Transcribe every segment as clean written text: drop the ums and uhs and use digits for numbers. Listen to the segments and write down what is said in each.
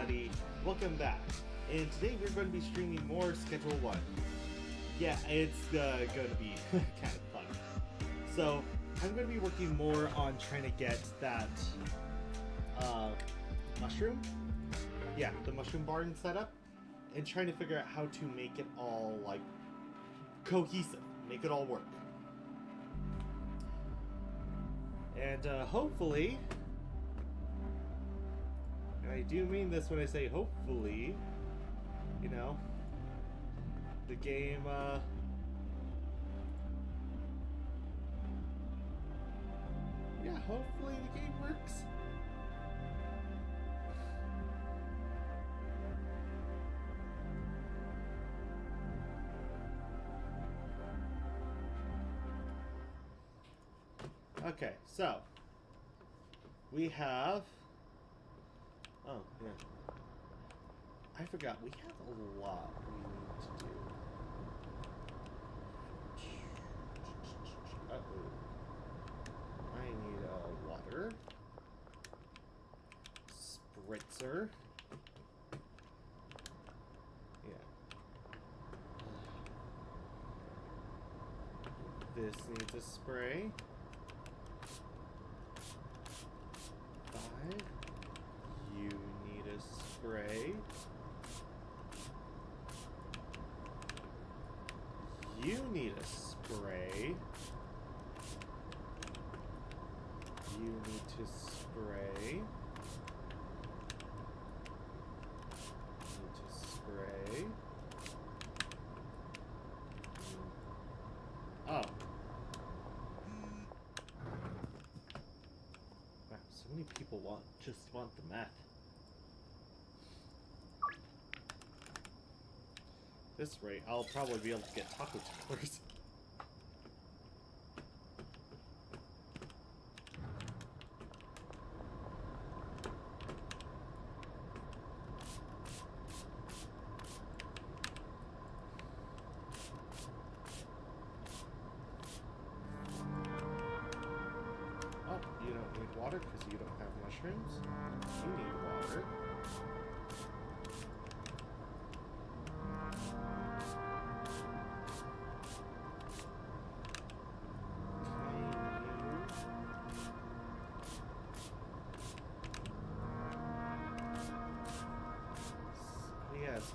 everybody, welcome back. And today we're going to be streaming more Schedule 1. Yeah, it's going to be kind of fun. So, I'm going to be working more on trying to get that mushroom. Yeah, the mushroom barn set up. And trying to figure out how to make it all, like, cohesive. Make it all work. And hopefully... And I do mean this when I say hopefully, you know, the game, yeah, hopefully the game works. Okay, so, we have... Oh, yeah. I forgot, we have a lot we need to do. Uh-oh. I need water. Spritzer. Yeah. This needs a spray. 5. You need a spray. You need a spray. You need to spray. You need to spray. Oh. Wow, so many people just want the meth. This rate, I'll probably be able to get taco tumblers. Oh, you don't need water because you don't have mushrooms. You need water.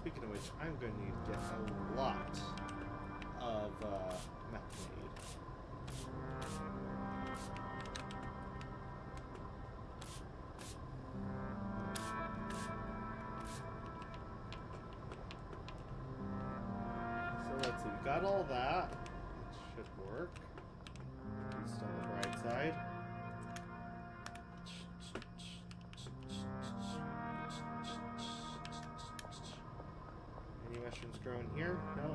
Speaking of which, I'm going to need to get a lot of meth made. So let's see, we got all that. It should work. At least on the bright side. Any mushrooms growing here? No.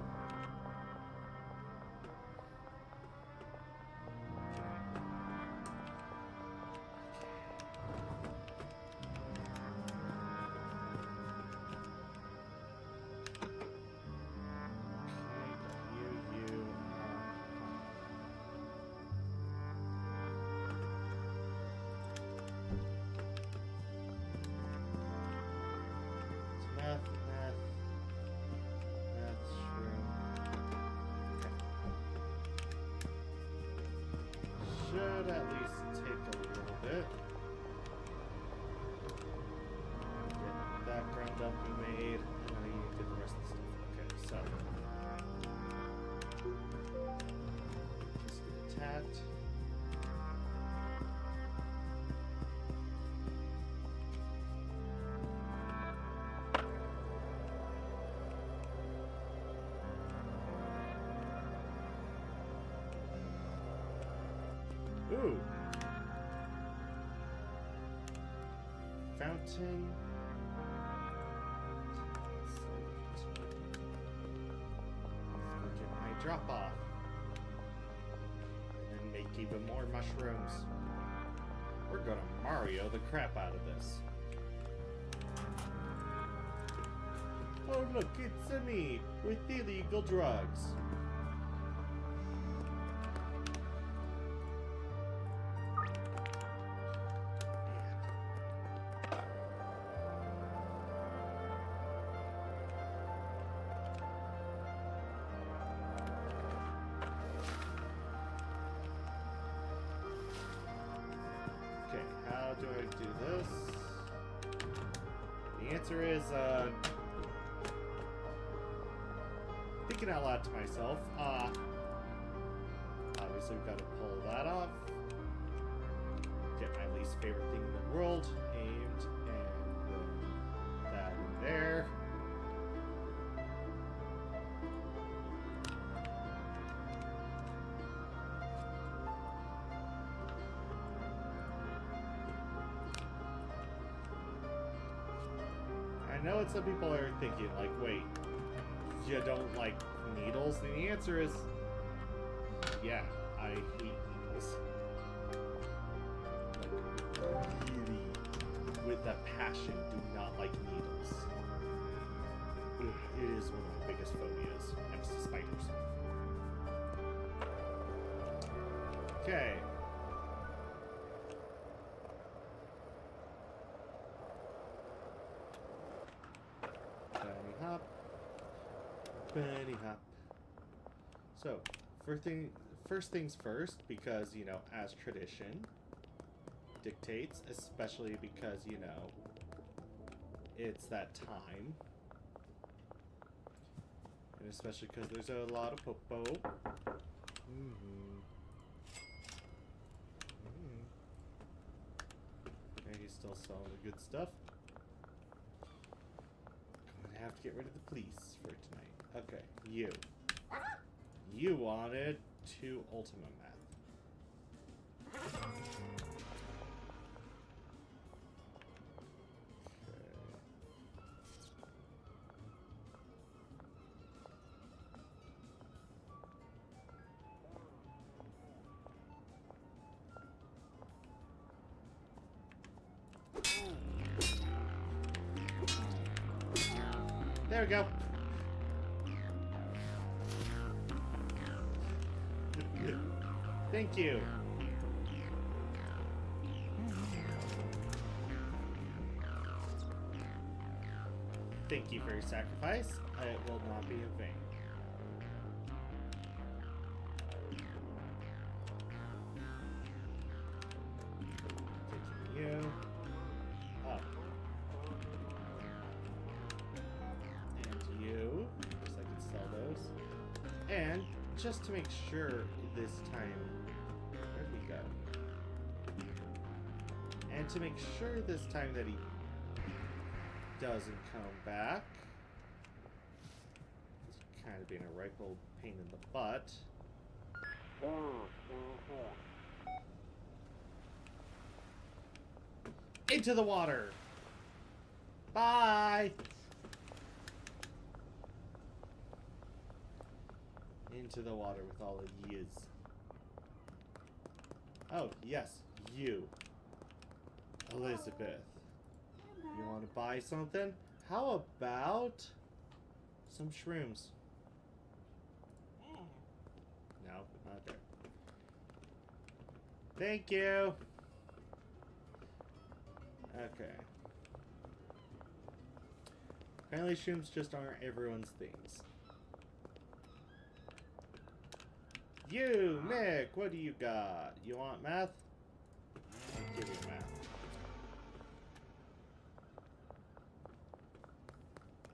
Should at least take a little bit. Get that ground up and made, and then you get the rest of the stuff. Okay, so. Just get tapped. Ooh. Fountain. Let's go get my drop off. And then make even more mushrooms. We're gonna Mario the crap out of this. Oh look, it's me with illegal drugs. answer is, thinking out loud to myself, obviously we've got to pull that off. Get my least favorite thing in the world aimed, and then that in there. I know what some people are thinking, like, wait, you don't like needles? And the answer is, yeah, I hate needles. Like, really, with a passion, do not like needles. Ugh, it is one of my biggest phobias, next to spiders. Okay. Bunny hop. Bunny hop. So, first things first, because, you know, as tradition dictates, especially because, you know, it's that time. And especially because there's a lot of popo. And he's still selling the good stuff. Gonna have to get rid of the police for tonight. Okay, you. You wanted 2 Ultima Meth. There we go. Thank you. Thank you for your sacrifice. It will not be in vain. Taking you up. And you. Guess I can sell those. And just to make sure this time, where'd he go? And to make sure this time that he doesn't come back, he's kind of being a right old pain in the butt. Into the water! Bye! Into the water with all of yous. Oh, yes, you. Elizabeth. You want to buy something? How about some shrooms? No? Okay. Thank you. Okay. Apparently shrooms just aren't everyone's things. You, Mick, what do you got? You want meth? I'll give you meth.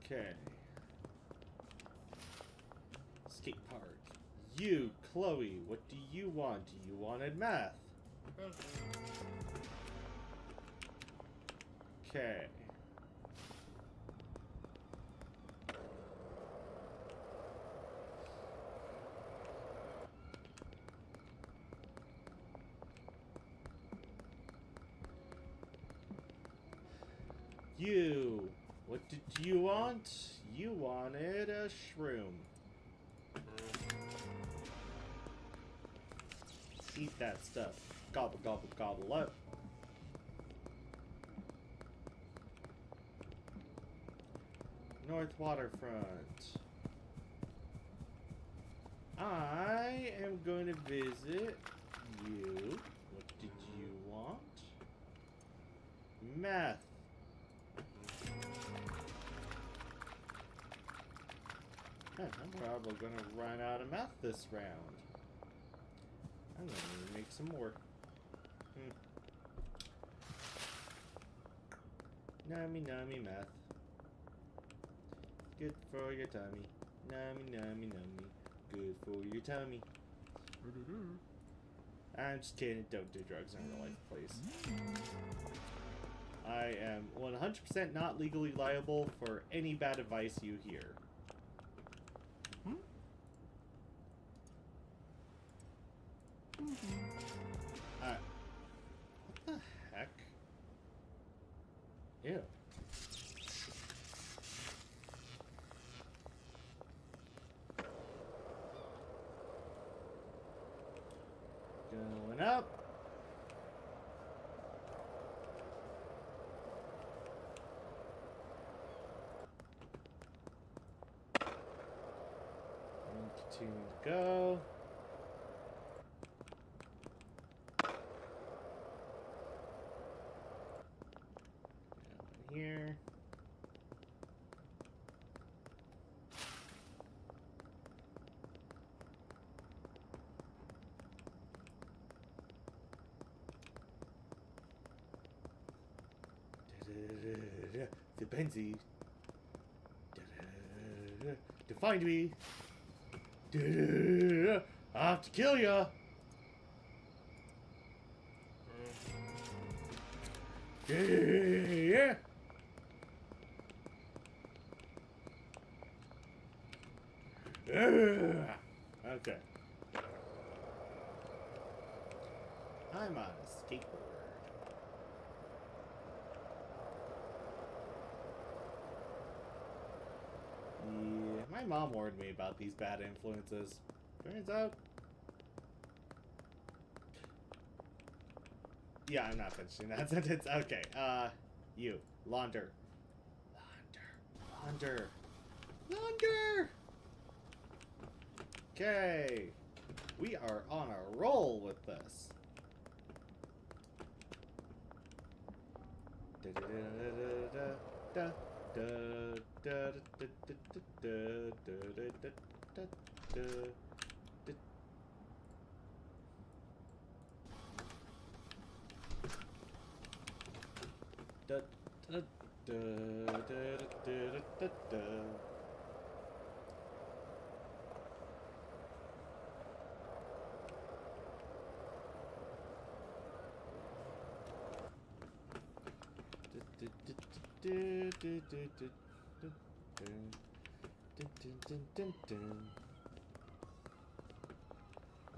Okay. Skate park. You, Chloe, what do you want? You wanted meth. Okay. You, what did you want? You wanted a shroom. Eat that stuff. Gobble, gobble, gobble up. North Waterfront. I am going to visit you. What did you want? Meth. I'm probably going to run out of meth this round. I'm going to make some more. Nummy, nummy meth. Good for your tummy. Nummy, nummy, nummy. Good for your tummy. I'm just kidding. Don't do drugs in real life, please. I am 100% not legally liable for any bad advice you hear. What the heck? Ew. Going up. And continue to go. Down here. The Benzie. To find me. I have to kill ya. Yeah. Okay. I'm on a skateboard. Yeah, my mom warned me about these bad influences. Turns out... Yeah, I'm not finishing that sentence. Okay, you. Launder. Launder. Okay. We are on a roll with this.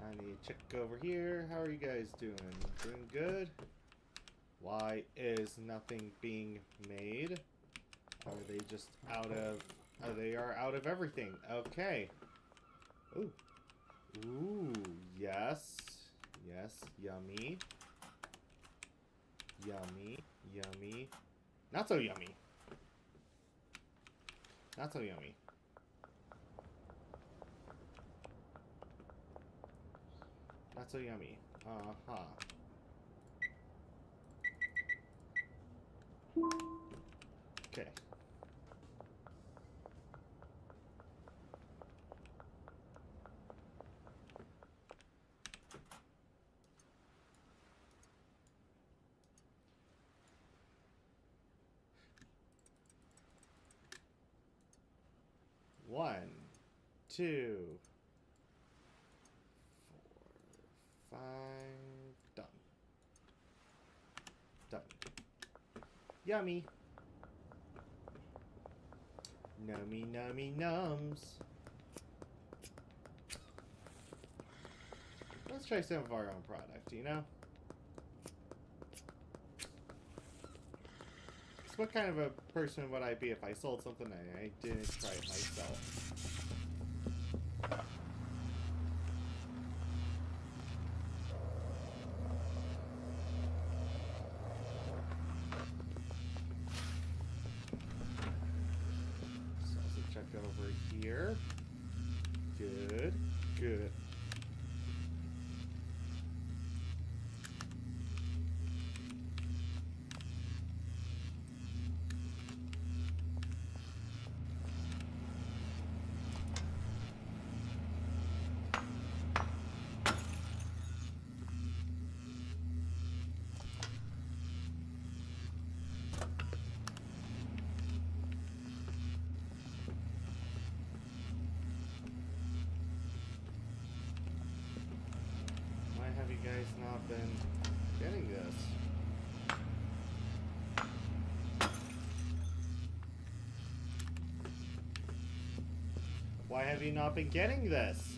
I need to check over here. How are you guys doing? Doing good? Why is nothing being made? Are they just out of... Oh, they are out of everything. Okay. Ooh. Ooh, yes. Yes, yummy. Yummy. Yummy. Not so yummy. Not so yummy. Not so yummy. Uh-huh. Okay. One, 2, 4, 5. Done. Done. Yummy. Nummy, nummy, nums. Let's try some of our own product, you know? So what kind of a person would I be if I sold something and I didn't try it myself? So let's check over here. Good, good. guys not been getting this? Why have you not been getting this?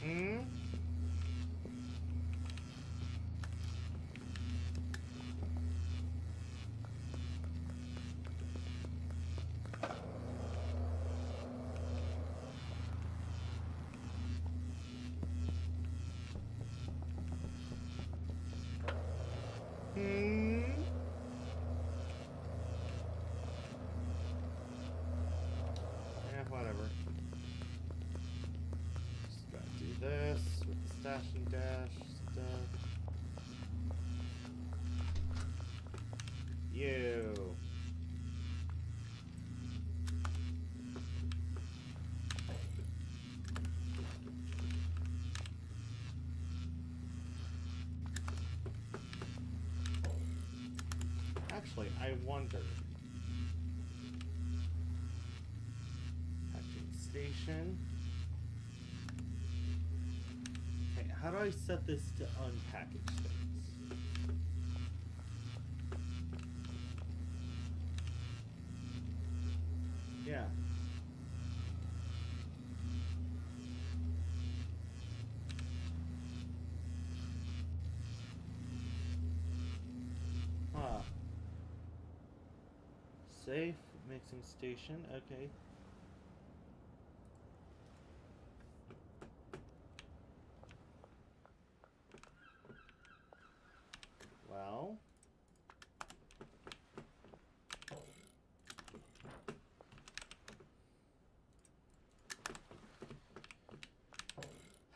Hmm? Hmm? Yeah, whatever. Just gotta do this with the stash and dash stuff. You. Actually, I wonder. Hatching station. Okay, how do I set this to unpackage things? Yeah. Huh. Safe mixing station. Okay. Well.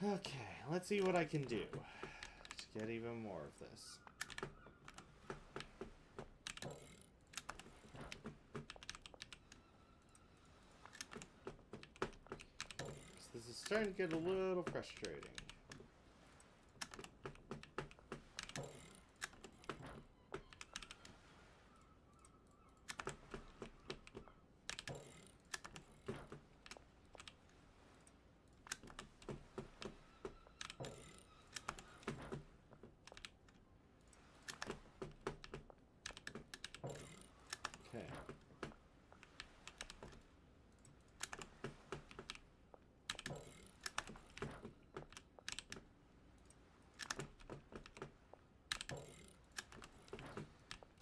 Okay, let's see what I can do to get even more of this. This is starting to get a little frustrating. Okay.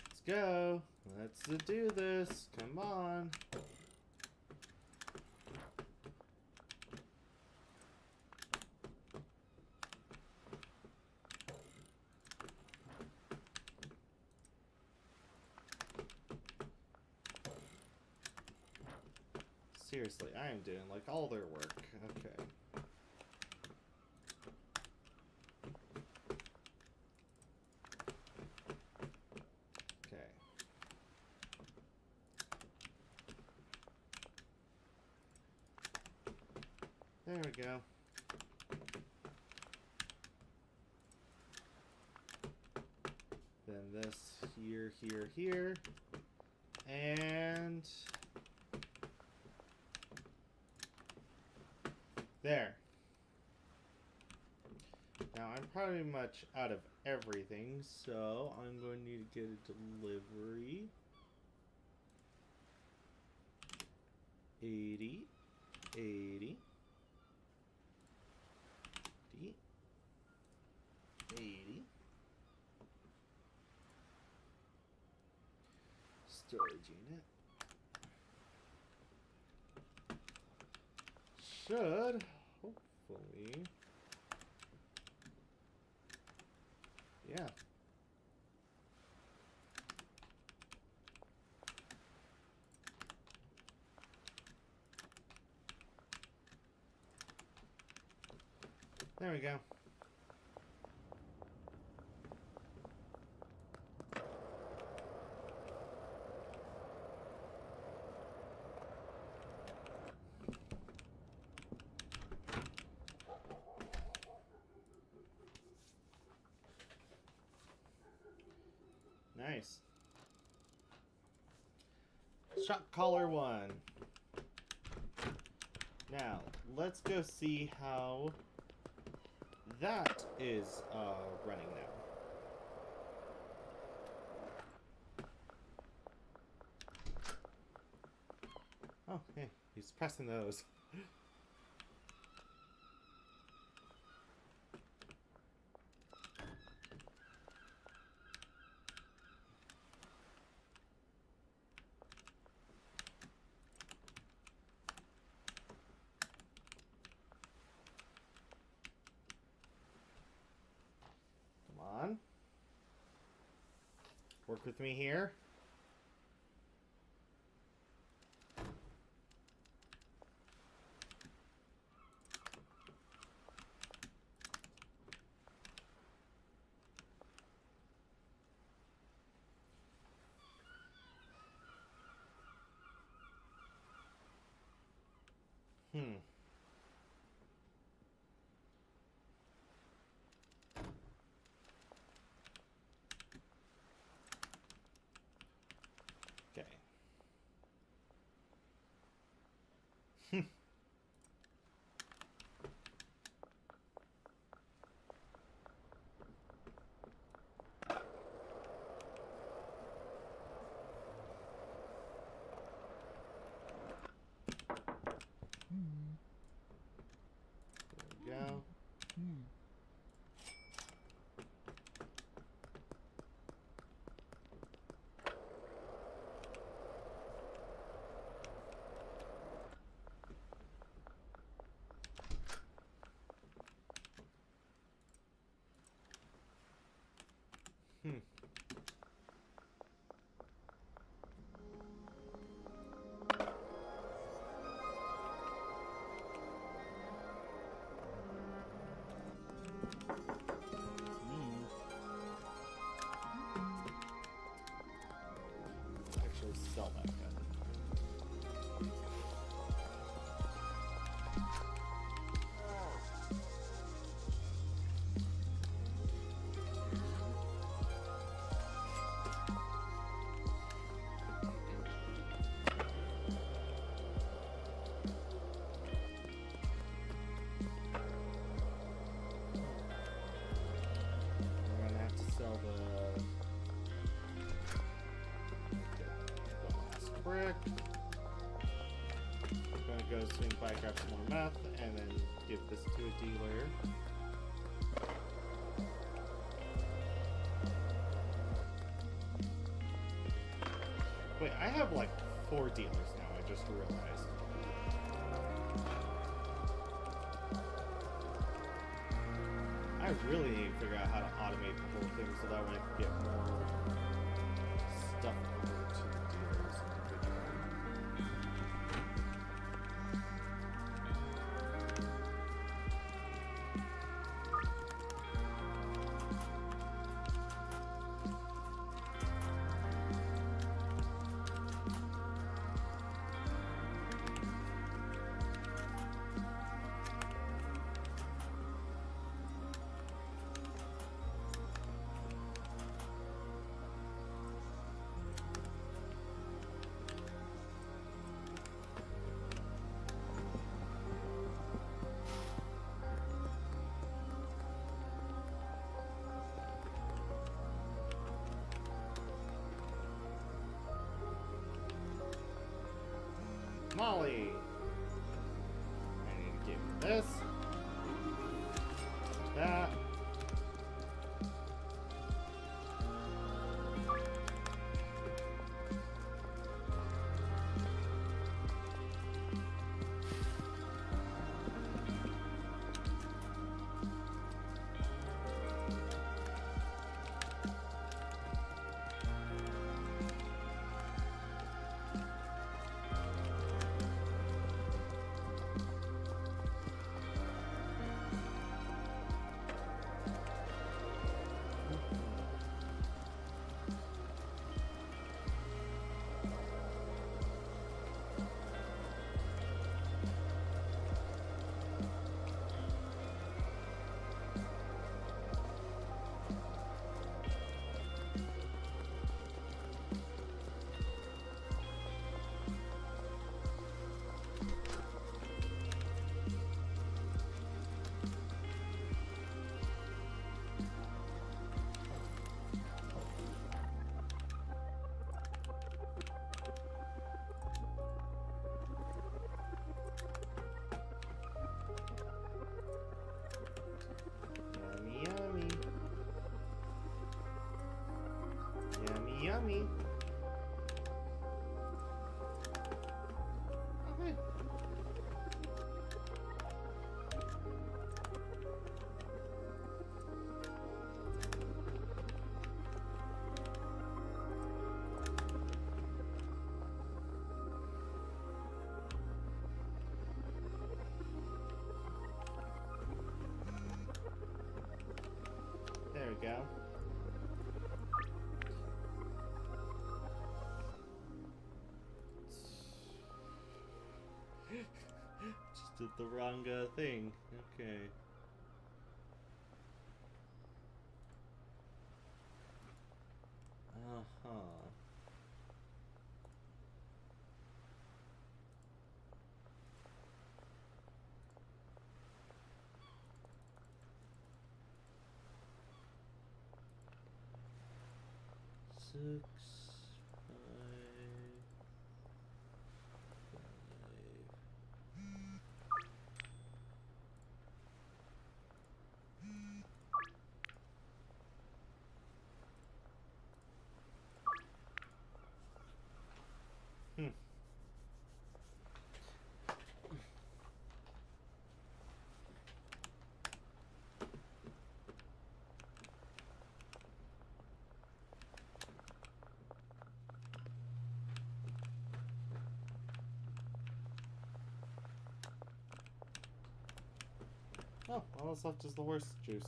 Let's go. Let's do this. Come on. Seriously, I am doing like all their work. Okay. Okay. There we go. Then this here, here, here. And there. Now I'm pretty much out of everything, so I'm going to need to get a delivery. 80, 80, 80, 80. Storage unit. Should, hopefully, yeah. There we go. Nice. Shot caller 1. Now, let's go see how that is running now. Oh, hey, he's pressing those. Work with me here. Okay. There we go. Actually sell that gun. We're gonna have to sell the last brick. I'm gonna go swing by, grab some more meth, and then give this to a dealer. Wait, I have like 4 dealers now, I just realized. I really need to figure out how to automate the whole thing so that way I can get more stuff over to the dealers individually. Molly! I need to give you this. That. did the wrong thing. Okay. Uh-huh. Six, five, Hmm. Oh, all that's left is the horse juice.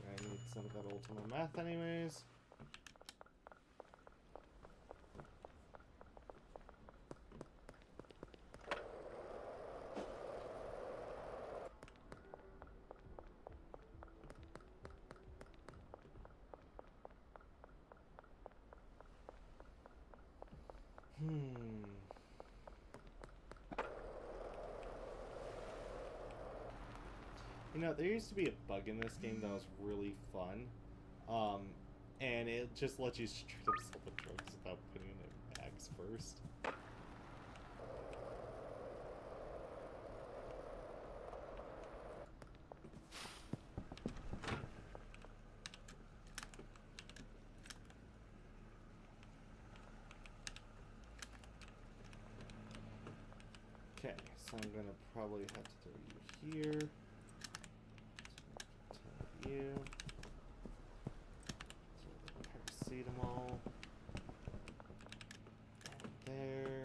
I need some of that ultimate math anyways. You know, there used to be a bug in this game that was really fun. And it just lets you straight up sell the drugs without putting it in bags first. Okay, so I'm gonna probably have to throw you here. You. Throw the paracetamol. Down there.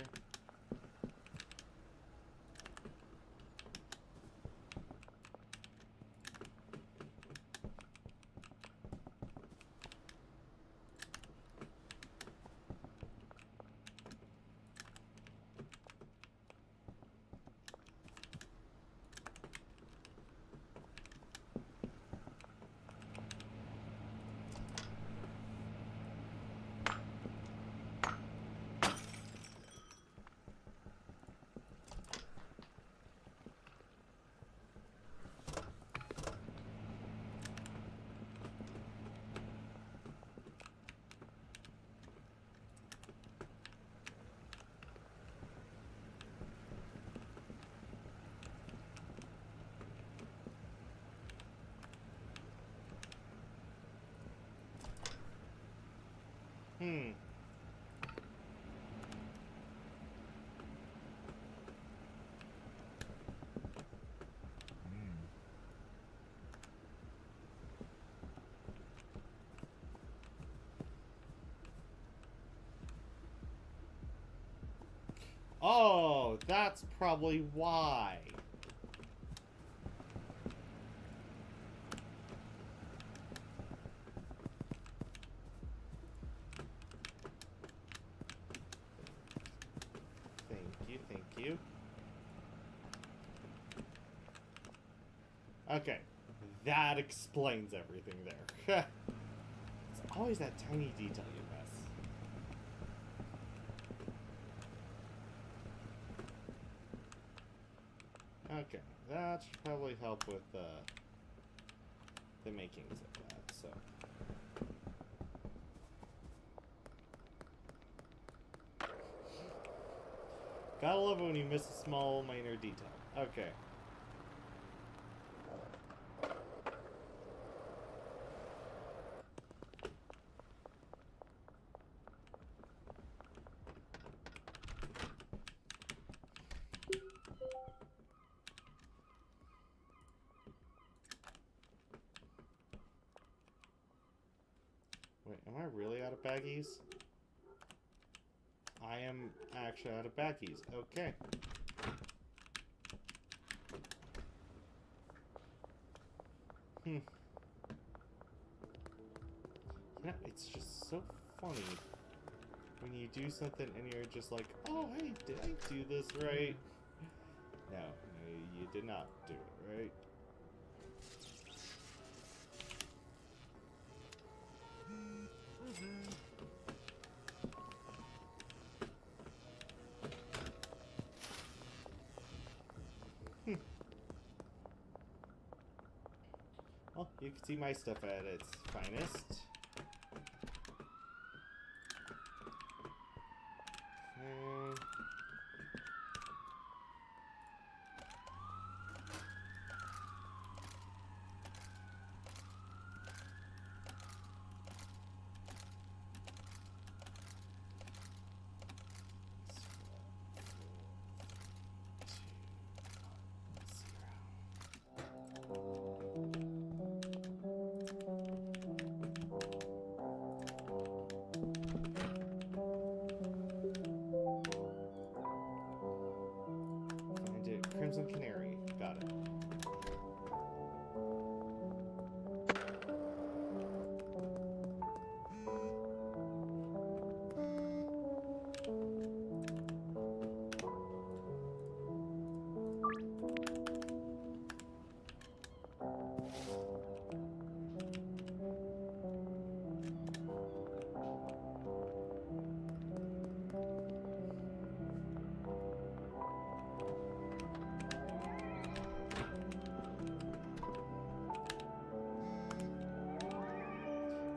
Hmm. Oh, that's probably why. Thank you. Okay, that explains everything there. It's always that tiny detail you miss. Okay, that should probably help with the makings of that, so. Gotta love it when you miss a small minor detail. Okay. out of baggies? I am actually out of baggies. Okay. You know, it's just so funny when you do something and you're just like, oh, hey, did I do this right? No, you did not do it right. Well, you can see my stuff at its finest. Crimson Canary. Got it.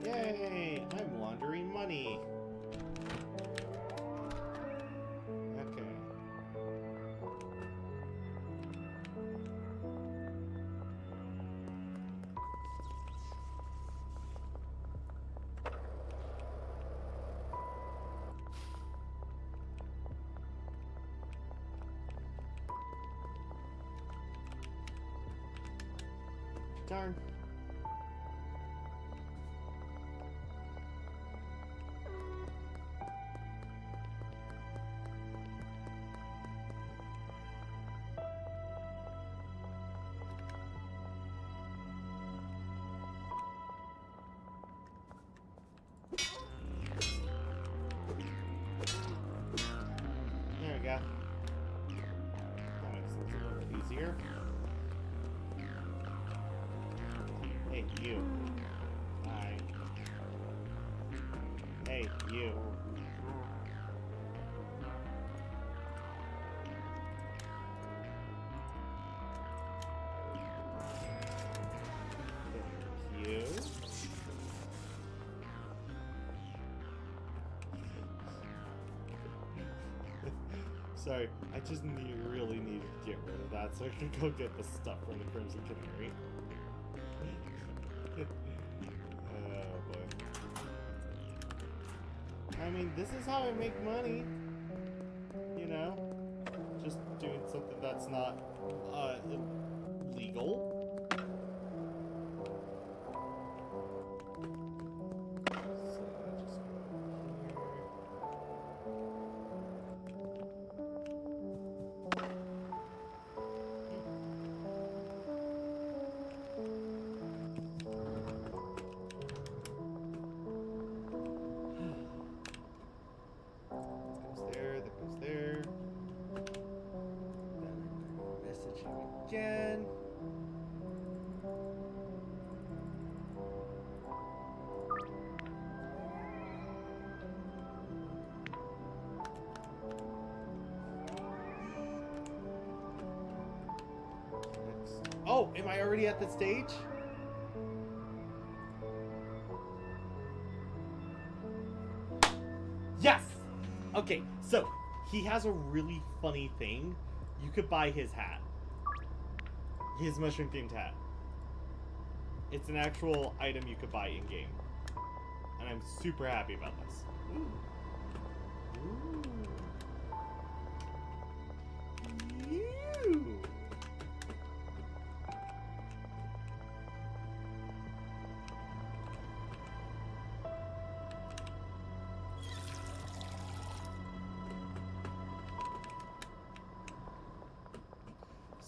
Yay! I'm laundering money. Okay. Darn. There we go. That makes things a little easier. Hey, you. Hi. Hey, you. Thank you. Sorry, I just really need to get rid of that so I can go get the stuff from the Crimson Canary. Oh boy. I mean, this is how I make money. You know? Just doing something that's not illegal. Again. Oh, am I already at the stage? Yes! Okay, so he has a really funny thing. You could buy his hat. His mushroom themed hat. It's an actual item you could buy in game. And I'm super happy about this. Ooh. Ooh. You.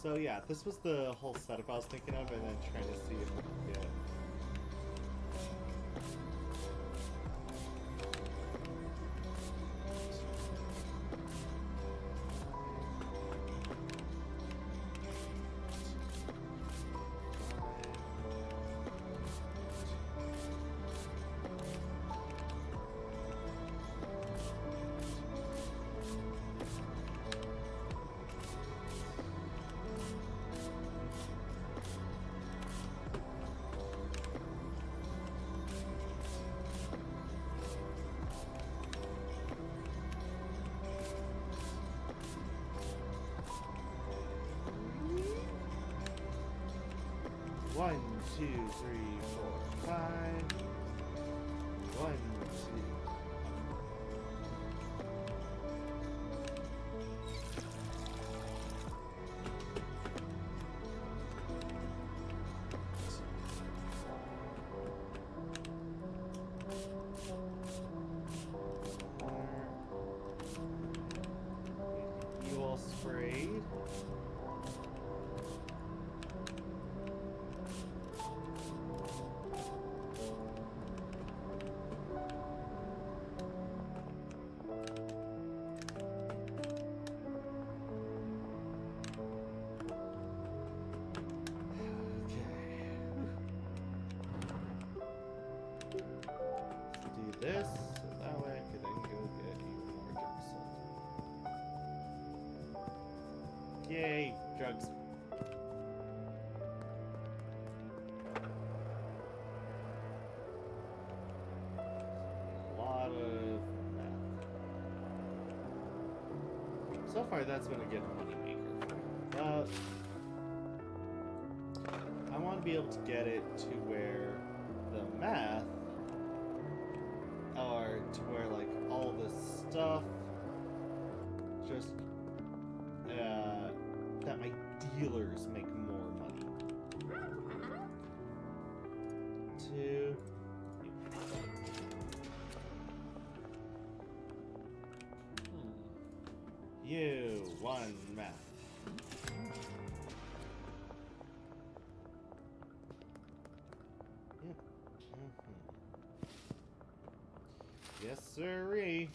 So yeah, this was the whole setup I was thinking of, and then trying to see if I can get. One, two, three, four, five. One, two. You all sprayed. This, so that way I could then go get even more drugs. Yay, drugs. A lot of meth. So far, that's been a good money maker for me. But I want to be able to get it to where the meth, or to where like all this stuff just that my dealers make more money. Two. You one meth. Yep. Yes, sirree.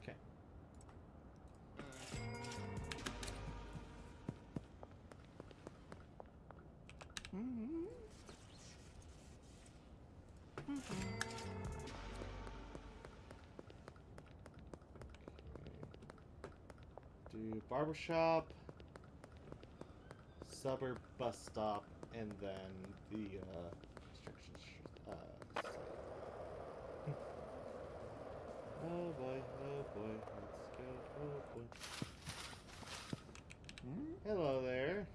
Okay. Do barbershop, suburb bus stop, and then the site. Oh boy, let's go. Oh boy. Hello there.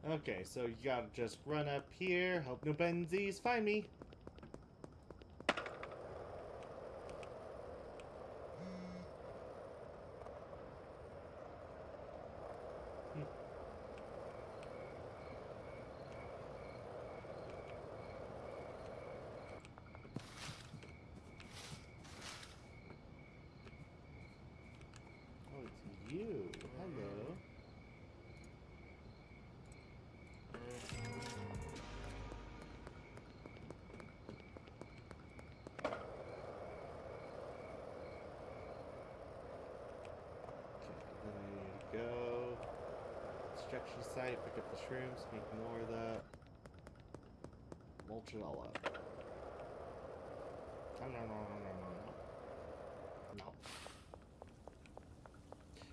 Okay, so you gotta just run up here, hope no Benzies find me. Oh, it's you. Hello. Go. Construction site, pick up the shrooms, make more of that. Mulch it all up. No.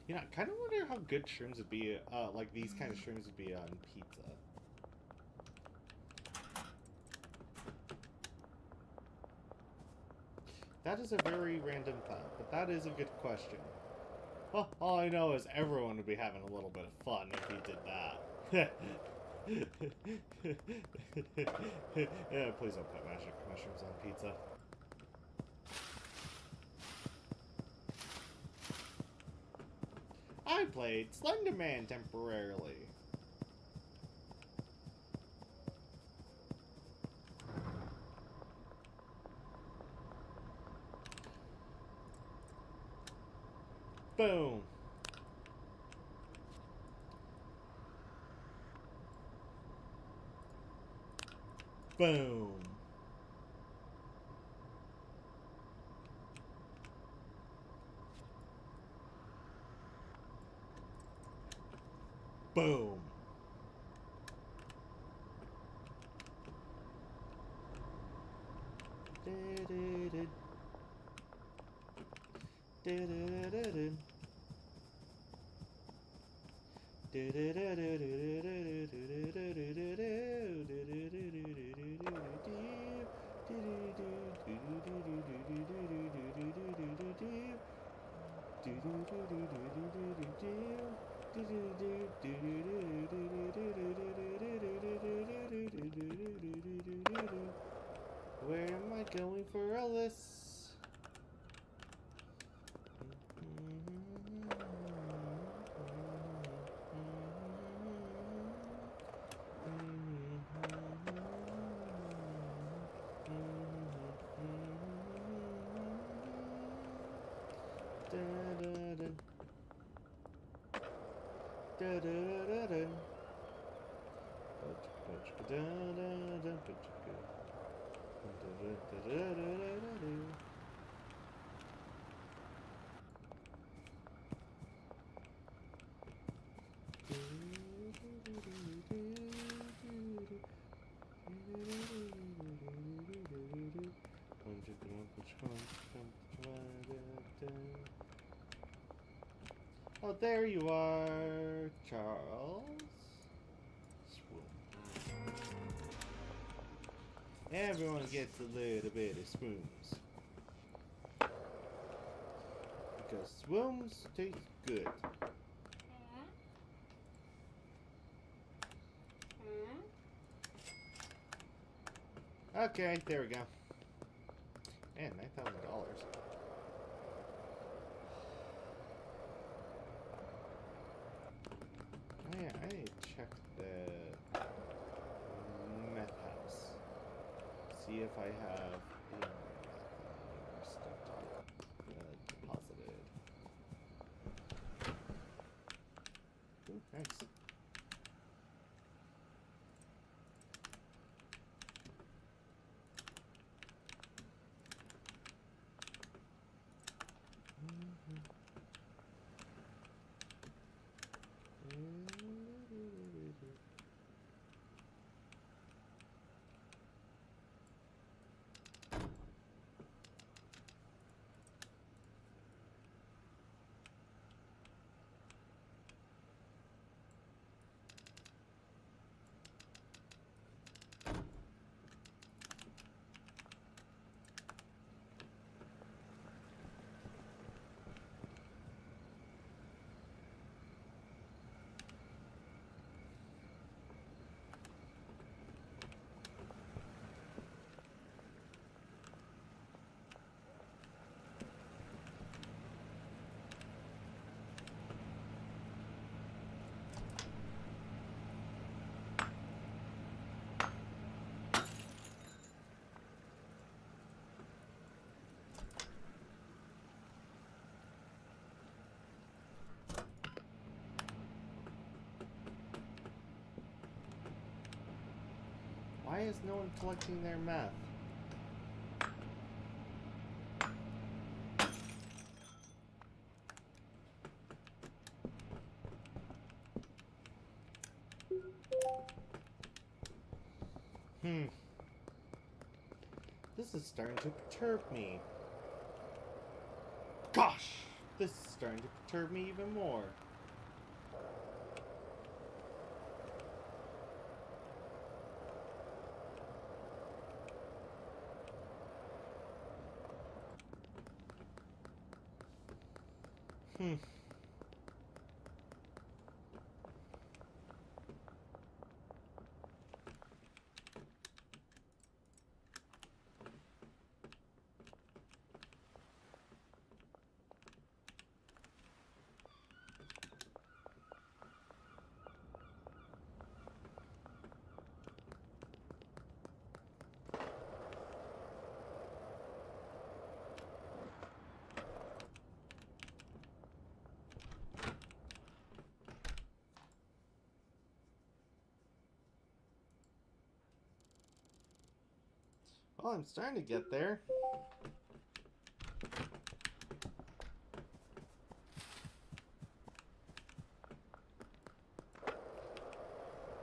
You know, I kind of wonder how good shrooms would be, like these kind of shrooms would be on pizza. That is a very random thought, but that is a good question. Well, all I know is everyone would be having a little bit of fun if he did that. Yeah, please don't put magic mushrooms on pizza. I played Slenderman temporarily. Boom. Boom. Boom. Where am I going for all this? Oh, there you are, Charles. Swoon. Everyone gets a little bit of swoons. Because swoons taste good. Okay, there we go. Man, $9,000. Oh yeah, I need to check the meth house. See if I have any more stuff deposited. Ooh, nice. Why is no one collecting their meth? This is starting to perturb me. Gosh! this is starting to perturb me even more. Well, I'm starting to get there.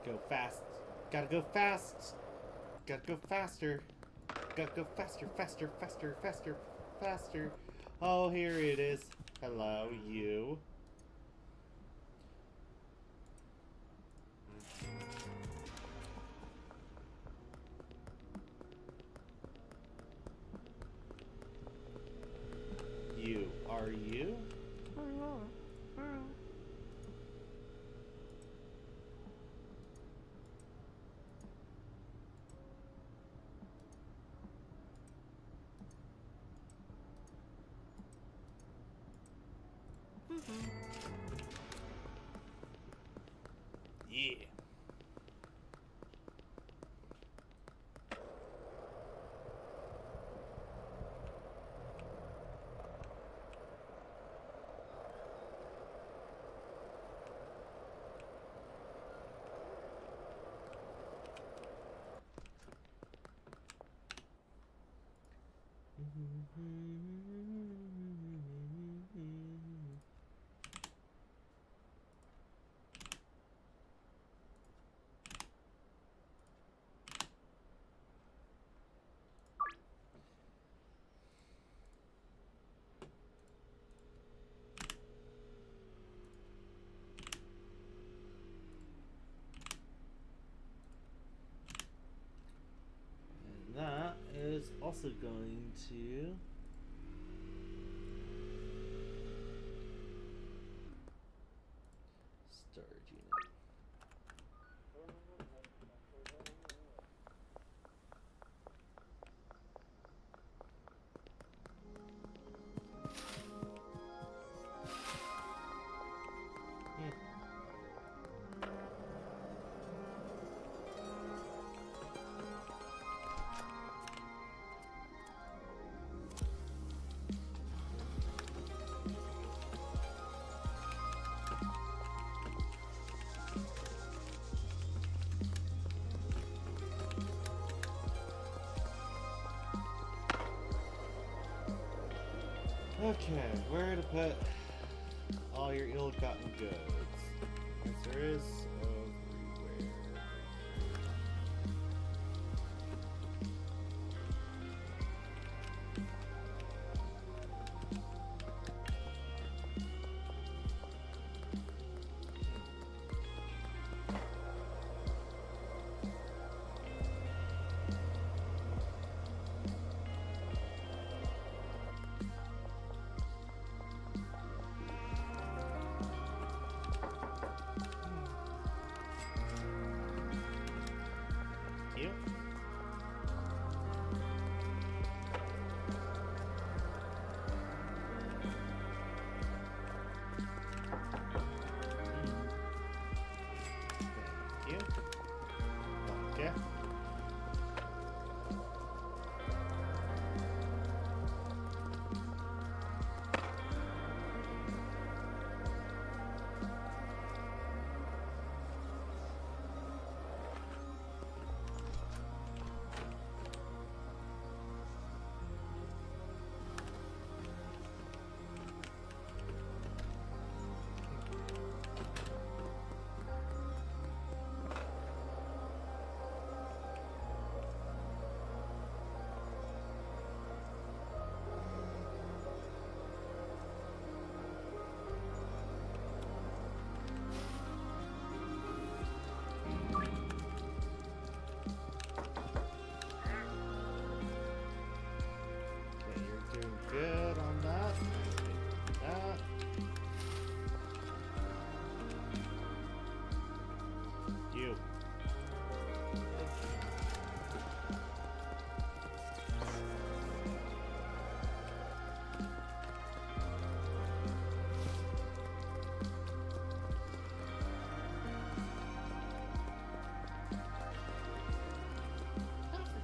Go fast. Gotta go fast. Gotta go faster. Gotta go faster, faster, faster, faster, faster. Oh, here it is. Hello, you. You. Are you? Yeah. That is also going to storage unit. Okay, where to put all your ill-gotten goods? Yes, there is everywhere. You? Thank you. Okay.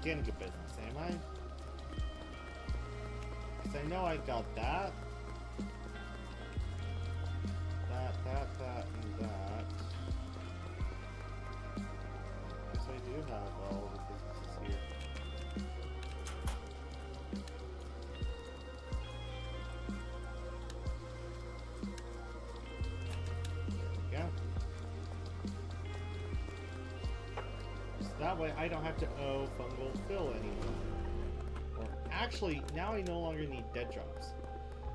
organic business, am I? Because I know I got that. That, and that. So I do have all the businesses here. There we go. So that way I don't have to owe Fungal Phil anymore. Or actually, now I no longer need dead drops.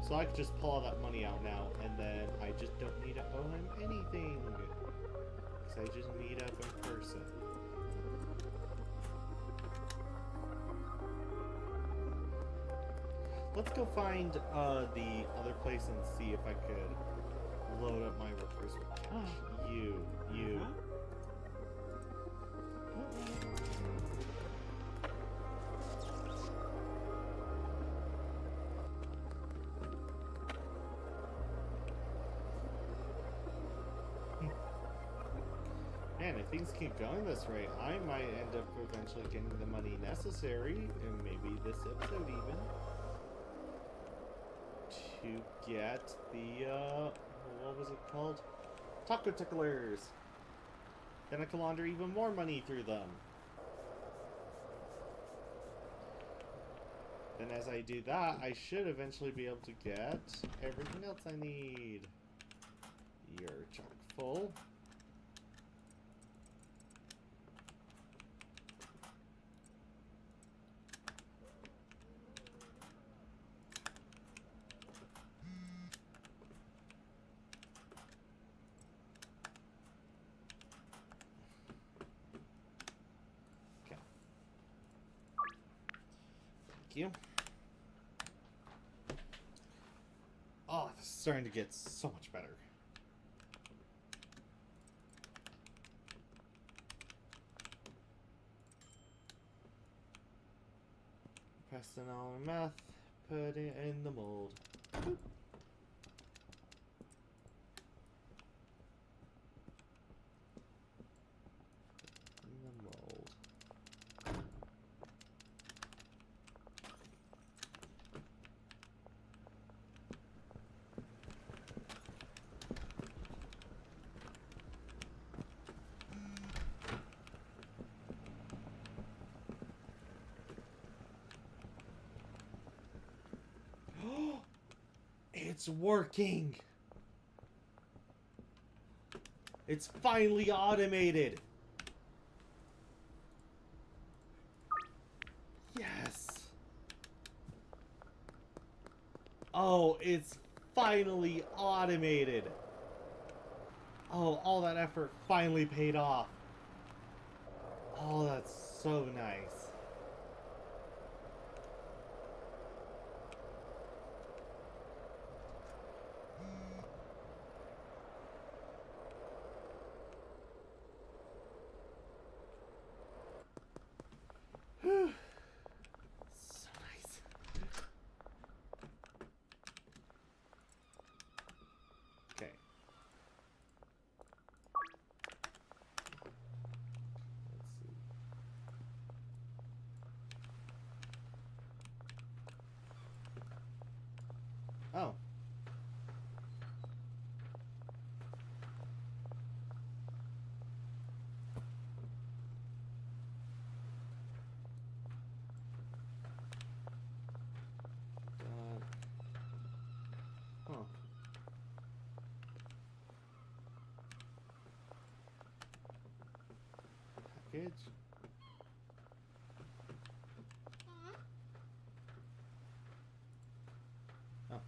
So I can just pull all that money out now, and then I just don't need to owe him anything. Because I just meet up in person. Let's go find the other place and see if I could load up my workers with cash. You. Man, if things keep going this rate, I might end up eventually getting the money necessary, and maybe this episode even, to get the, what was it called? Taco Ticklers! Then I can launder even more money through them. Then as I do that, I should eventually be able to get everything else I need. You're chock full. You. Oh, this is starting to get so much better. Pressing on meth, put it in the mold. Boop. In the mold. It's working! It's finally automated! Yes! Oh, it's finally automated! Oh, all that effort finally paid off. Oh, that's so nice. So nice. Okay. Let's see. Oh. Huh. Package. Oh.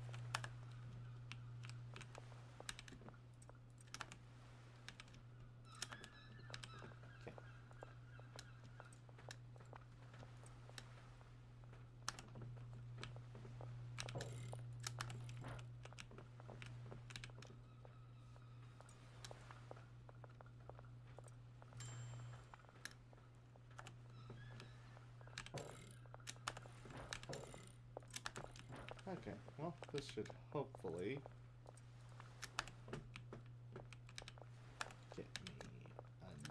Okay. Okay, well, this should hopefully get me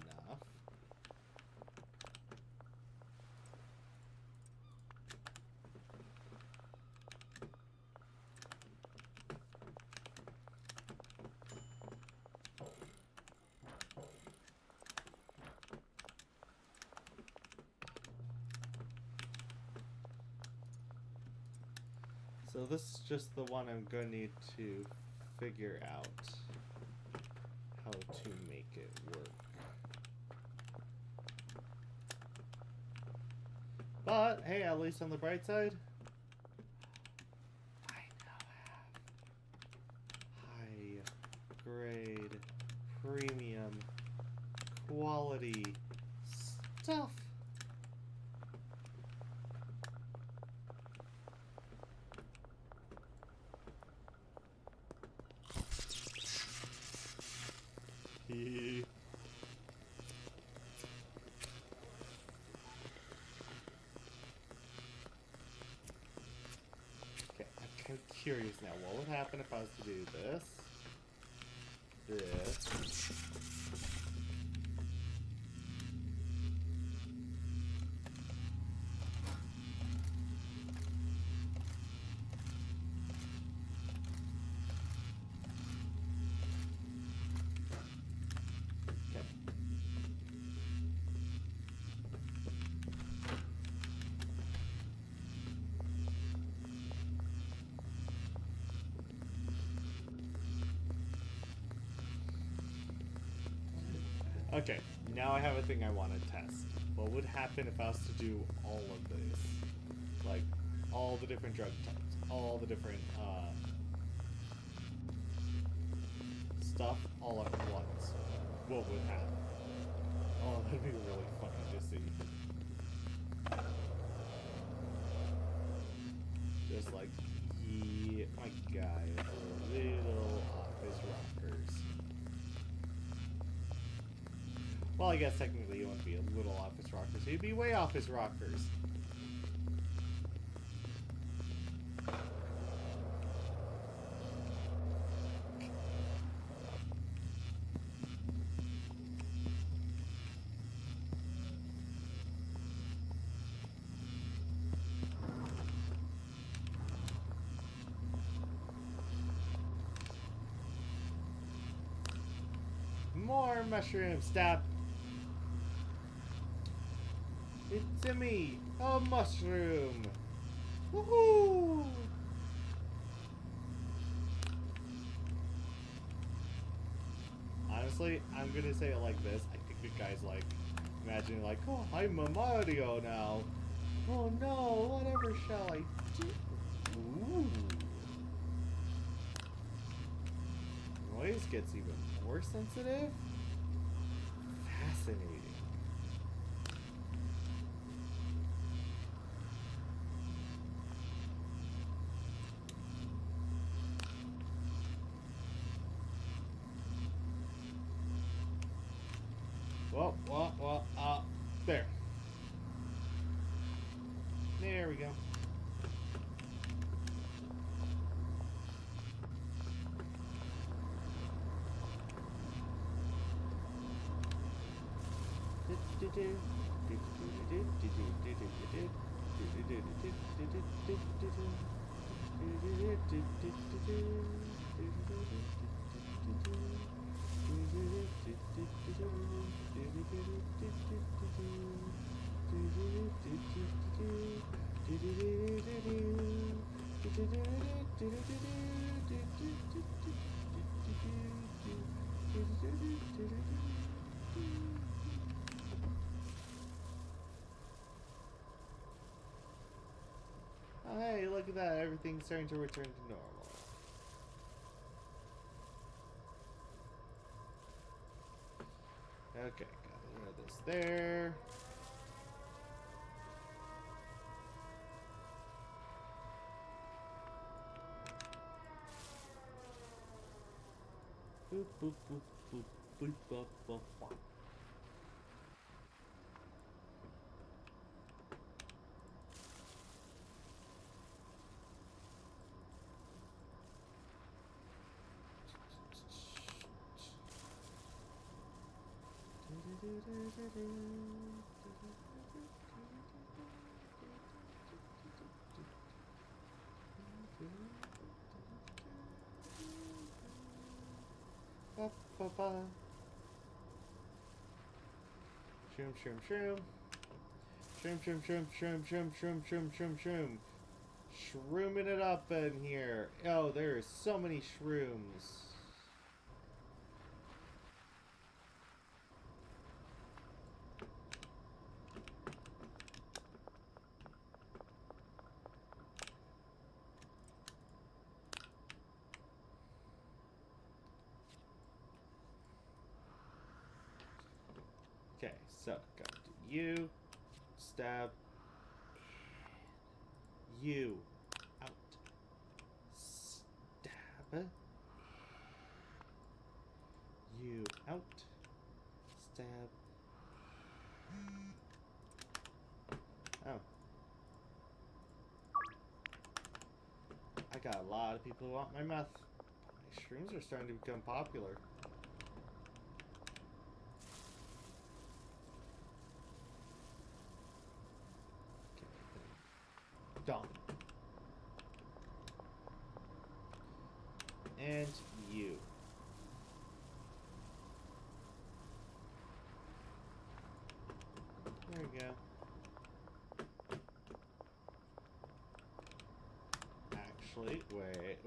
enough. So this is just the one I'm going to need to figure out how to make it work. But, hey, at least on the bright side, I now have high grade, premium, quality stuff. Okay, I'm kind of curious now. What would happen if I was to do this? This. Okay. Okay, now I have a thing I want to test. What would happen if I was to do all of this? Like, all the different drug types, all the different, stuff all at once. What would happen? Oh, that'd be really funny to see. Just like, yeah, my guy, little office rockers. Well, I guess technically you wouldn't be a little office rockers. You'd be way office rockers. More mushrooms. Stop. It's a me, a mushroom. Woohoo! Honestly, I'm gonna say it like this. I think the guy's like, imagining like, oh, I'm a Mario now. Oh no, whatever shall I do? Ooh. Noise gets even more sensitive? Fascinating. There. There we go. Oh, hey, look at that. Everything's starting to return to normal. Okay, got rid of this there. Boop, boop, boop, boop, boop, boop, boop, boop. Shroom, shroom, shroom. Shroom, shroom, shroom, shroom, shroom, shroom, shroom, shroom, shroom. Shrooming it up in here. Oh, there's so many shrooms. Okay, so go to you, stab, you, out, stab, you, out, stab. Oh. I got a lot of people who want my meth. My shrooms are starting to become popular. Done. And you. There we go. Actually, wait.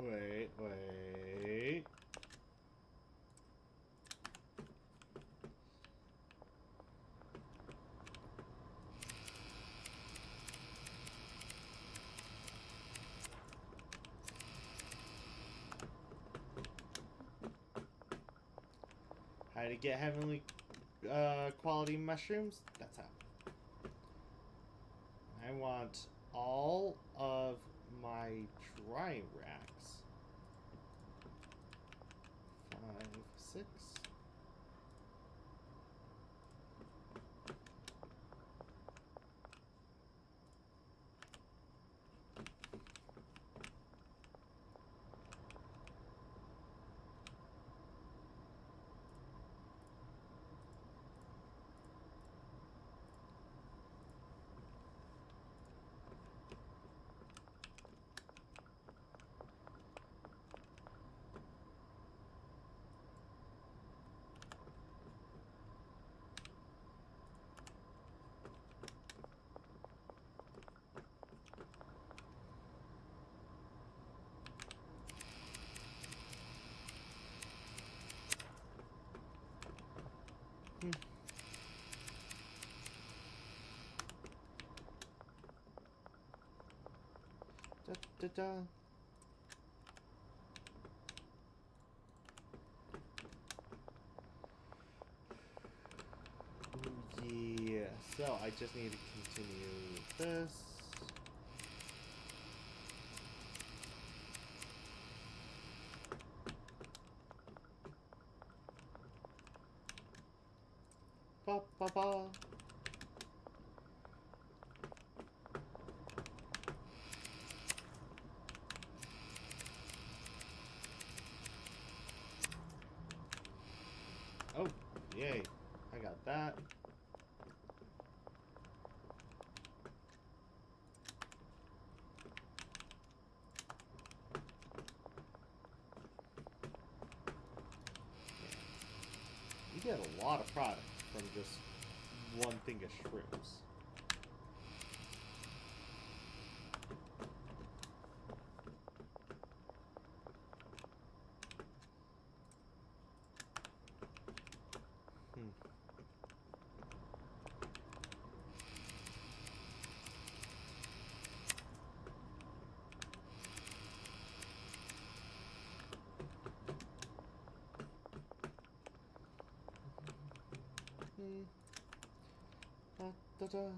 How to get heavenly quality mushrooms? That's how. I want all of my dry racks. 5, 6. Da, da, da. Yeah, so I just need to continue this. Ba ba ba. Oh, yay. I got that. You get a lot of product from just one thing of shrooms. Da, da, da.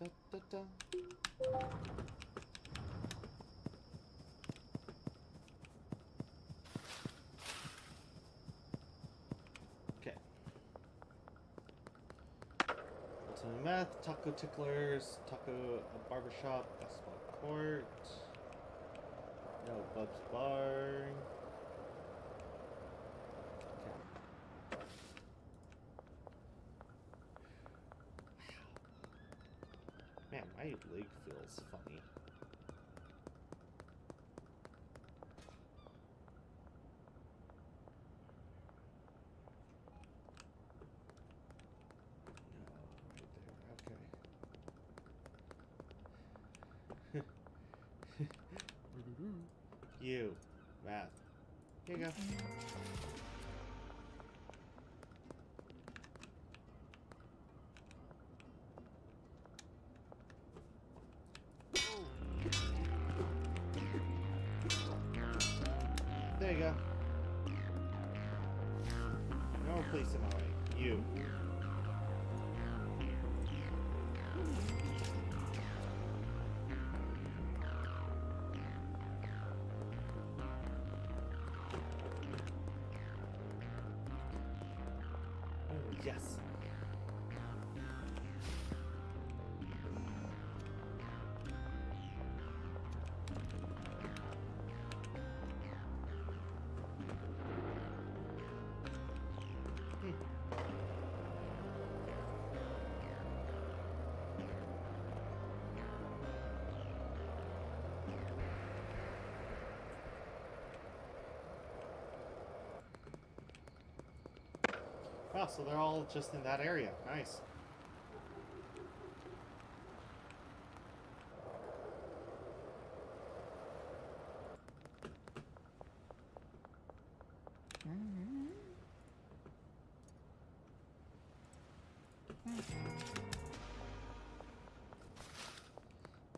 Da, da, da. Okay. Ultimate Meth, Taco Ticklers, Taco Barbershop, Basketball Court. No, Bub's Bar. Okay. Man, my leg feels funny. You, math. Here you go. There you go. No place in my way. You. Yes. Oh, so they're all just in that area. Nice.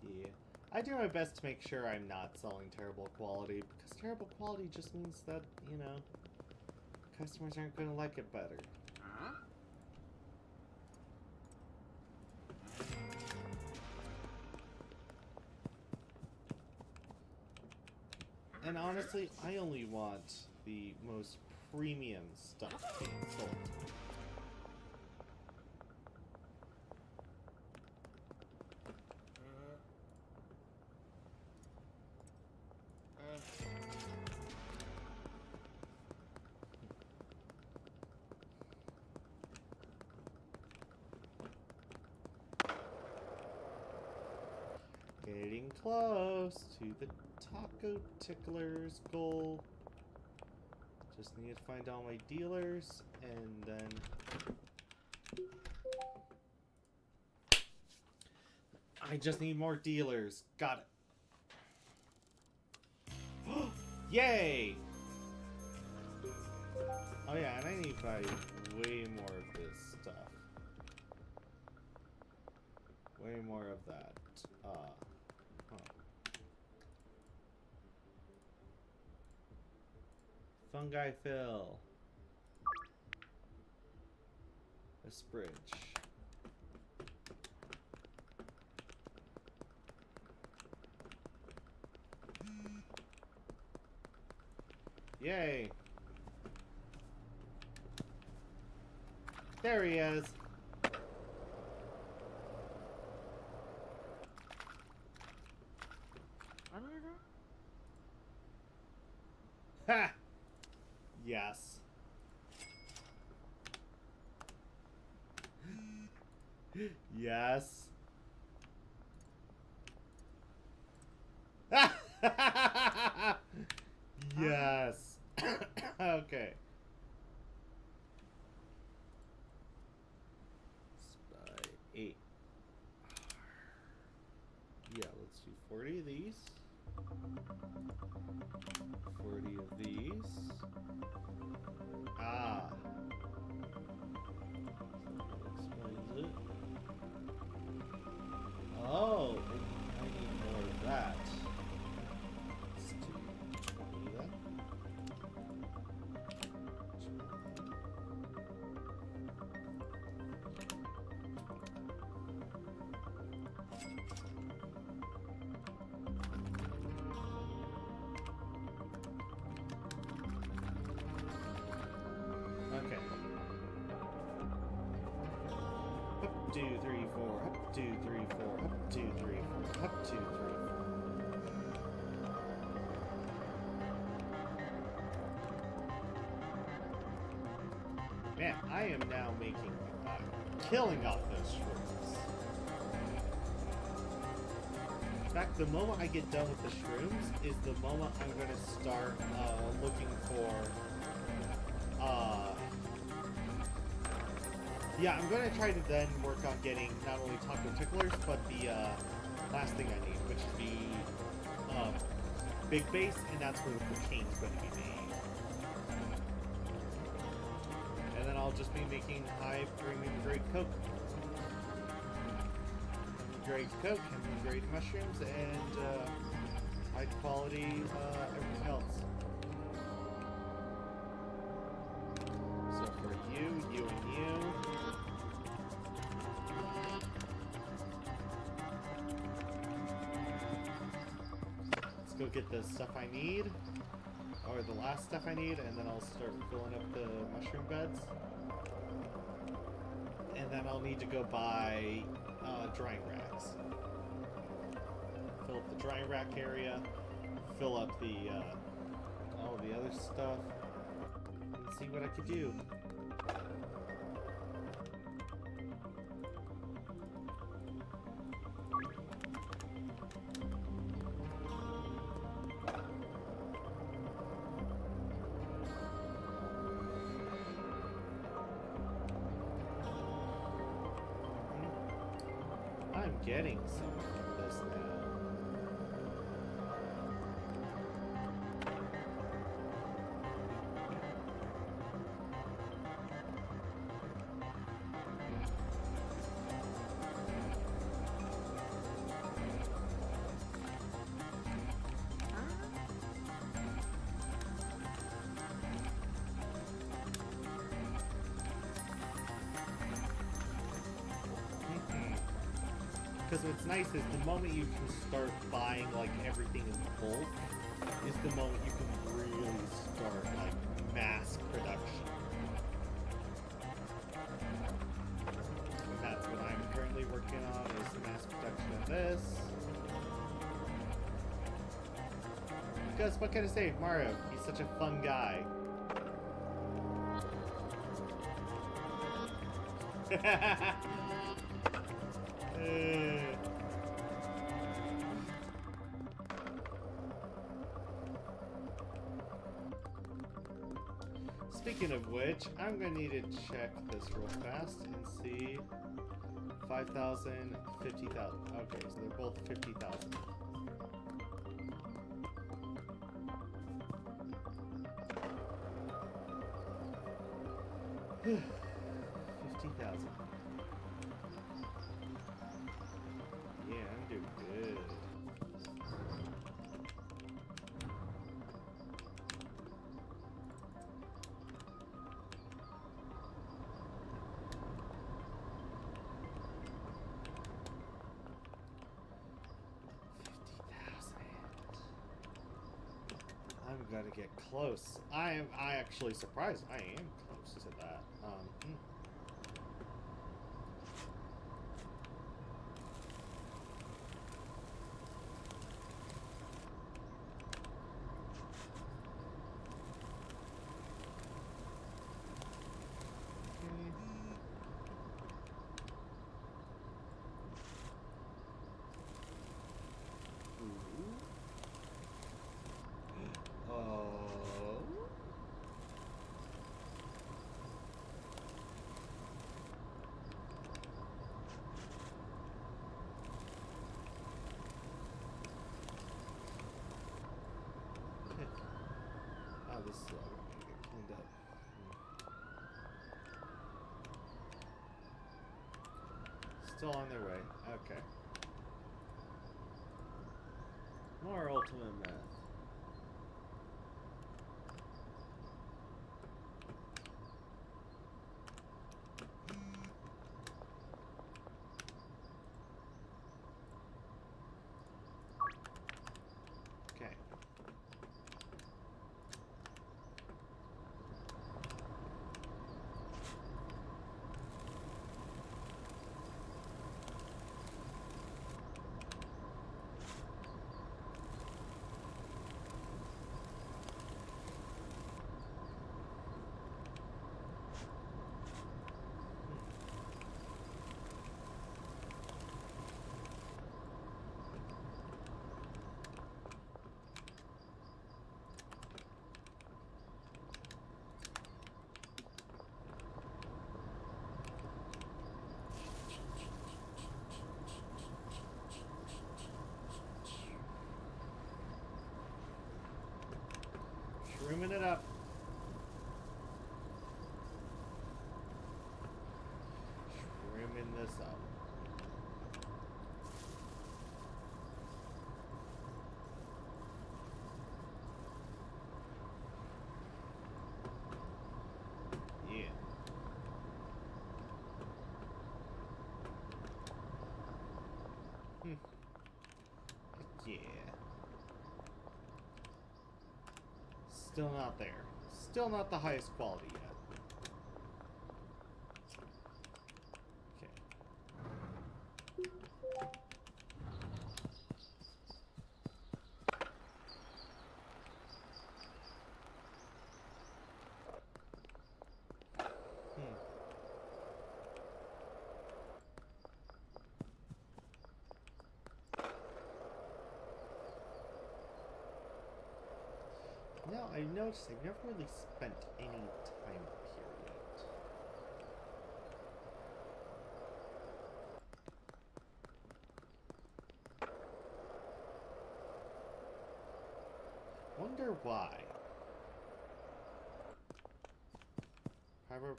Yeah. I do my best to make sure I'm not selling terrible quality, because terrible quality just means that, you know, customers aren't going to like it better. And honestly, I only want the most premium stuff being sold. Getting close to the Taco Tickler's goal. Just need to find all my dealers, and then I just need more dealers. Got it. Yay! Oh yeah, and I need to buy way more of this stuff. Way more of that. Fungi fill. A spridge. Yay! There he is. Ha! Yes. Yes. Yes. Okay. Spy 8. Yeah, let's do 40 of these. 40 of these. Ah. That explains it. Oh, I need more of that. Let's do 20 of that. Okay. Up, 2, 3, 4. Up, 2, 3, 4. Up, 2, 3, 4. Up, 2, 3, 4. Man, I am now making, killing off those shrooms. In fact, the moment I get done with the shrooms is the moment I'm going to start looking for, yeah, I'm going to try to then work on getting not only taco ticklers, but the last thing I need, which is the big base, and that's where the cocaine's going to be made. And then I'll just be making high premium grade coke. Grade coke and grade mushrooms and high quality everything else. So for you and you. Let's go get the stuff I need, or the last stuff I need, and then I'll start filling up the mushroom beds. And then I'll need to go buy drying racks. Fill up the drying rack area, fill up the all the other stuff, and see what I could do. I'm getting some of this now. Because what's nice is the moment you can start buying like everything in bulk is the moment you can really start like mass production. And that's what I'm currently working on, is the mass production of this. Because what can I say, Mario, he's such a fun guy. Speaking of which, I'm gonna need to check this real fast and see. 5,000, 50,000. Okay, so they're both 50,000. $50,000. Yeah, I'm doing good. I'm gonna get close. I actually surprised. I am close to that. This is gonna get cleaned up. Still on their way. Okay. More ultimate meth. Okay. Trimming it up. Trimming this up. Yeah. Yeah. Still not there. Still not the highest quality yet. Now, I noticed I've never really spent any time period. Wonder why. However...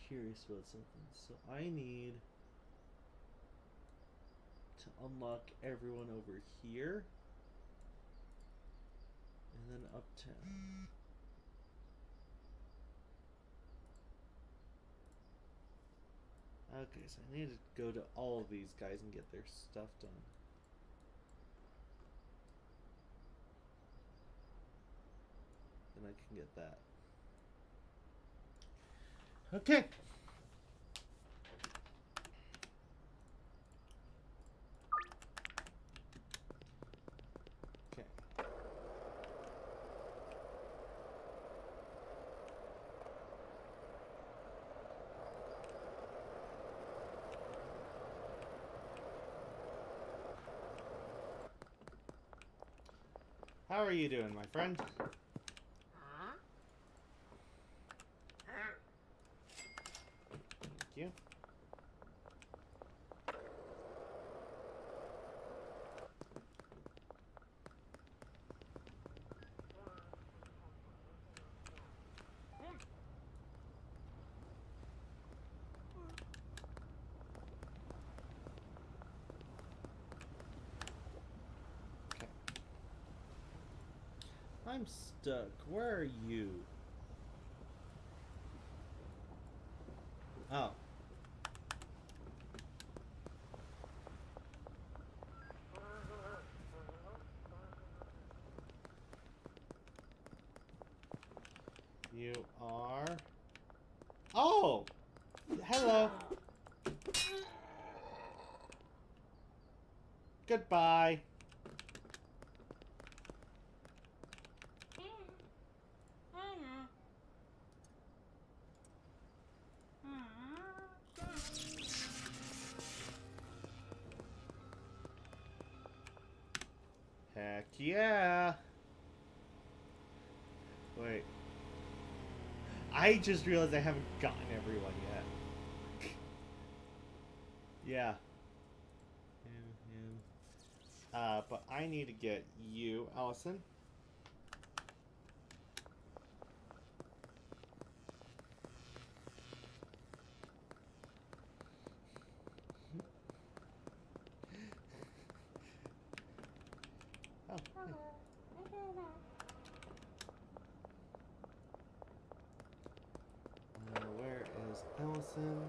Curious about something. So I need to unlock everyone over here and then uptown. Okay, so I need to go to all of these guys and get their stuff done. Then I can get that. Okay. Okay. How are you doing, my friend? Thank you. I'm stuck. Where are you? Oh. You are... Oh! Hello. Goodbye. Heck yeah. Wait. I just realized I haven't gotten everyone yet. Yeah. But I need to get you, Allison. Oh, hey. Where is Allison?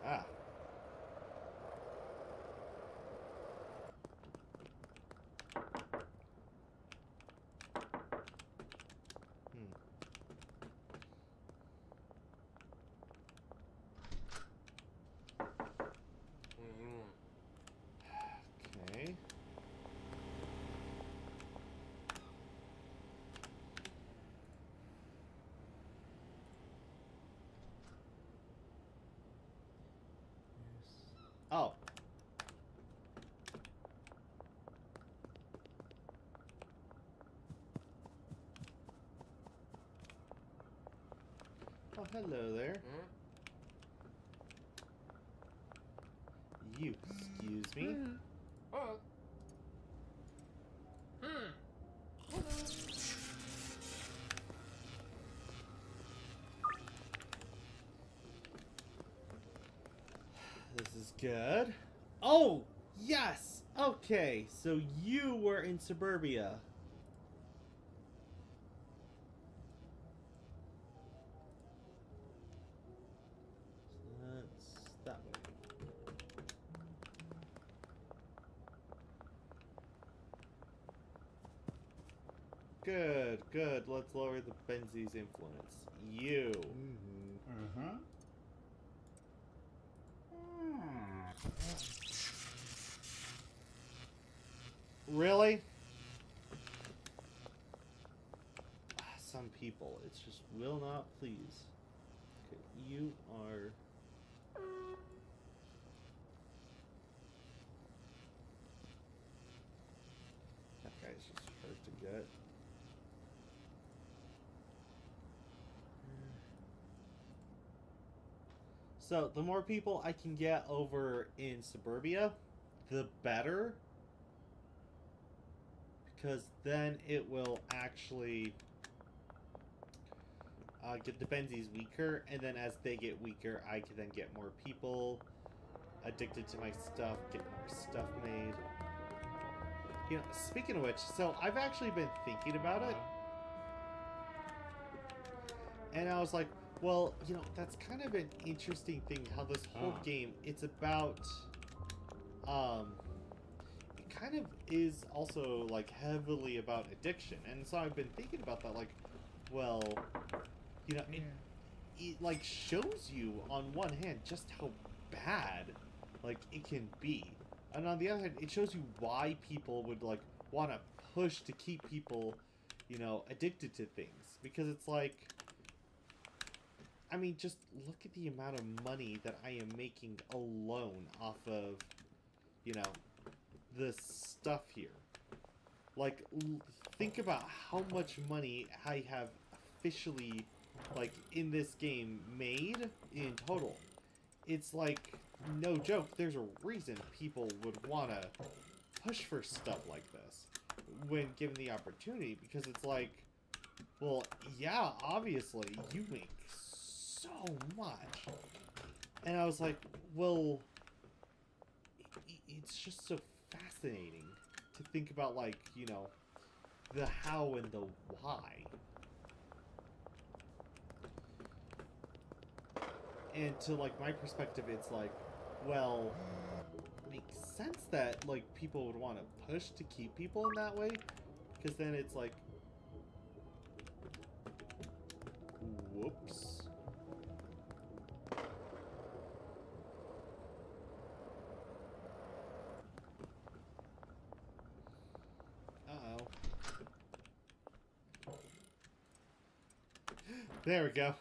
Ah. Okay. Oh, hello there. You, excuse me. This is good. Oh, yes! Okay, so you were in suburbia. That's that way. Good, good. Let's lower the Benzi's influence. You. Really? Some people, it's just will not please. Okay, you are... That guy's just hard to get. So, the more people I can get over in suburbia, the better. Because then it will actually get the Benzies weaker, and then as they get weaker, I can then get more people addicted to my stuff, get more stuff made. You know, speaking of which, so I've actually been thinking about it, and I was like, well, you know, that's kind of an interesting thing, how this whole game, it's about, it kind of is also, like, heavily about addiction, and so I've been thinking about that, like, well, you know, it like, shows you, on one hand, just how bad, like, it can be, and on the other hand, it shows you why people would, like, want to push to keep people, you know, addicted to things, because it's like, I mean, just look at the amount of money that I am making alone off of, you know, this stuff here. Like, think about how much money I have officially, like, in this game made in total. It's like, no joke, there's a reason people would want to push for stuff like this when given the opportunity, because it's like, well, yeah, obviously, you make so much. And I was like, well, it's just so fascinating to think about, like, you know, the how and the why. And to, like, my perspective, it's like, well, it makes sense that, like, people would want to push to keep people in that way, because then it's like, whoops. Uh-oh. There we go.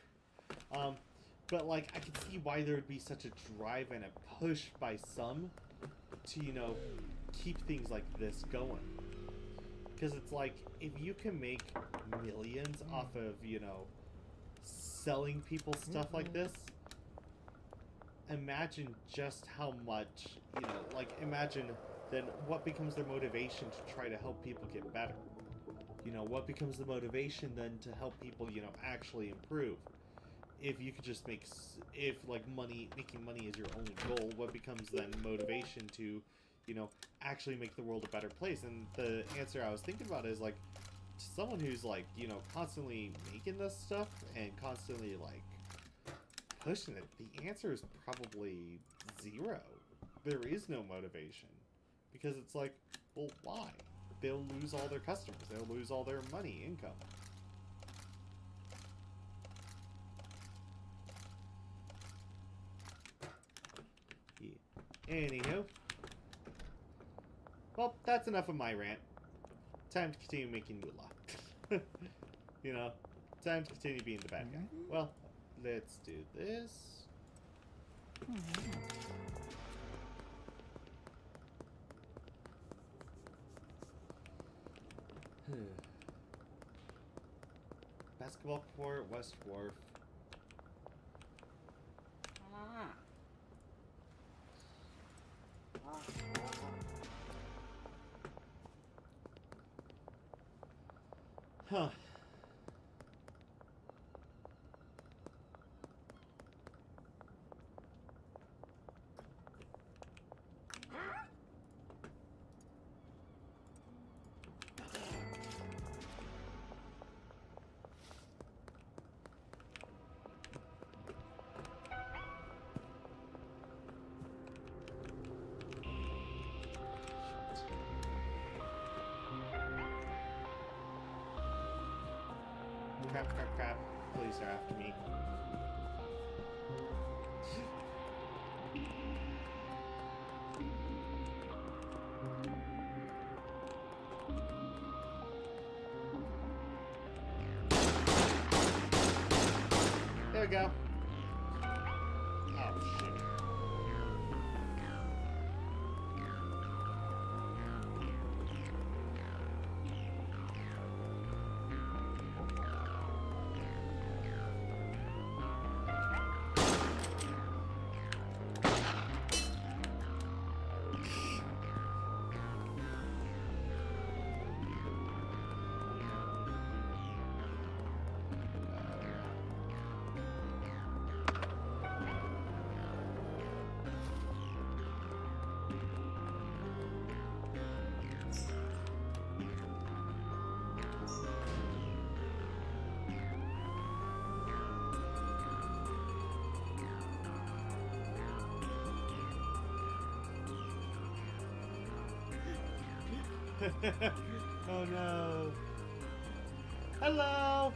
But, like, I can see why there would be such a drive and a push by some to, you know, keep things like this going. Because it's like, if you can make millions off of, you know, selling people stuff like this, imagine just how much, you know, like, imagine then what becomes their motivation to try to help people get better. You know, what becomes the motivation then to help people, you know, actually improve? If you could just make, if, like, making money is your only goal, what becomes then motivation to, you know, actually make the world a better place? And the answer I was thinking about is, like, to someone who's, like, you know, constantly making this stuff and constantly, like, pushing it, the answer is probably 0. There is no motivation. Because it's like, well, why? They'll lose all their customers. They'll lose all their money, income. Anywho. Well, that's enough of my rant. Time to continue making moolah. You know, time to continue being the bad guy. Well, let's do this. Basketball court, West Wharf. Huh. Crap, crap, crap. Police are after me. There we go. Oh, shit. Oh no. Hello.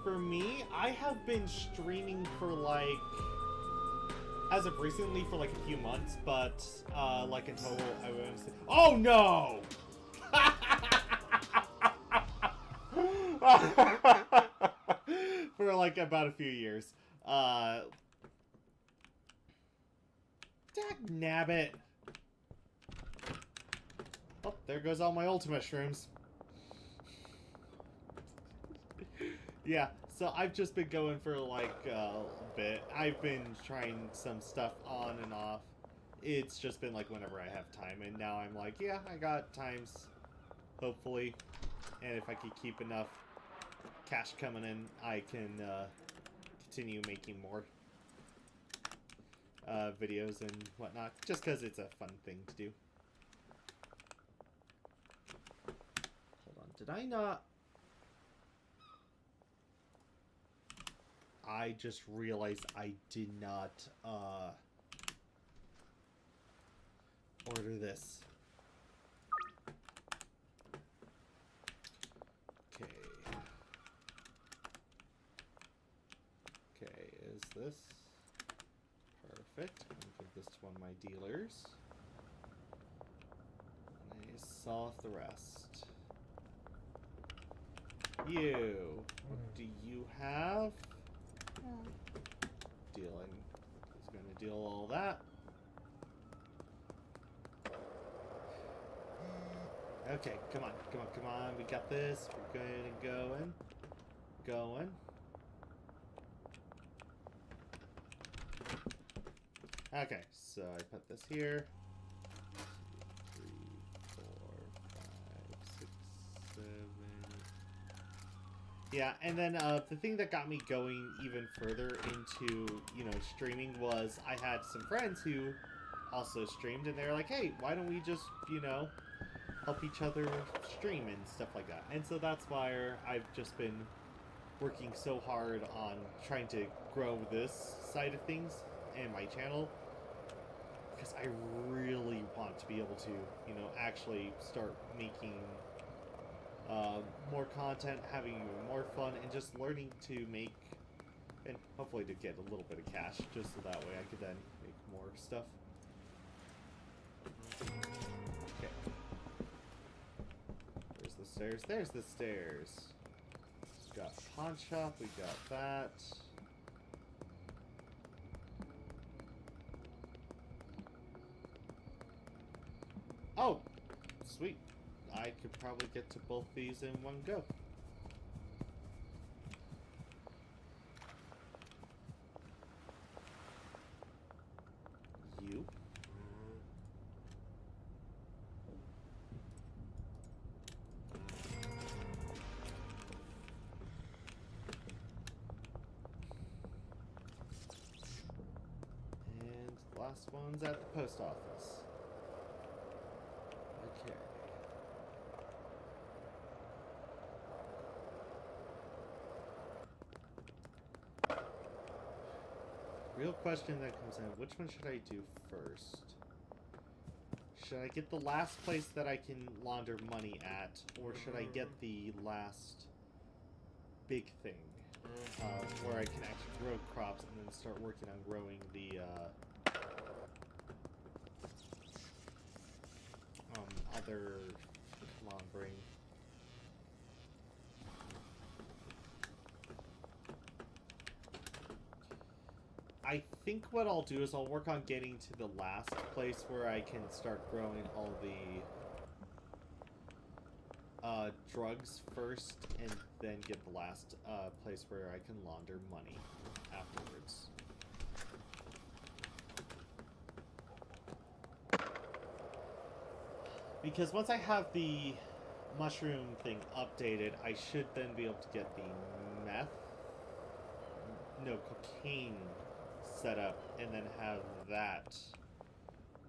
For me, I have been streaming for like, as of recently, for like a few months, but like in total, I would say, oh no. For like about a few years. Dagnabbit. Oh, there goes all my ultimate shrooms. Yeah, so I've just been going for like a bit. I've been trying some stuff on and off. It's just been like whenever I have time, and now I'm like, yeah, I got times, hopefully. And if I could keep enough cash coming in, I can continue making more videos and whatnot, just because it's a fun thing to do. Hold on, did I not? I just realized I did not order this. Okay. Okay, is this perfect? I'm gonna give this to one of my dealers. And I saw off the rest. You, what do you have? Dealing. He's gonna deal all that. Okay, come on, come on, come on. We got this. We're going. Okay, so I put this here. 2, 3, 4, 5, 6, 7. Yeah, and then the thing that got me going even further into, you know, streaming was I had some friends who also streamed, and they were like, hey, why don't we just, you know, help each other stream and stuff like that. And so that's why I've just been working so hard on trying to grow this side of things and my channel, because I really want to be able to, you know, actually start making more content, having even more fun, and just learning to make, and hopefully to get a little bit of cash, just so that way I could then make more stuff. Okay. There's the stairs. There's the stairs. We got pawn shop. We got that. Oh, sweet. I could probably get to both these in one go. You. last one's at the post office. Okay. Real question that comes in, which one should I do first? Should I get the last place that I can launder money at, or should I get the last big thing? Where I can actually grow crops and then start working on growing the, other... Come on, brain. I think what I'll do is I'll work on getting to the last place where I can start growing all the drugs first, and then get the last place where I can launder money afterwards. Because once I have the mushroom thing updated, I should then be able to get the cocaine set up, and then have that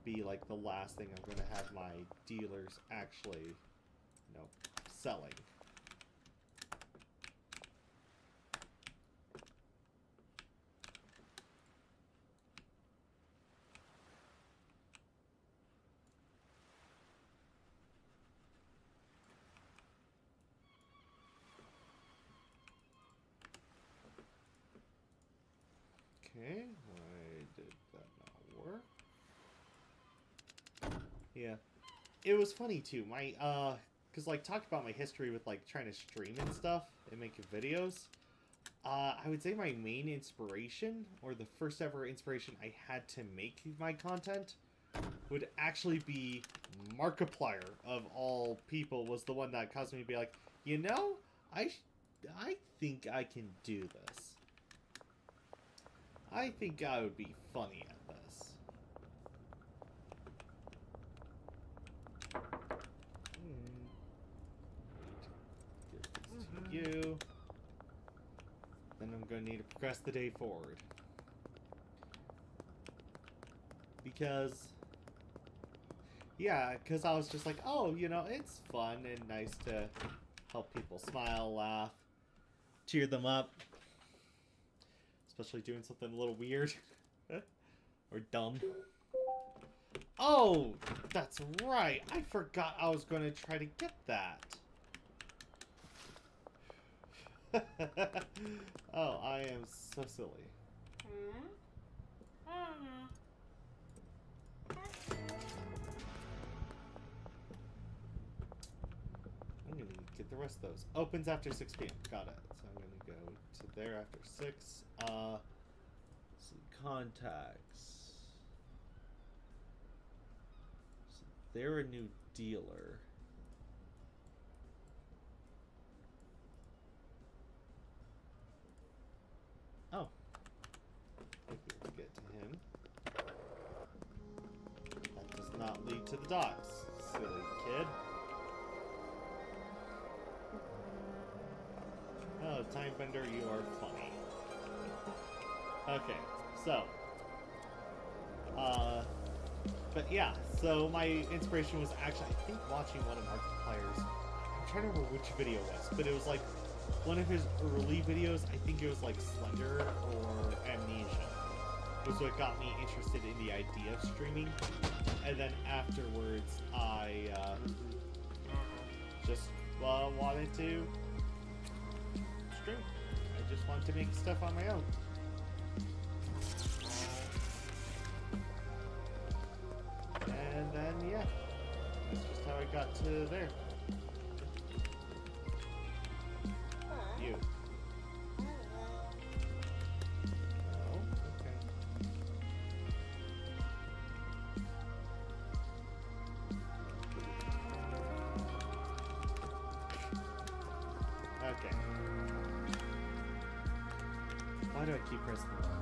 be like the last thing I'm going to have my dealers actually, selling. Okay, why did that not work? Yeah. It was funny too, my, because, like, talk about my history with, like, trying to stream and stuff and make videos. I would say my main inspiration, or the first ever inspiration I had to make my content, would actually be Markiplier, of all people, was the one that caused me to be like, I think I can do this. I think I would be funny at this. Give this to you. Then I'm going to need to progress the day forward. Because... yeah, because I was just like, oh, it's fun and nice to help people smile, laugh, cheer them up. Especially doing something a little weird. Or dumb. Oh, that's right. I forgot I was going to try to get that. Oh, I am so silly. I'm going to get the rest of those. Opens after 6 p.m. Got it. So I'm going to go to there after 6. Some contacts. So they're a new dealer. Oh. Let's get to him. That does not lead to the docks, silly kid. Oh, Timebender, you are funny. Okay, so. But yeah, so my inspiration was actually, I think, watching one of Markiplier's. I'm trying to remember which video it was, but it was like one of his early videos. I think it was like Slender or Amnesia. Was what got me interested in the idea of streaming. And then afterwards, I just wanted to stream. I just wanted to make stuff on my own. And then, yeah, that's just how I got to there. You. Oh, okay. Okay. Why do I keep pressing the button?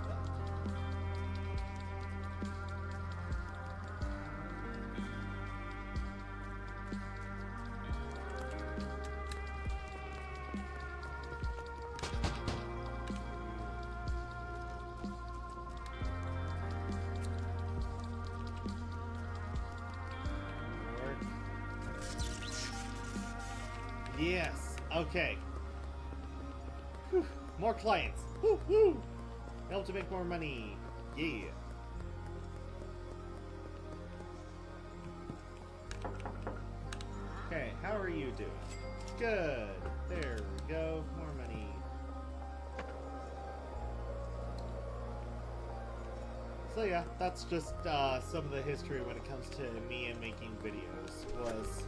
Yes. Okay. Whew. More clients. Woo woo. Able to make more money. Yeah. Okay, how are you doing? Good. There we go. More money. So yeah, that's just some of the history when it comes to me and making videos. Was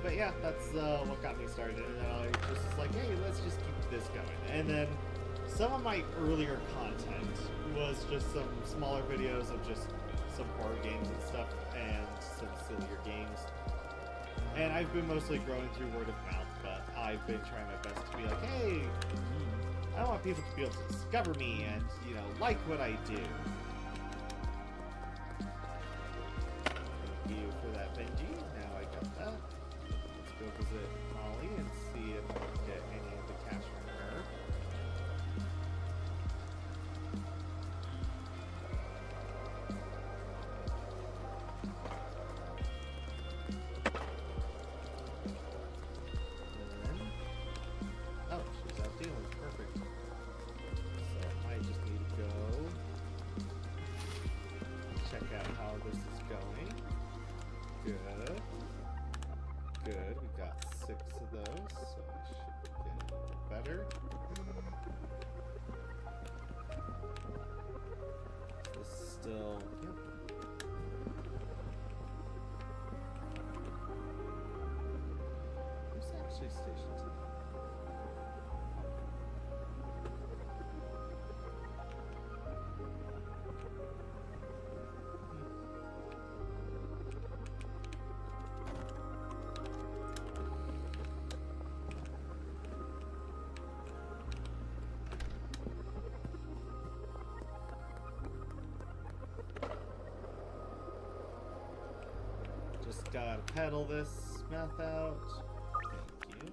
but yeah, that's what got me started, and then I just was like, hey, let's just keep this going. And then some of my earlier content was just some smaller videos of just some horror games and stuff, and some sillier games. And I've been mostly growing through word of mouth, but I've been trying my best to be like, hey, I want people to be able to discover me and, you know, like what I do. Thank you for that, Benji. Now I got that. Let's go visit Molly and see if I can get any of the cash from her. And then, oh, she's out dealing. Perfect. So I just need to go check out how this is going. Good. Good. We got 6 of those, so I should be getting a little better. This is still... Yep. Where's actually station 2? Just gotta pedal this mouth out. Thank you.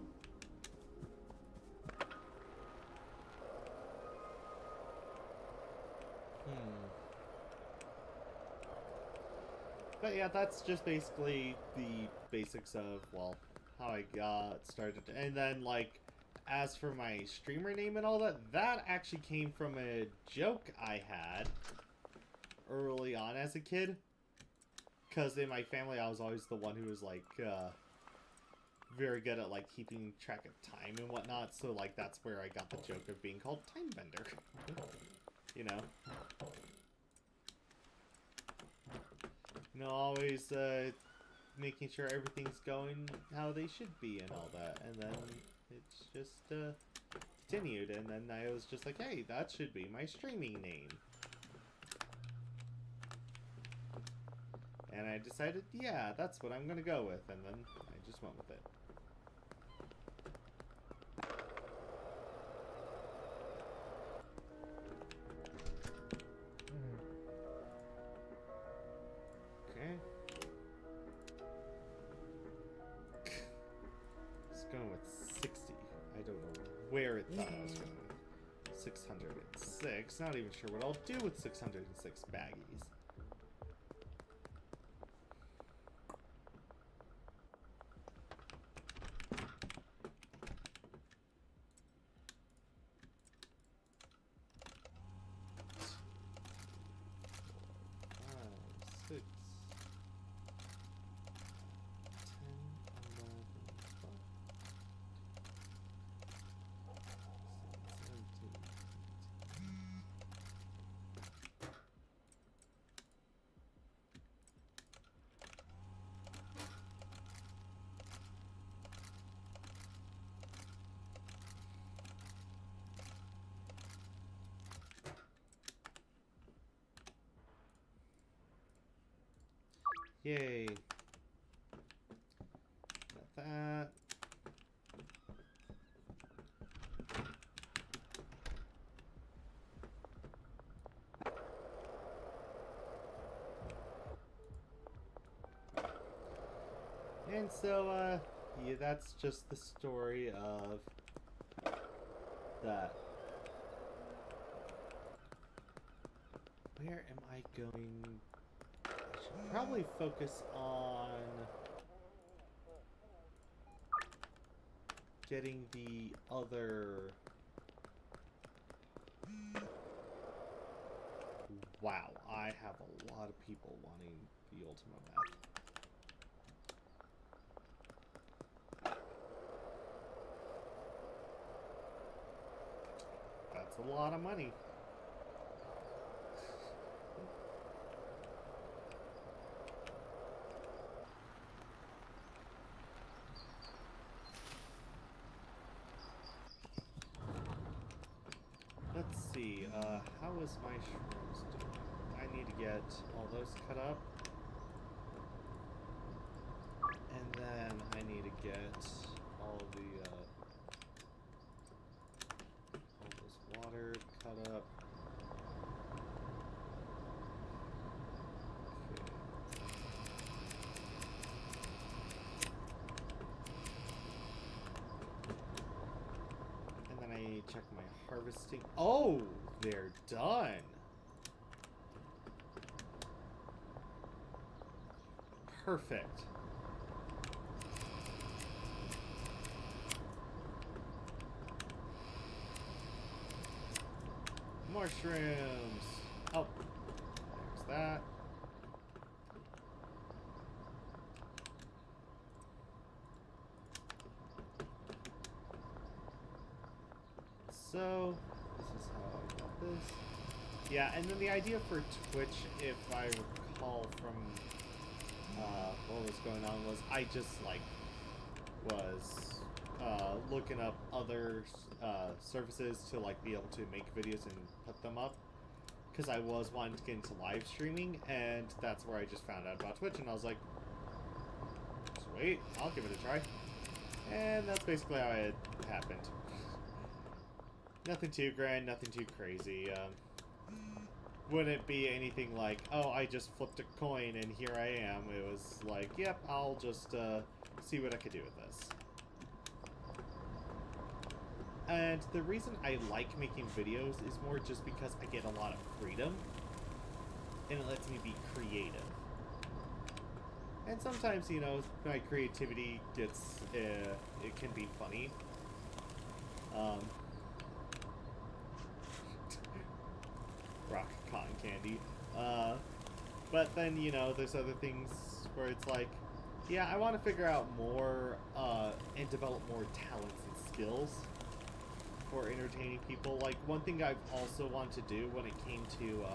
But yeah, that's just basically the basics of, well, how I got started. And then, like, as for my streamer name and all that, that actually came from a joke I had early on as a kid. Because in my family, I was always the one who was, like, very good at, like, keeping track of time and whatnot. So, like, that's where I got the joke of being called Time Bender. You know? You know, always, making sure everything's going how they should be and all that. And then it's just, continued. And then I was just like, hey, that should be my streaming name. And I decided, yeah, that's what I'm gonna go with, and then I just went with it. Okay. It's going with 60. I don't know where it thought I was going with. 606. Not even sure what I'll do with 606 baggies. Yay. Got that. And so, yeah, that's just the story of that. where am I going? I should probably focus on getting the other... Wow, I have a lot of people wanting the Ultima map. That's a lot of money. Let's see, how is my shrooms doing? I need to get all those cut up. And then I need to get all the, all this water cut up. Okay. And then I check my harvesting. Oh, they're done. Perfect. Mushrooms. Oh, there's that. So, this is how I got this. Yeah, and then the idea for Twitch, if I recall from what was going on, was I just, like, was looking up other services to, like, be able to make videos and put them up. Because I was wanting to get into live streaming, and that's where I just found out about Twitch, and I was like, sweet, I'll give it a try. And that's basically how it happened. Nothing too grand, nothing too crazy. Wouldn't be anything like, oh, I just flipped a coin and here I am. It was like, yep, I'll just see what I could do with this. And the reason I like making videos is more just because I get a lot of freedom. And it lets me be creative. And sometimes, you know, my creativity gets, it can be funny. Rock cotton candy. But then, you know, there's other things where it's like, yeah, I want to figure out more and develop more talents and skills for entertaining people. Like, one thing I've also wanted to do when it came to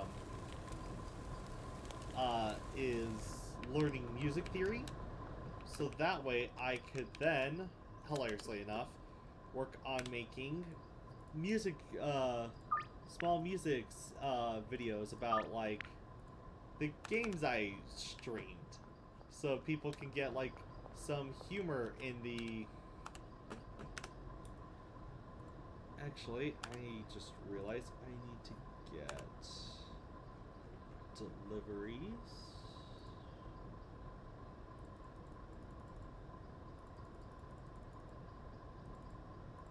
is learning music theory. So that way I could then, hilariously enough, work on making music, small music videos about, like, the games I streamed. So people can get, like, some humor in the... Actually, I just realized I need to get deliveries.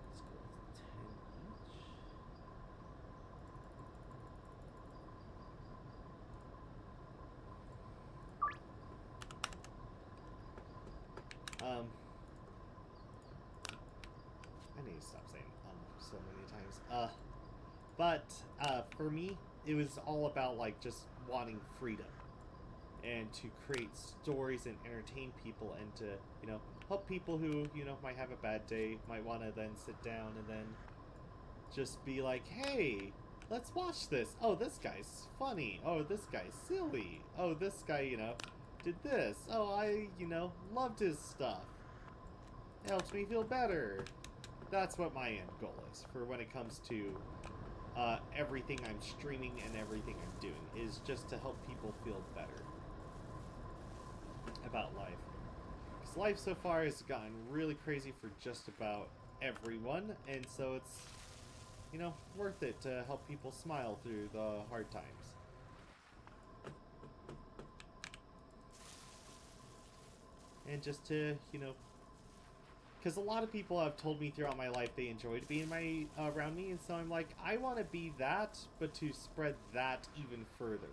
Let's go with 10 each. I need to stop saying so many times. But for me, it was all about, like, just wanting freedom and to create stories and entertain people and to, you know, help people who, you know, might have a bad day, might want to then sit down and then just be like, hey, let's watch this. Oh, this guy's funny. Oh, this guy's silly. Oh, this guy, you know, did this. Oh, I, you know, loved his stuff. It helps me feel better. That's what my end goal is for when it comes to everything I'm streaming and everything I'm doing, is just to help people feel better about life. Because life so far has gotten really crazy for just about everyone, and so it's, you know, worth it to help people smile through the hard times. And just to, you know, because a lot of people have told me throughout my life they enjoyed being around me, and so I'm like, I want to be that, but to spread that even further,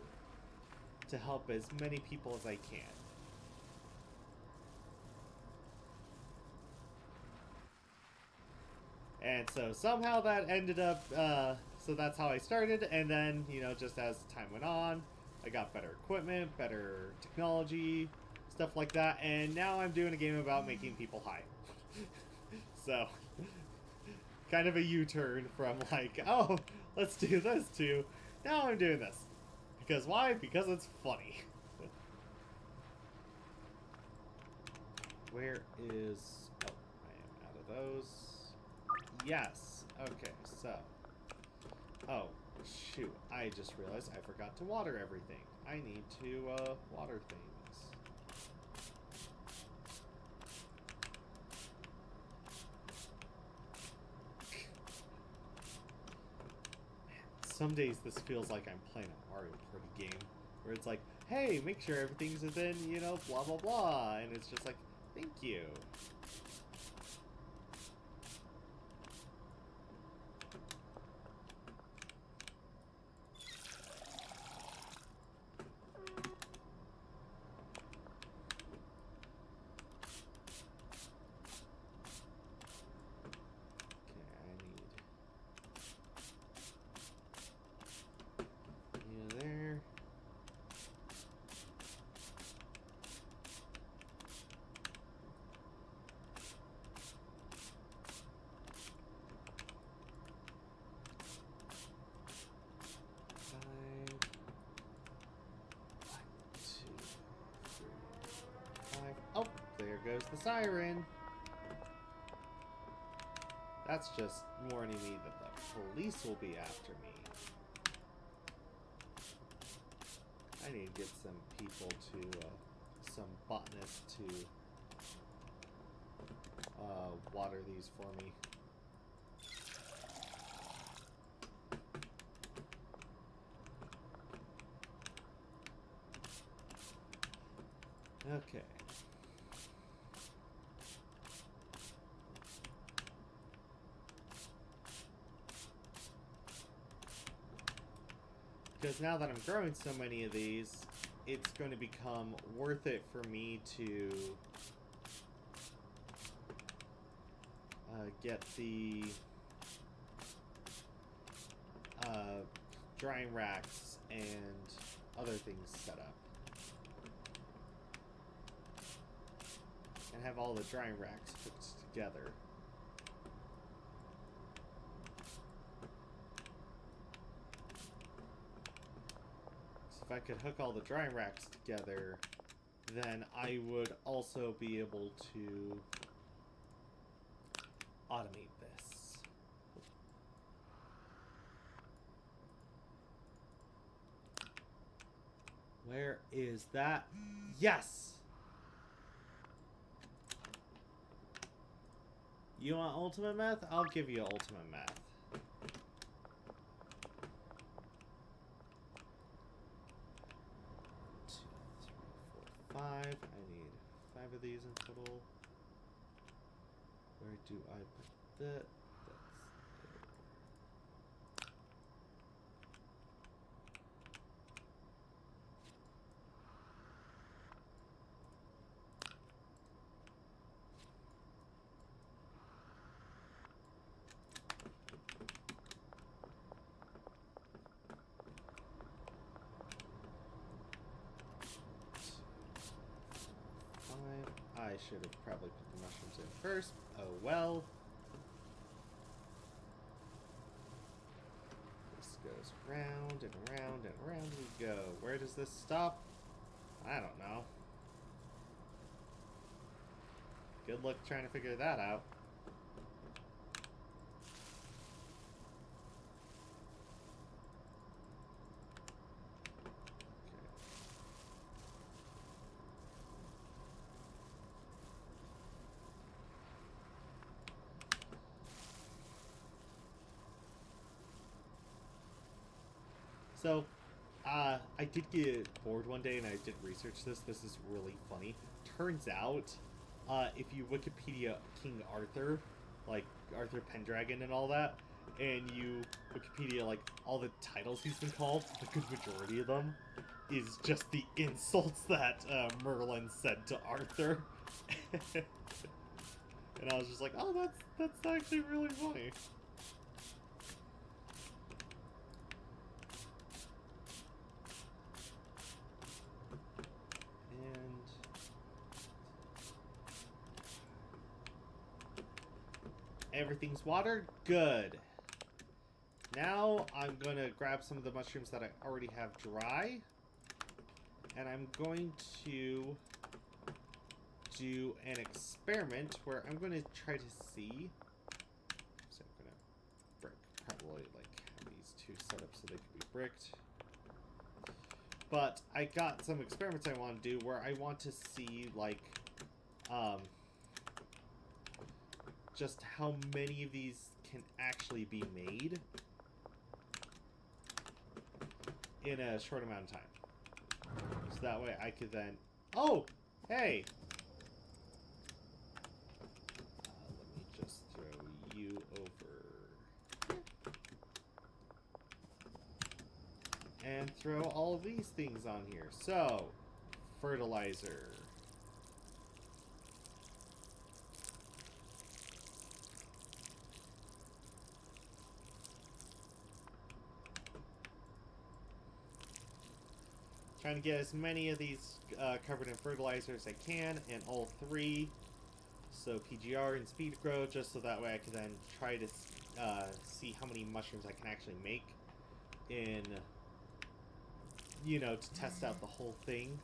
to help as many people as I can. And so somehow that ended up, so that's how I started, and then, you know, just as time went on, I got better equipment, better technology, stuff like that, and now I'm doing a game about making people high. So, kind of a U-turn from like, oh, let's do this to, now I'm doing this. Because why? Because it's funny. Where is, oh, I am out of those. Yes. Okay, so. Oh, shoot. I just realized I forgot to water everything. I need to, water things. Some days this feels like I'm playing a Mario Party game. Where it's like, hey, make sure everything's within, you know, blah, blah, blah. And it's just like, thank you. Oh, there goes the siren. That's just warning me that the police will be after me. I need to get some people to, some botanists to, water these for me. Okay. Because now that I'm growing so many of these, it's going to become worth it for me to get the drying racks and other things set up. And have all the drying racks put together. If I could hook all the drying racks together, then I would also be able to automate this. Where is that? Yes! You want ultimate math? I'll give you ultimate math. Five. I need 5 of these in total. Where do I put that? I should have probably put the mushrooms in first. Oh well. This goes round and round and round we go. Where does this stop? I don't know. Good luck trying to figure that out. So, I did get bored one day and I did research this. This is really funny. Turns out if you Wikipedia King Arthur, like Arthur Pendragon and all that, and you Wikipedia like all the titles he's been called, the good majority of them is just the insults that Merlin said to Arthur. And I was just like, oh, that's actually really funny. And everything's watered. Good. Now I'm going to grab some of the mushrooms that I already have dry. And I'm going to do an experiment where I'm going to try to see. So I'm going to brick, probably like have these two set up so they can be bricked. But I got some experiments I want to do where I want to see like just how many of these can actually be made in a short amount of time. So that way I could then... Oh! Hey! Let me just throw you over here. And throw all of these things on here. So, fertilizer. Trying to get as many of these covered in fertilizer as I can, and all three. So PGR and speed grow, just so that way I can then try to see how many mushrooms I can actually make in, you know, to test out the whole thing.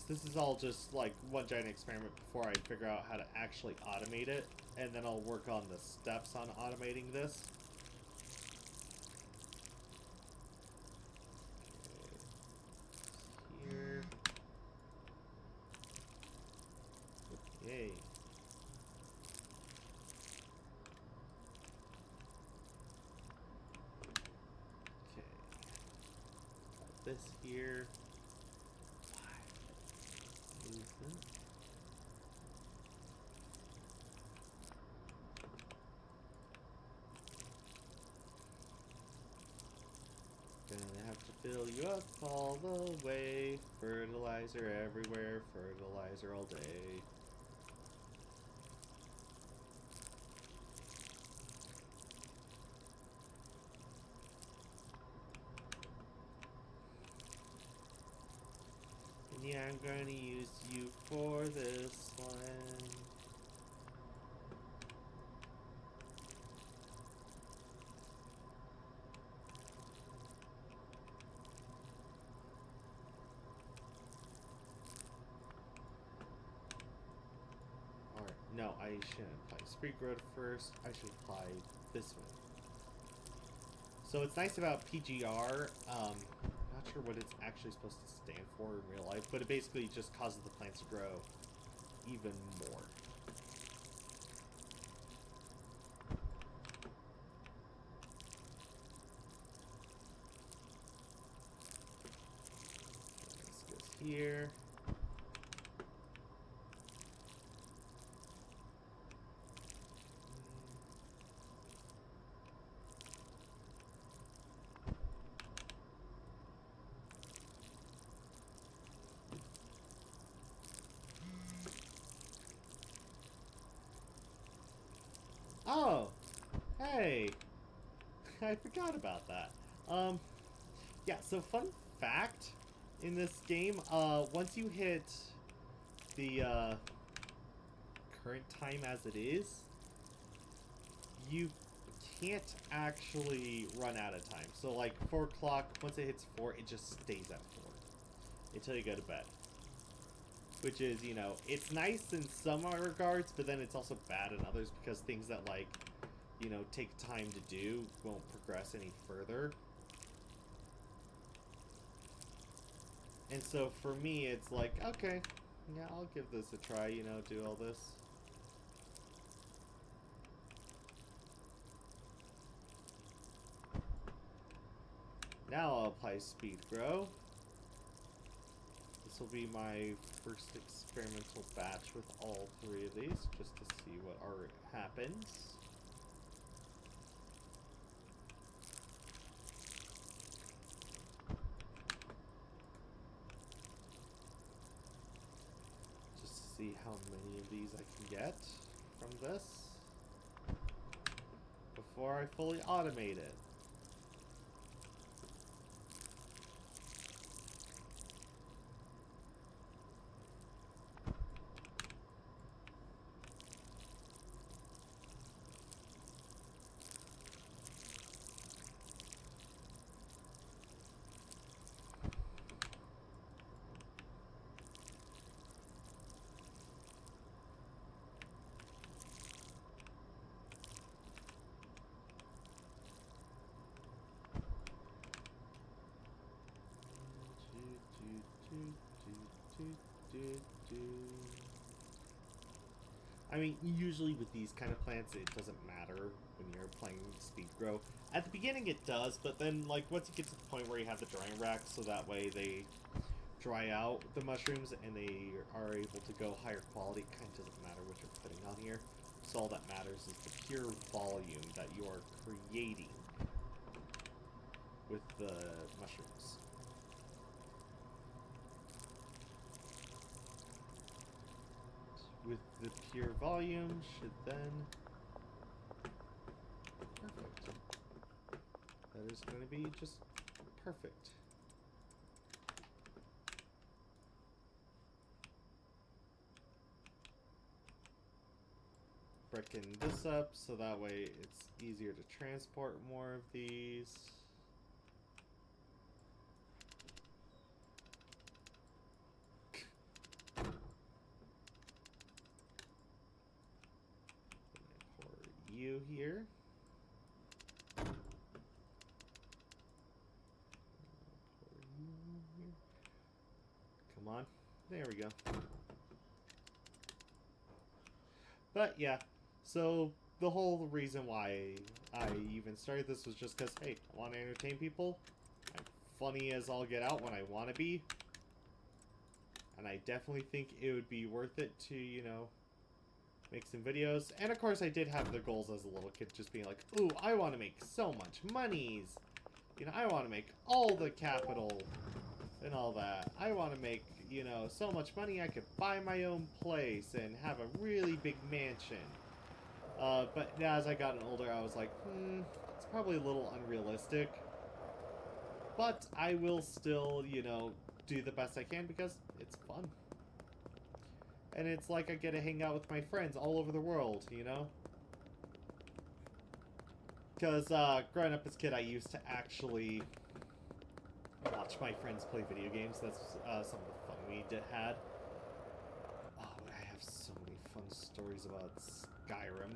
This is all just like one giant experiment before I figure out how to actually automate it, and then I'll work on the steps on automating this. Here. Yay. Okay. Got this here. Movement. Gonna have to fill you up all the way. Fertilizer everywhere, fertilizer all day. And yeah, I'm gonna use you for this one. No, I shouldn't apply speed growth first. I should apply this one. So what's nice about PGR, not sure what it's actually supposed to stand for in real life, but it basically just causes the plants to grow even more. This goes here. Oh, hey, I forgot about that. Yeah, so fun fact in this game, once you hit the, current time as it is, you can't actually run out of time. So, like, 4 o'clock, once it hits 4, it just stays at 4 until you go to bed. Which is, you know, it's nice in some regards, but then it's also bad in others because things that, like, you know, take time to do won't progress any further. And so for me, it's like, okay, yeah, I'll give this a try, you know, do all this. Now I'll apply speed grow. This this will be my first experimental batch with all 3 of these, just to see what happens. Just to see how many of these I can get from this before I fully automate it. I mean, usually with these kind of plants, it doesn't matter when you're playing speed grow. At the beginning it does, but then, like, once you get to the point where you have the drying rack, so that way they dry out the mushrooms and they are able to go higher quality, it kind of doesn't matter what you're putting on here. So all that matters is the pure volume that you are creating with the mushrooms. With the pure volume should then... Perfect. That is going to be just perfect. Breaking this up so that way it's easier to transport more of these. You here. Come on. There we go. But yeah, so the whole reason why I even started this was just because, hey, I want to entertain people. I'm funny as I'll get out when I want to be. And I definitely think it would be worth it to, you know, make some videos. And of course I did have the goals as a little kid, just being like, ooh, I want to make so much monies. You know, I want to make all the capital and all that. I want to make, you know, so much money I could buy my own place and have a really big mansion. But now as I got older, I was like, it's probably a little unrealistic. But I will still, you know, do the best I can because it's fun. And it's like I get to hang out with my friends all over the world, you know? Because growing up as a kid, I used to actually watch my friends play video games. That's some of the fun we had. Oh, I have so many fun stories about Skyrim.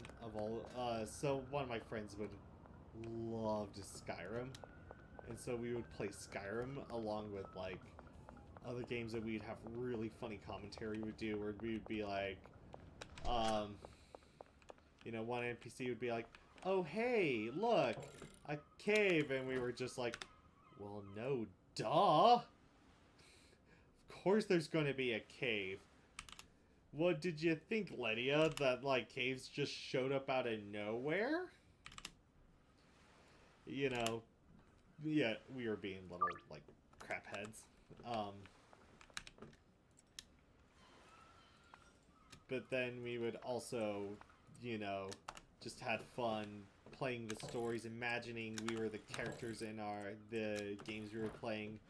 So one of my friends would love Skyrim. And so we would play Skyrim along with, like, other games that we'd have really funny commentary would do, where we'd be like, you know, one NPC would be like, oh, hey, look, a cave, and we were just like, well, no, duh. Of course there's going to be a cave. What did you think, Lydia, that, like, caves just showed up out of nowhere? You know, yeah, we were being little, like, crap heads. But then we would also, you know, just had fun playing the stories, imagining we were the characters in the games we were playing,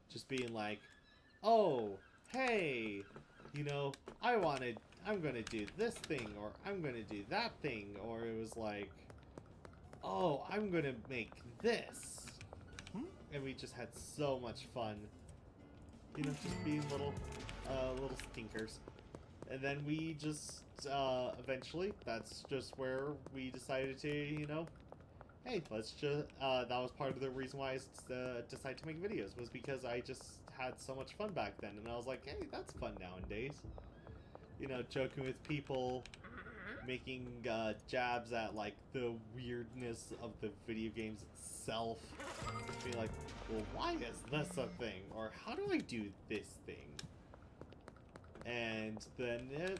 just being like, oh, hey, you know, I'm gonna do this thing, or I'm gonna do that thing, or it was like, oh, I'm gonna make this. And we just had so much fun, you know, just being little stinkers. And then we just, eventually, that's just where we decided to, you know, hey, let's just, that was part of the reason why I decided to make videos, was because I just had so much fun back then, and I was like, hey, that's fun nowadays. You know, joking with people, making, jabs at, like, the weirdness of the video games itself. Being like, well, why is this a thing? Or how do I do this thing? And then it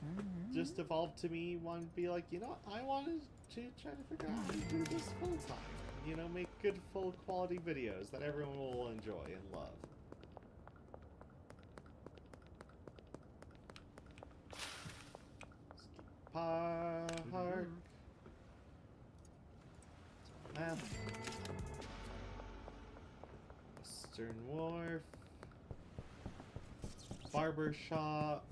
just evolved to me wanting to be like, you know, I wanted to try to figure out how to do this full time. You know, make good, full quality videos that everyone will enjoy and love. Park. Map. Western Wharf. Barber shop.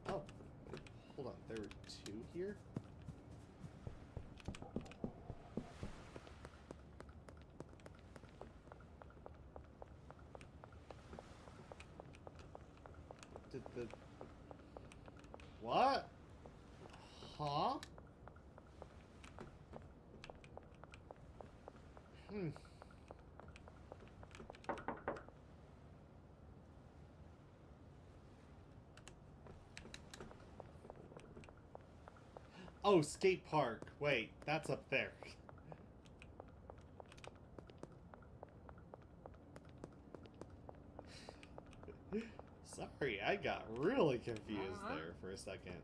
Oh, hold on. There were two here? Did the... What? Huh? Oh, skate park. Wait, that's up there. Sorry, I got really confused there for a second.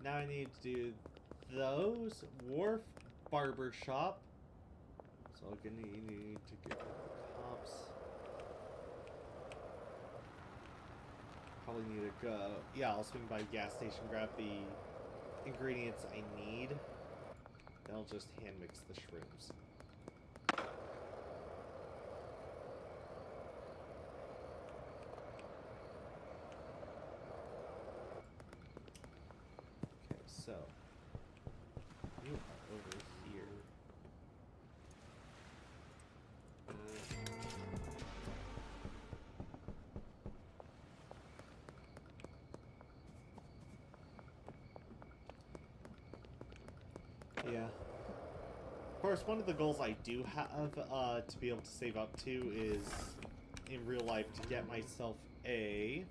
Now I need to do those. Wharf barber shop. So I'm gonna need to get the cops. Probably need to go. Yeah, I'll swing by gas station, grab the ingredients I need. Then I'll just hand mix the shrooms. Okay, so you are over here. Yeah. Of course, one of the goals I do have to be able to save up to is, in real life, to get myself a...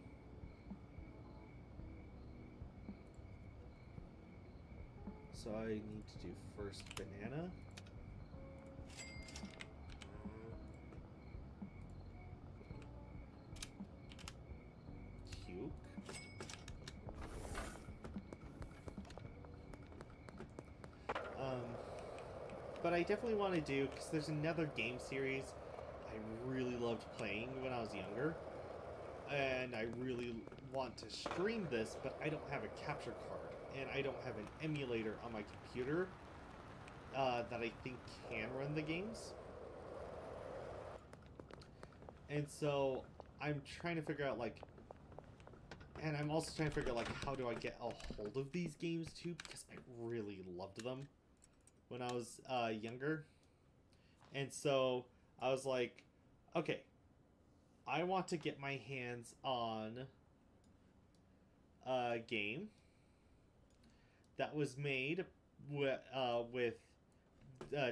So I need to do first banana. Puke. But I definitely want to do, because there's another game series I really loved playing when I was younger. And I really want to stream this, but I don't have a capture card. And I don't have an emulator on my computer that I think can run the games. And so I'm trying to figure out, like... And I'm also trying to figure out, like, how do I get a hold of these games, too? Because I really loved them when I was younger. And so I was like, okay, I want to get my hands on a game that was made with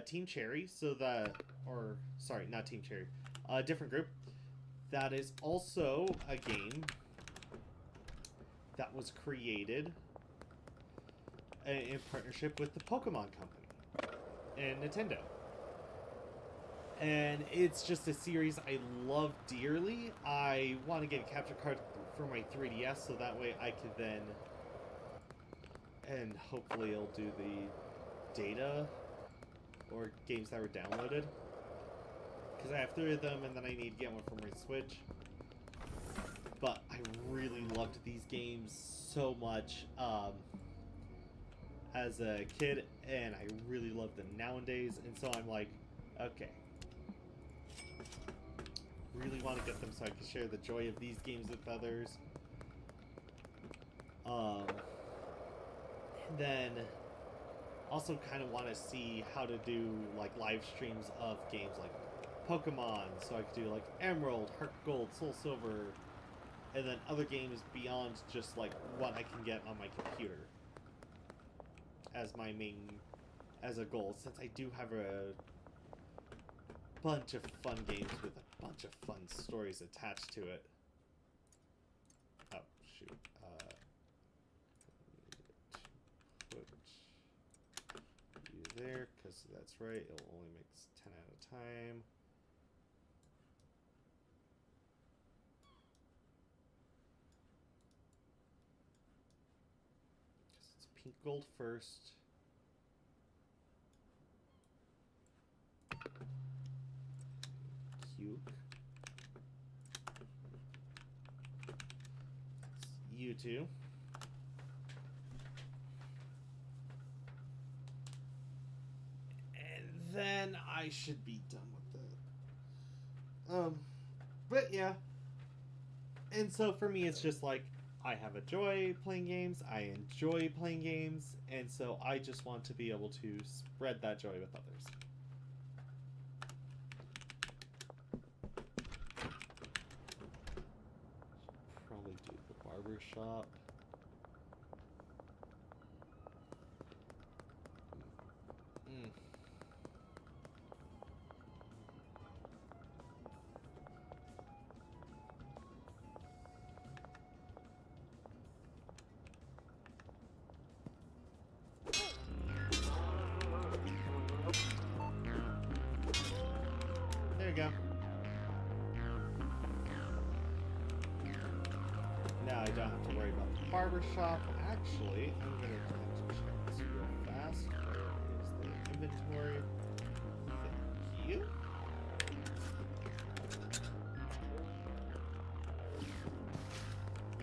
Team Cherry, so that, or sorry, not Team Cherry, a different group, that is also a game that was created in partnership with the Pokemon Company and Nintendo. And it's just a series I love dearly. I want to get a capture card for my 3DS so that way I could then, and hopefully it'll do the data or games that were downloaded. Because I have 3 of them and then I need to get one for my Switch. But I really loved these games so much as a kid, and I really love them nowadays, and so I'm like, okay, really want to get them so I can share the joy of these games with others. And then also kind of want to see how to do like live streams of games like Pokemon, so I could do like Emerald, Heart Gold, Soul Silver, and then other games beyond just like what I can get on my computer as my main, as a goal, since I do have a bunch of fun games with a bunch of fun stories attached to it. Oh, shoot. Put you there, because that's right, it'll only mix 10 at a time. Because it's pink gold first. Cute. That's you two. Then I should be done with it. But yeah. And so for me, it's just like, I have a joy playing games, I enjoy playing games, and so I just want to be able to spread that joy with others. Should probably do the barber shop. There you go. Now I don't have to worry about the barber shop. Actually, I'm gonna check this real fast. Where is the inventory? Thank you.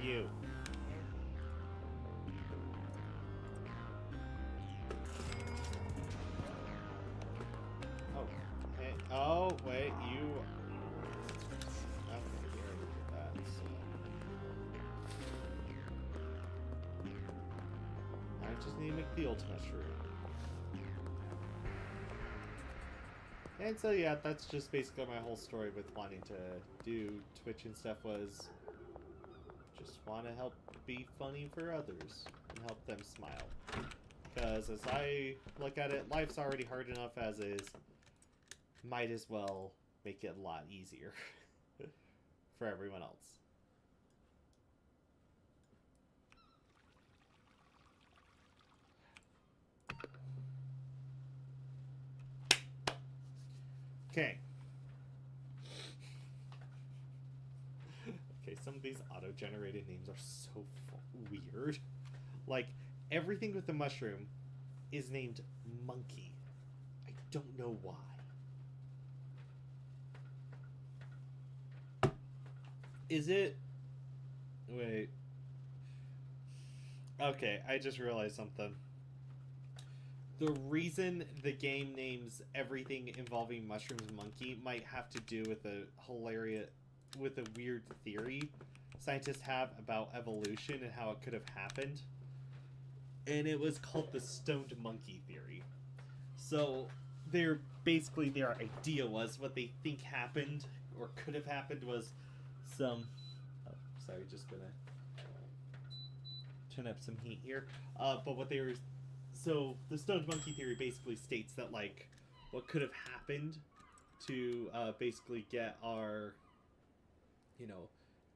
You. Oh, hey. Oh, wait, you. Okay, we already did that, so. I just need to make the ultimate shroom. And so, yeah, that's just basically my whole story with wanting to do Twitch and stuff was just want to help be funny for others and help them smile. Because as I look at it, life's already hard enough as is. Might as well make it a lot easier for everyone else. Okay. Okay, some of these auto-generated names are so weird. Like, everything with the mushroom is named Monkey. I don't know why. Is it... Wait. Okay, I just realized something. The reason the game names everything involving mushrooms Monkey might have to do with a weird theory scientists have about evolution and how it could have happened. And it was called the stoned monkey theory. So their idea was what they think happened or could have happened was some just gonna turn up some heat here. But what they were so the stoned monkey theory basically states that like what could have happened to basically get our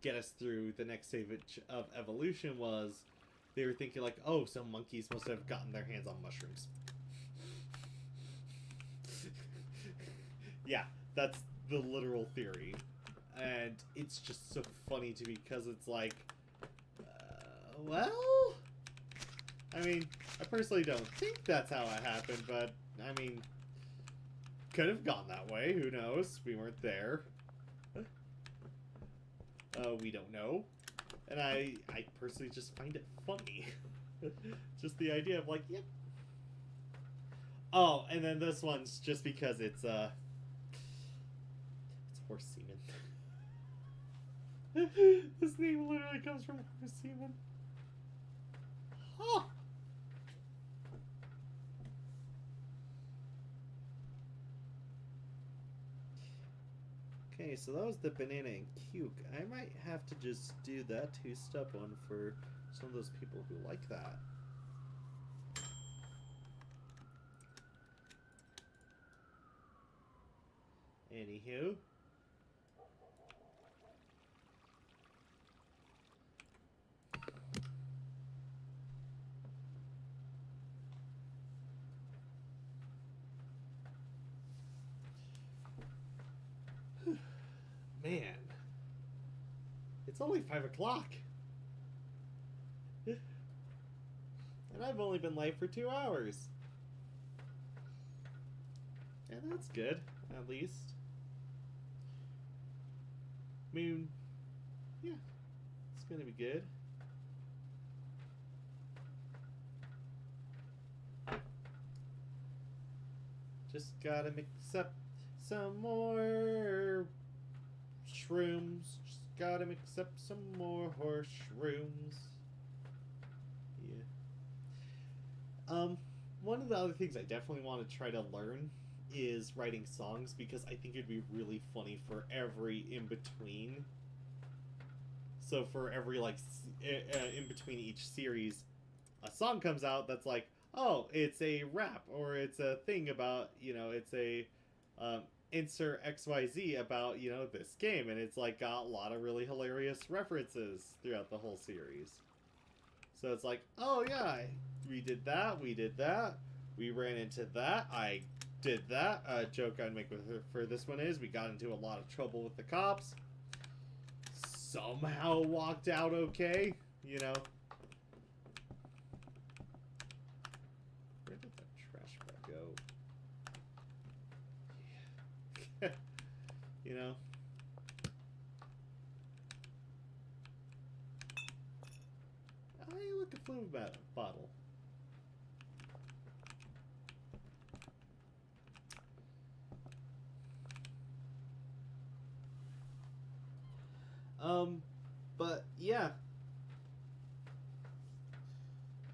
get us through the next stage of evolution was they were thinking like, oh, some monkeys must have gotten their hands on mushrooms. Yeah, that's the literal theory. And it's just so funny to me because it's like, well, I mean, I personally don't think that's how it happened, but, I mean, could have gone that way, who knows, we weren't there. We don't know. And I personally just find it funny. Just the idea of like, yep. Oh, and then this one's just because it's horse semen. This name literally comes from horse semen. Huh. Okay, so that was the banana and cuke. I might have to just do that two-step one for some of those people who like that. Anywho. It's only 5 o'clock. And I've only been late for 2 hours. And that's good, at least. I mean, yeah, it's gonna be good. Just gotta mix up some more shrooms. Just gotta mix up some more horse shrooms. Yeah. One of the other things I definitely want to try to learn is writing songs, because I think it'd be really funny for every in between. So for every like in between each series, a song comes out that's like, oh, it's a rap, or it's a thing about, you know, it's a insert XYZ about, you know, this game, and it's like got a lot of really hilarious references throughout the whole series. So it's like, oh yeah, we did that, we ran into that, I did that. A joke I'd make for this one is we got into a lot of trouble with the cops. Somehow walked out okay, you know. Where did that trash bag go? Yeah. You know. I look a fluid bottle. But yeah,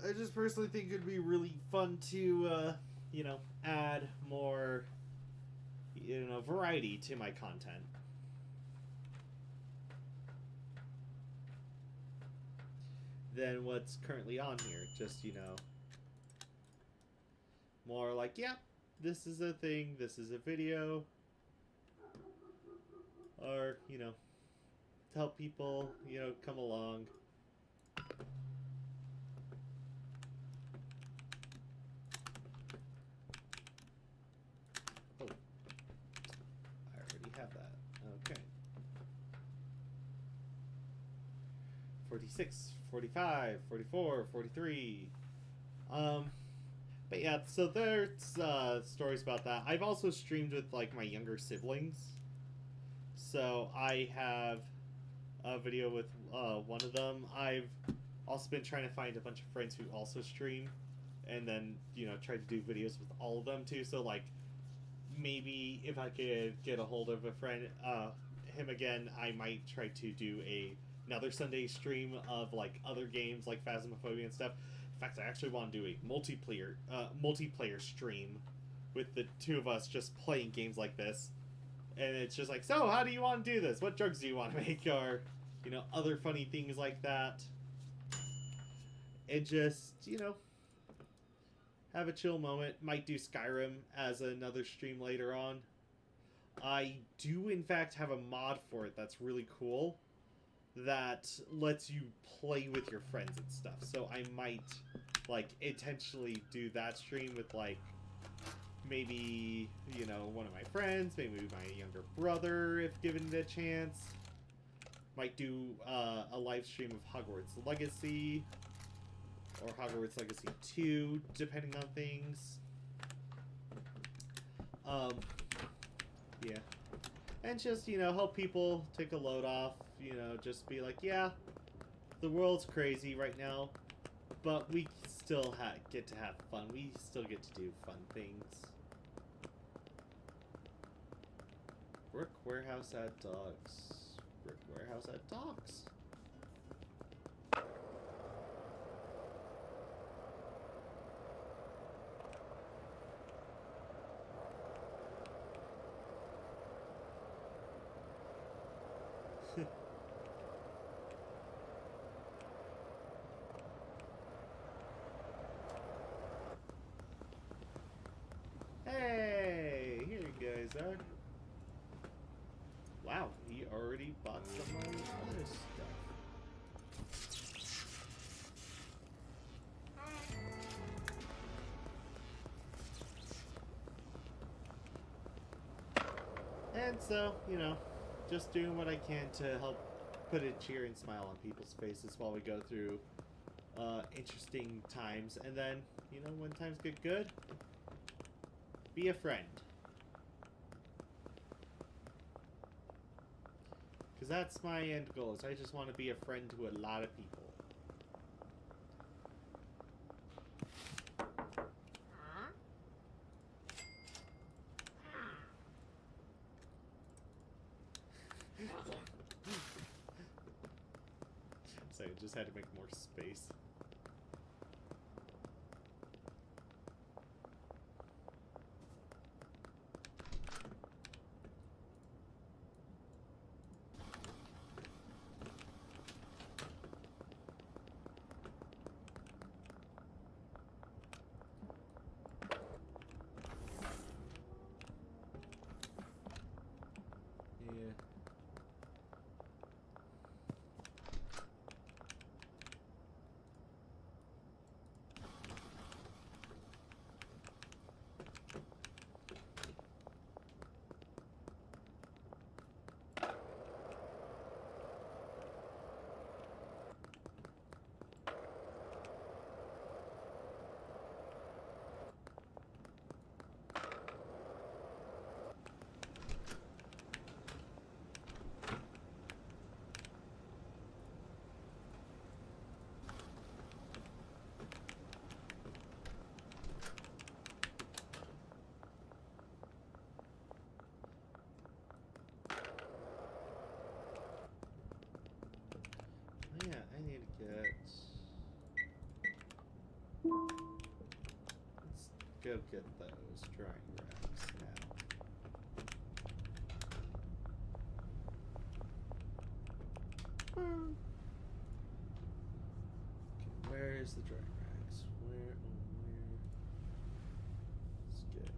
I just personally think it'd be really fun to, you know, add more, you know, variety to my content. Than what's currently on here. Just, you know, more like, yeah, this is a thing, this is a video. Or, you know, to help people, you know, come along. Oh, I already have that. Okay. 46, 45, 44, 43. But yeah, so there's stories about that. I've also streamed with like my younger siblings. So I have a video with one of them. I've also been trying to find a bunch of friends who also stream, and then, you know, try to do videos with all of them too. So like, maybe if I could get a hold of a friend, him again, I might try to do another Sunday stream of like other games like Phasmophobia and stuff. In fact, I actually want to do a multiplayer stream with the two of us just playing games like this. And it's just like, so how do you want to do this? What drugs do you want to make? Or, you know, other funny things like that. And just, you know, have a chill moment. Might do Skyrim as another stream later on. I do, in fact, have a mod for it that's really cool. That lets you play with your friends and stuff. So I might, like, intentionally do that stream with, like, maybe, you know, one of my friends, maybe my younger brother, if given it a chance. Might do a live stream of Hogwarts Legacy, or Hogwarts Legacy 2, depending on things. Yeah. And just, you know, help people take a load off, you know, just be like, yeah, the world's crazy right now, but we still get to have fun. We still get to do fun things. Brick warehouse at dogs. Brick warehouse at dogs. Hey, here you guys are. Wow, he already bought some of my other stuff. And so, you know, just doing what I can to help put a cheer and smile on people's faces while we go through interesting times. And then, you know, when times get good, be a friend. Because that's my end goal, is I just want to be a friend to a lot of people. So I just had to make more space. Yeah. Yeah, I need to get... Let's go get those drying racks now. Okay, where's the drying racks? Where? Let's get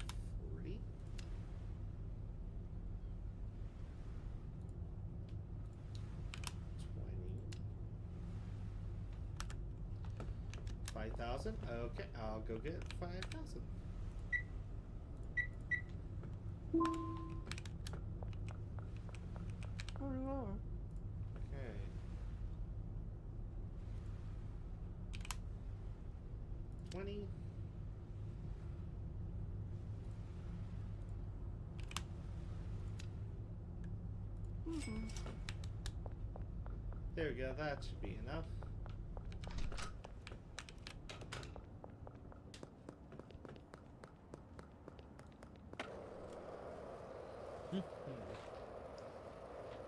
40. 5,000. Okay, I'll go get 5,000. Okay. $20. There we go. That should be enough.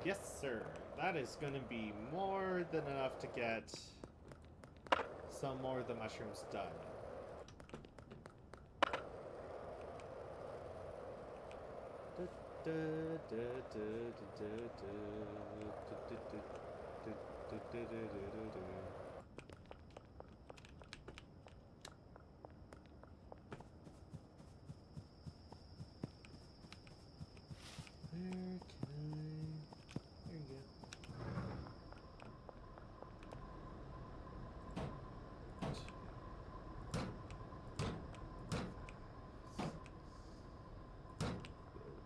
Yes, sir. That is going to be more than enough to get some more of the mushrooms done.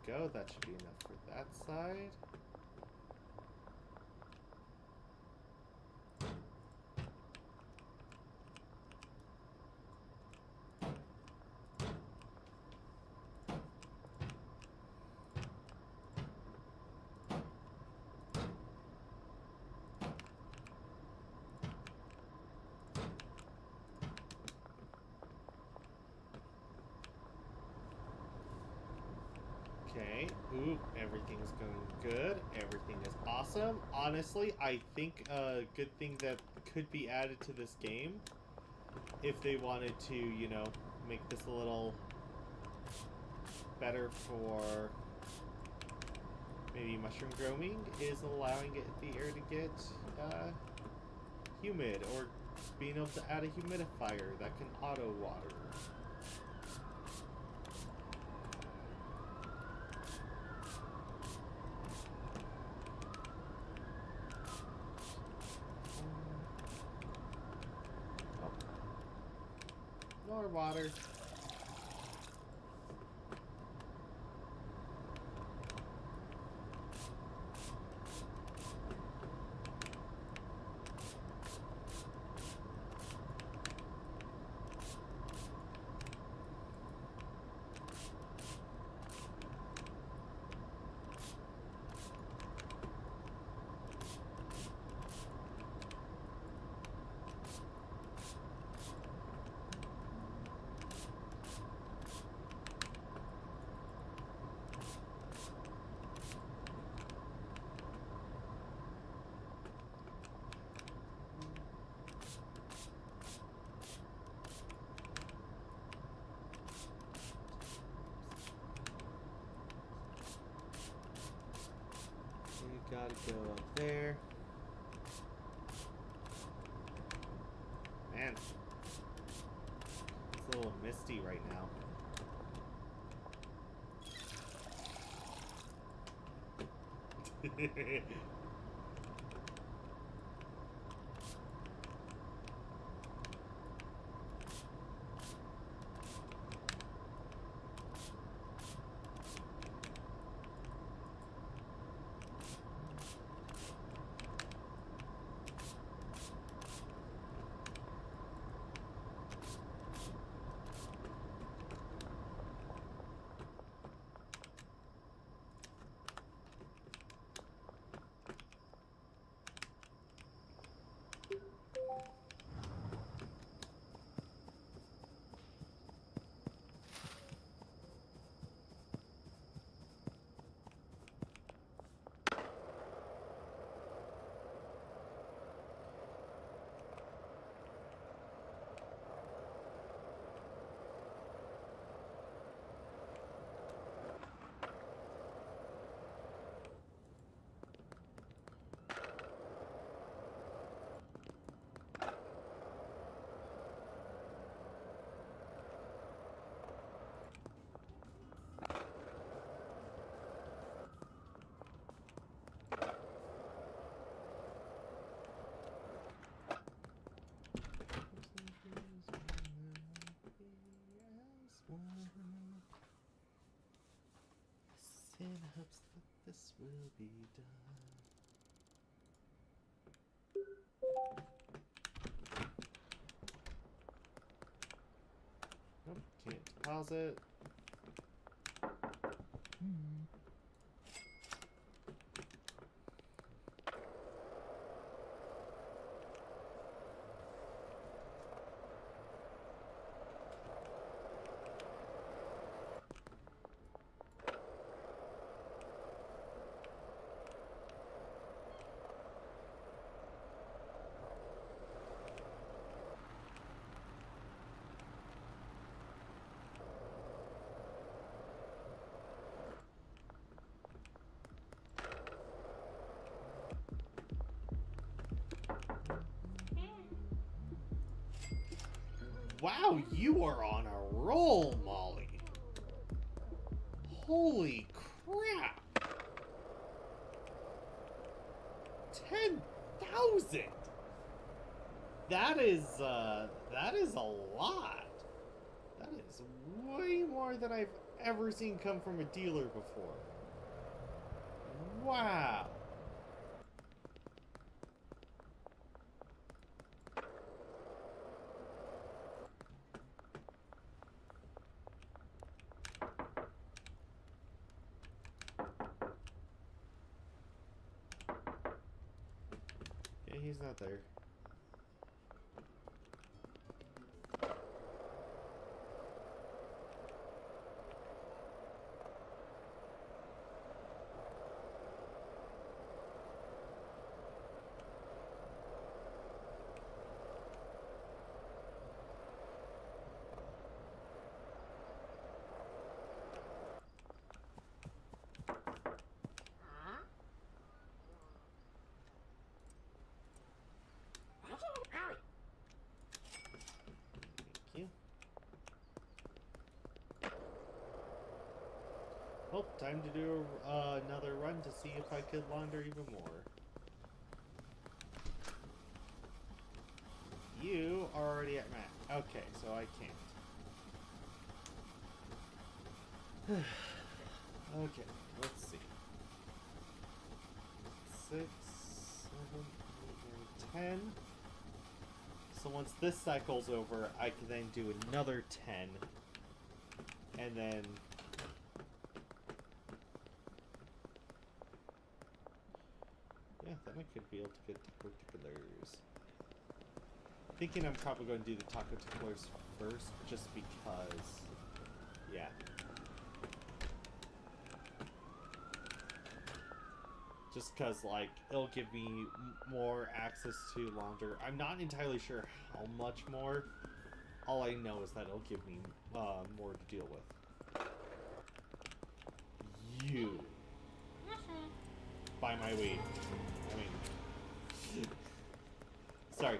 Go. That should be enough for that side. Okay. Ooh, everything's going good. Everything is awesome. Honestly, I think a good thing that could be added to this game, if they wanted to, you know, make this a little better for maybe mushroom growing, is allowing the air to get humid, or being able to add a humidifier that can auto water. More water. Gotta go up there. Man, it's a little misty right now. In hopes that this will be done. Nope, can't deposit. Wow, you are on a roll, Molly. Holy crap. 10,000. That is a lot. That is way more than I've ever seen come from a dealer before. Wow. He's not there. Well, time to do another run to see if I could launder even more. You are already at max. Okay, so I can't. Okay, let's see. 6, 7, 8, 9, 10. So once this cycle's over, I can then do another 10. And then... yeah, then I could be able to get taco ticklers. Thinking I'm probably going to do the taco ticklers first, just because... yeah. Just because, like, it'll give me more access to launder. I'm not entirely sure how much more. All I know is that it'll give me more to deal with. You. by my weight. I mean, sorry.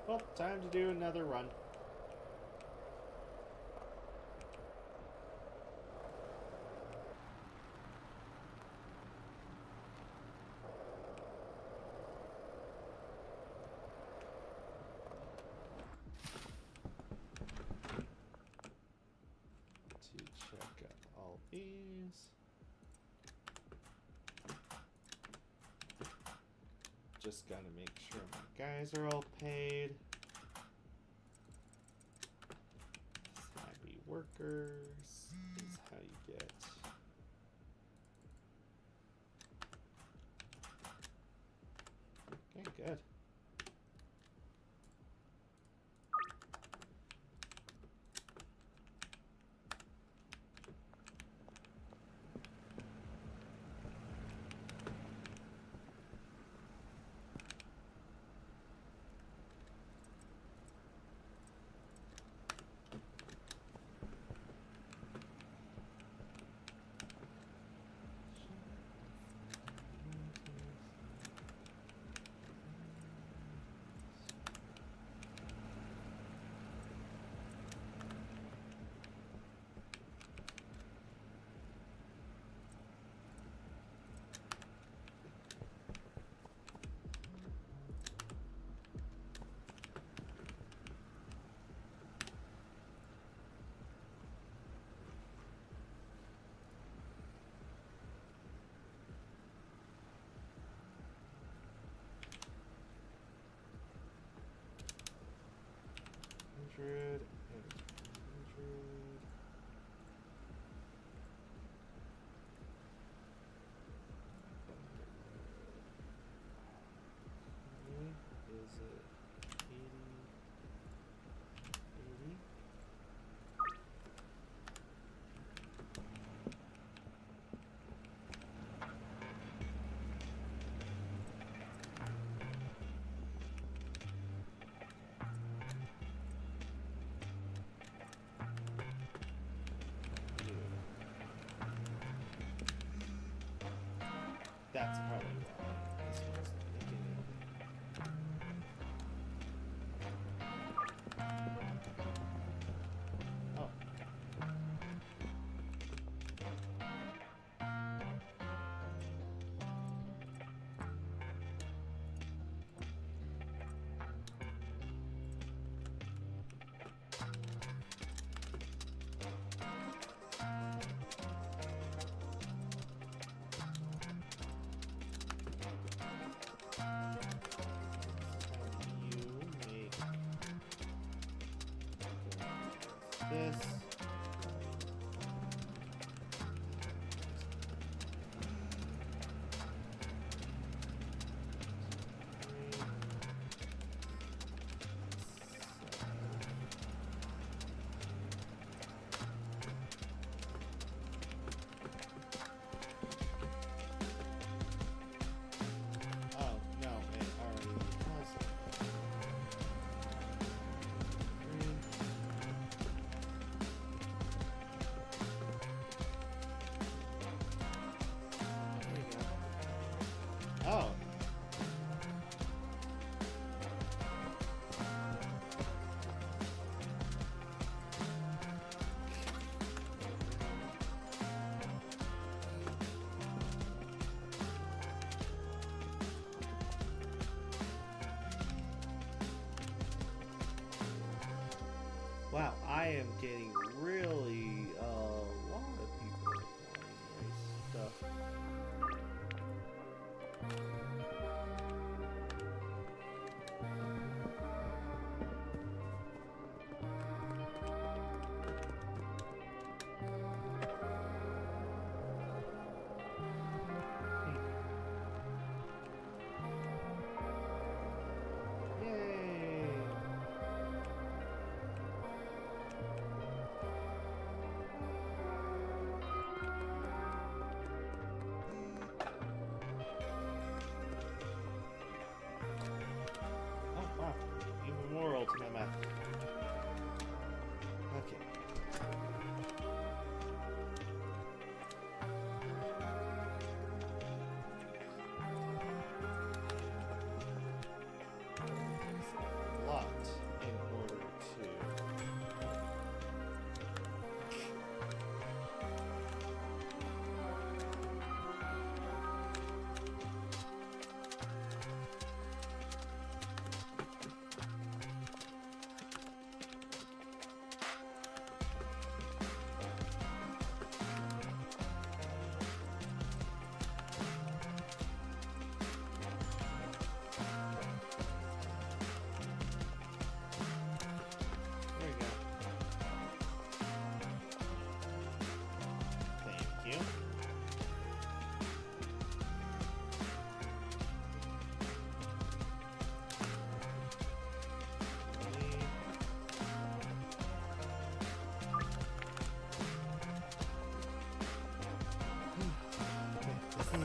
Well, time to do another run. To check out all these. Just gotta make sure my guys are all paid. Happy workers is how you get. Okay, good. Hundred and 100. Is it 80? 80? That's probably why this wasn't making it. Oh. This. Oh, no, it already has it. Oh. Wow, I am getting really a lot of people wanting my stuff. Yay!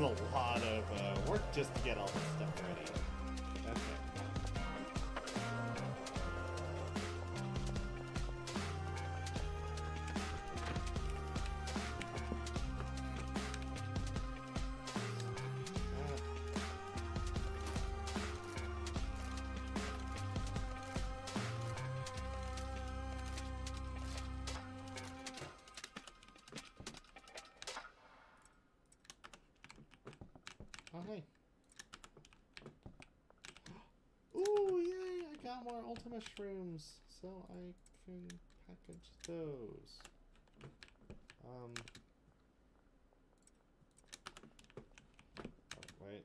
is a lot of work just to get all this stuff ready. Okay. Oh, hey. Ooh, yay! I got more Ultima shrooms, so I can package those. Oh, wait.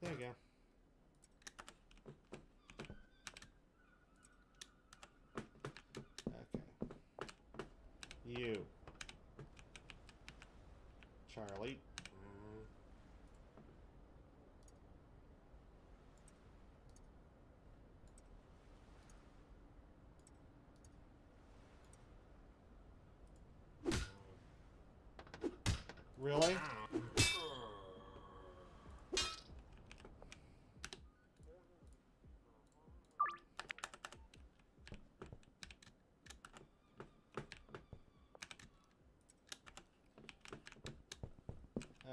There you go. Okay. You. Charlie. Really?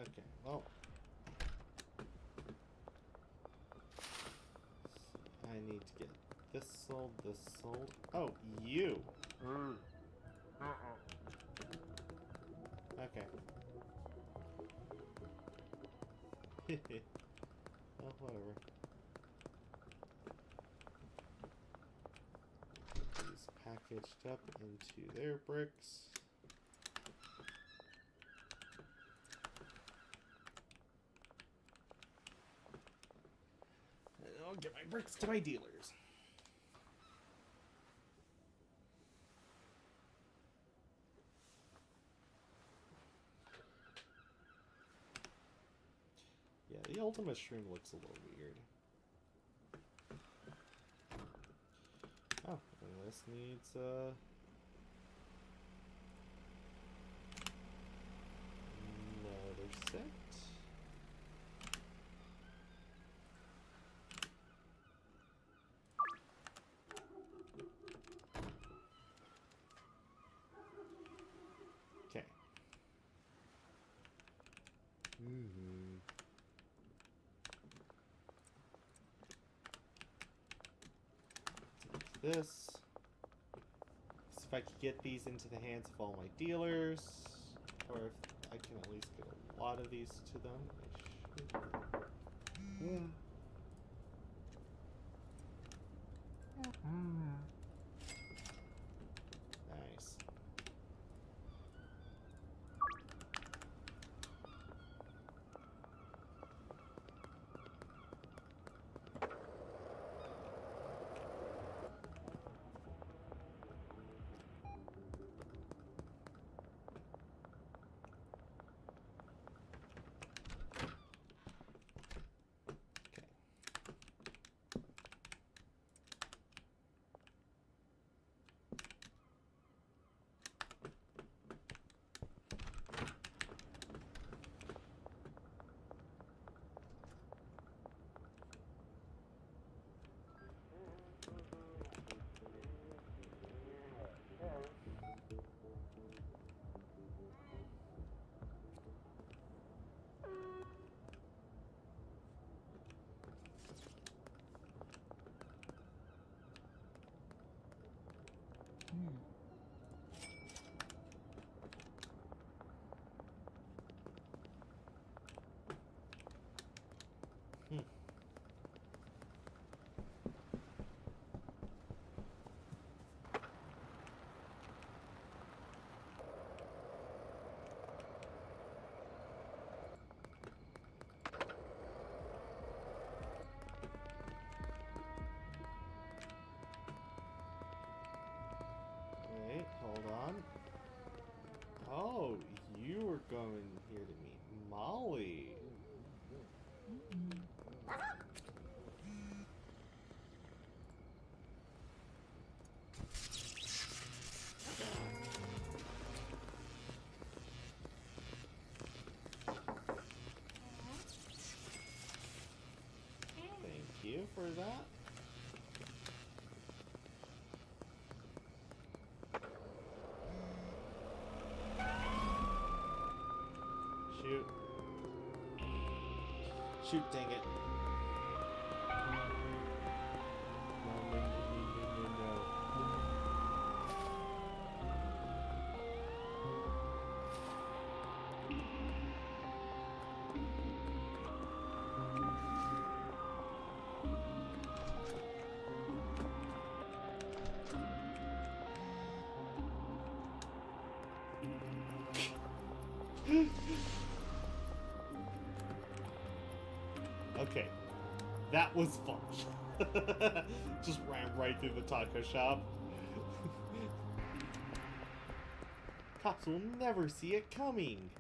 Okay, well. I need to get this sold, this sold. Oh, you! Okay. Oh, whatever. These packaged up into their bricks. And I'll get my bricks to my dealers. Yeah, the Ultima Shroom looks a little weird. Oh, and this needs another set. Okay. Take this. If I could get these into the hands of all my dealers, or if I can at least get a lot of these to them, I should. Nice. going here to meet Molly. Thank you for that. Shoot. Shoot, dang it. No. Okay, that was fun. Just ran right through the taco shop. Cops will never see it coming.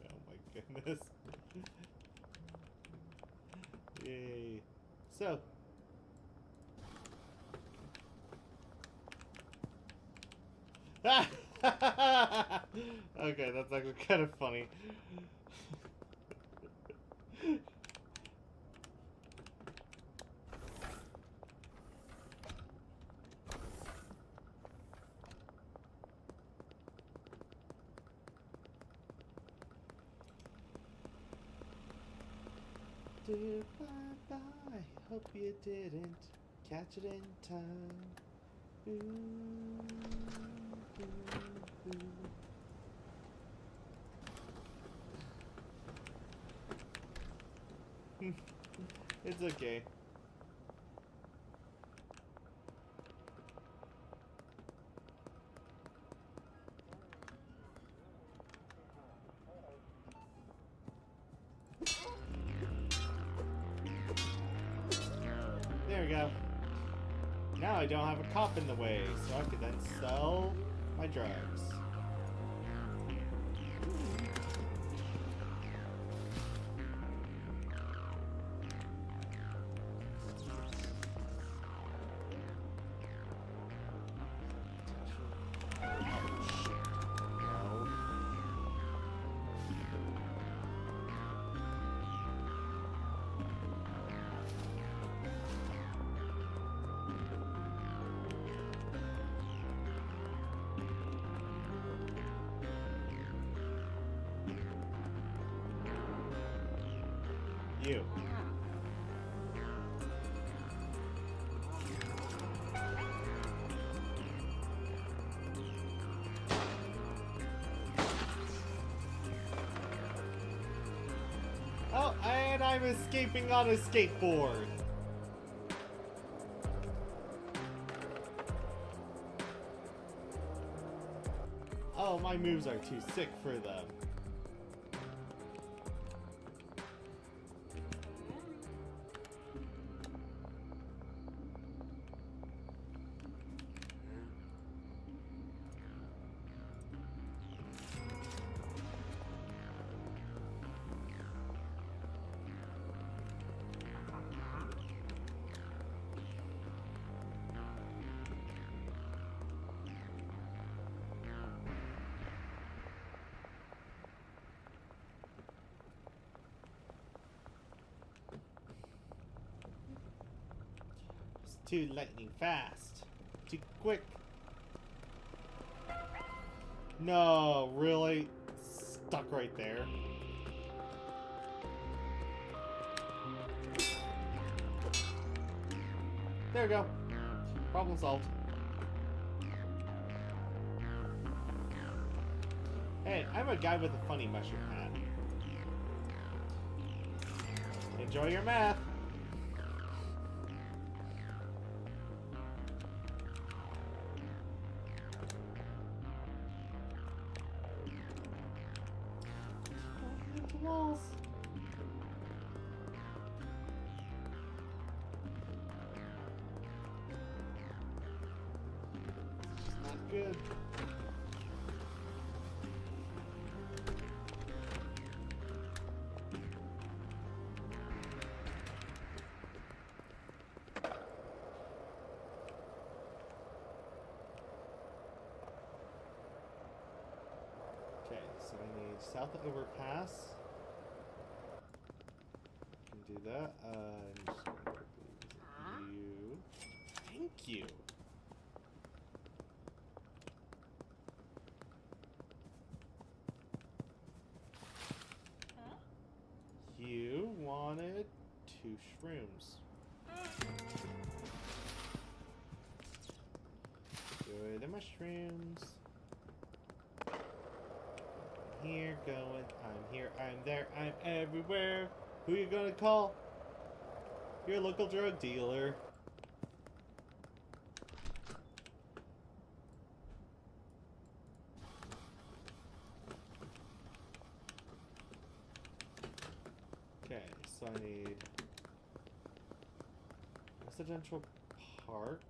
Oh my goodness. Yay. So, okay, that's actually kind of funny. Bye-bye. Hope you didn't catch it in time. Ooh, ooh, ooh. It's okay. There we go. Now I don't have a cop in the way, so I could then sell my drugs. You. Oh, and I'm escaping on a skateboard. Oh, my moves are too sick for them. Too lightning fast. Too quick. No, really? Stuck right there. There we go. Problem solved. Hey, I'm a guy with a funny mushroom hat. Enjoy your math. Walls. good. Okay, so I need south overpass. Can do that. I'm just gonna quickly visit you. Thank you. You wanted 2 shrooms. Enjoy the mushrooms. Here, going. I'm here, I'm there, I'm everywhere. Who you gonna call? Your local drug dealer. Okay, so I need residential park.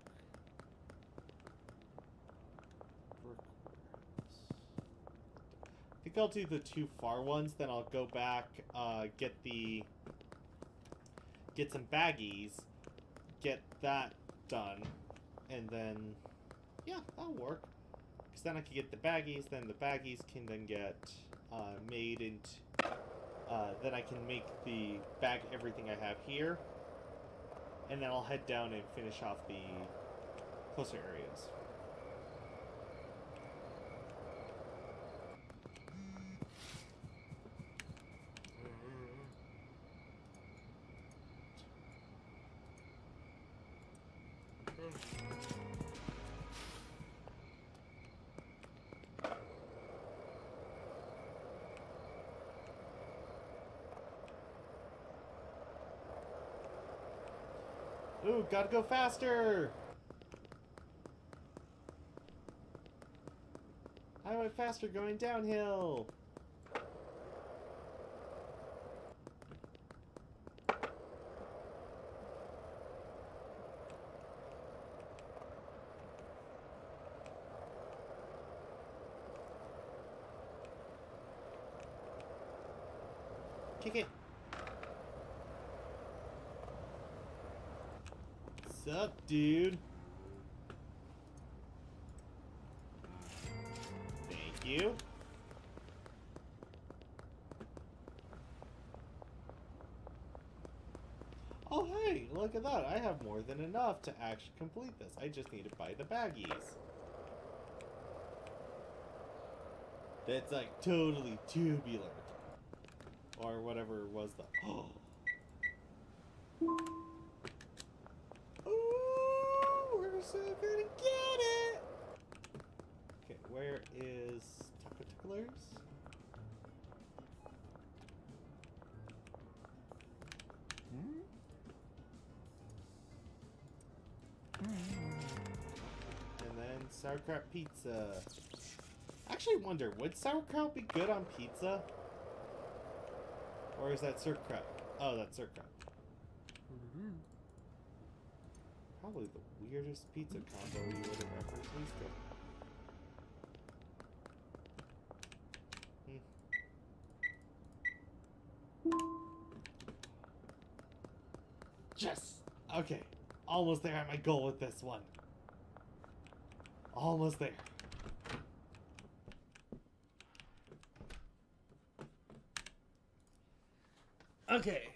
I think I'll do the 2 far ones, then I'll go back, get some baggies, get that done, and then, yeah, that'll work. Because then I can get the baggies, then the baggies can then get made into, then I can make the bag everything I have here, and then I'll head down and finish off the closer areas. Ooh, gotta go faster! I went faster going downhill! Kick it! What's up, dude? Thank you. Oh, hey, look at that. I have more than enough to actually complete this. I just need to buy the baggies. That's like totally tubular. Or whatever was the... Oh! Ooh, we're so gonna get it! Okay, where is Taco Ticklers? And then sauerkraut pizza. I actually wonder, would sauerkraut be good on pizza? Or is that sauerkraut? Oh, that's sauerkraut. Probably the weirdest pizza combo you would have ever tasted. Yes! Okay. Almost there at my goal with this one. Almost there. Okay.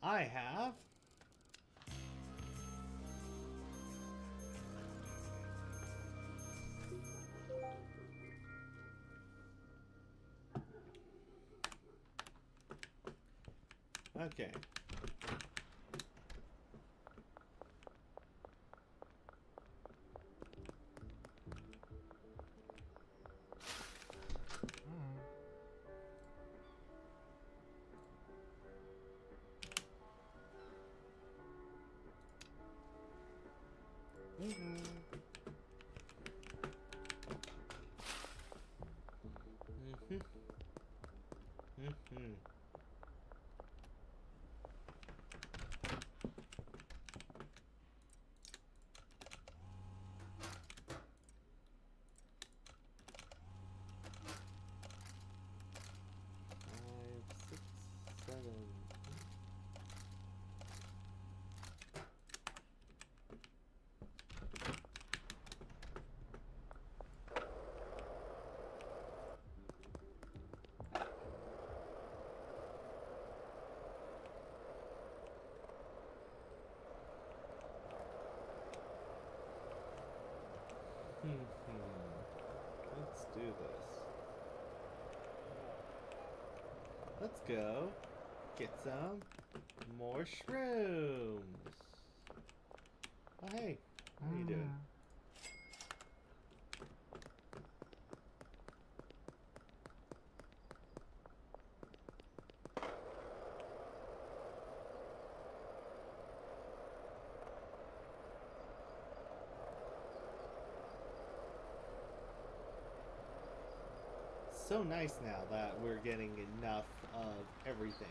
I have... Okay. Let's go get some more shrooms. Oh, hey. How you doing? So nice now that we're getting enough of everything.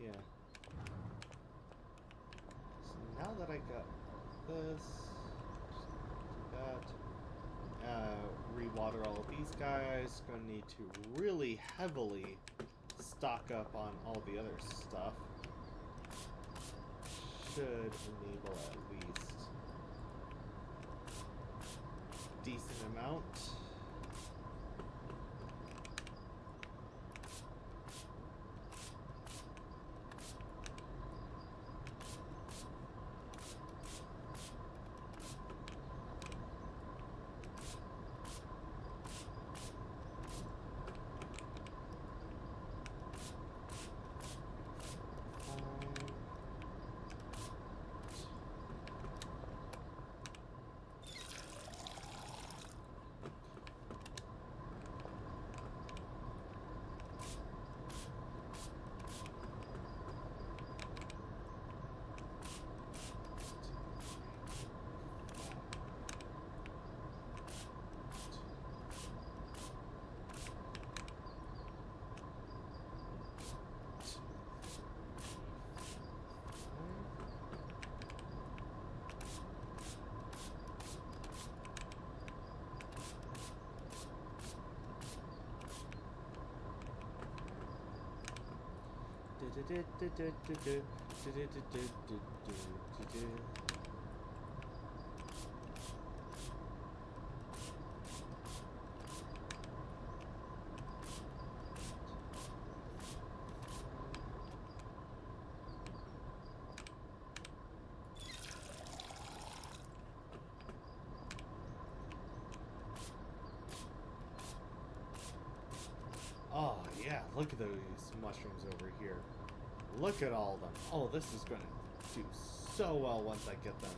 Yeah. So now that I got this, that, rewater all of these guys. Gonna need to really heavily stock up on all the other stuff. Should enable at least decent amount. Oh yeah, look at those mushrooms over here. Look at all of them. Oh, this is gonna do so well once I get them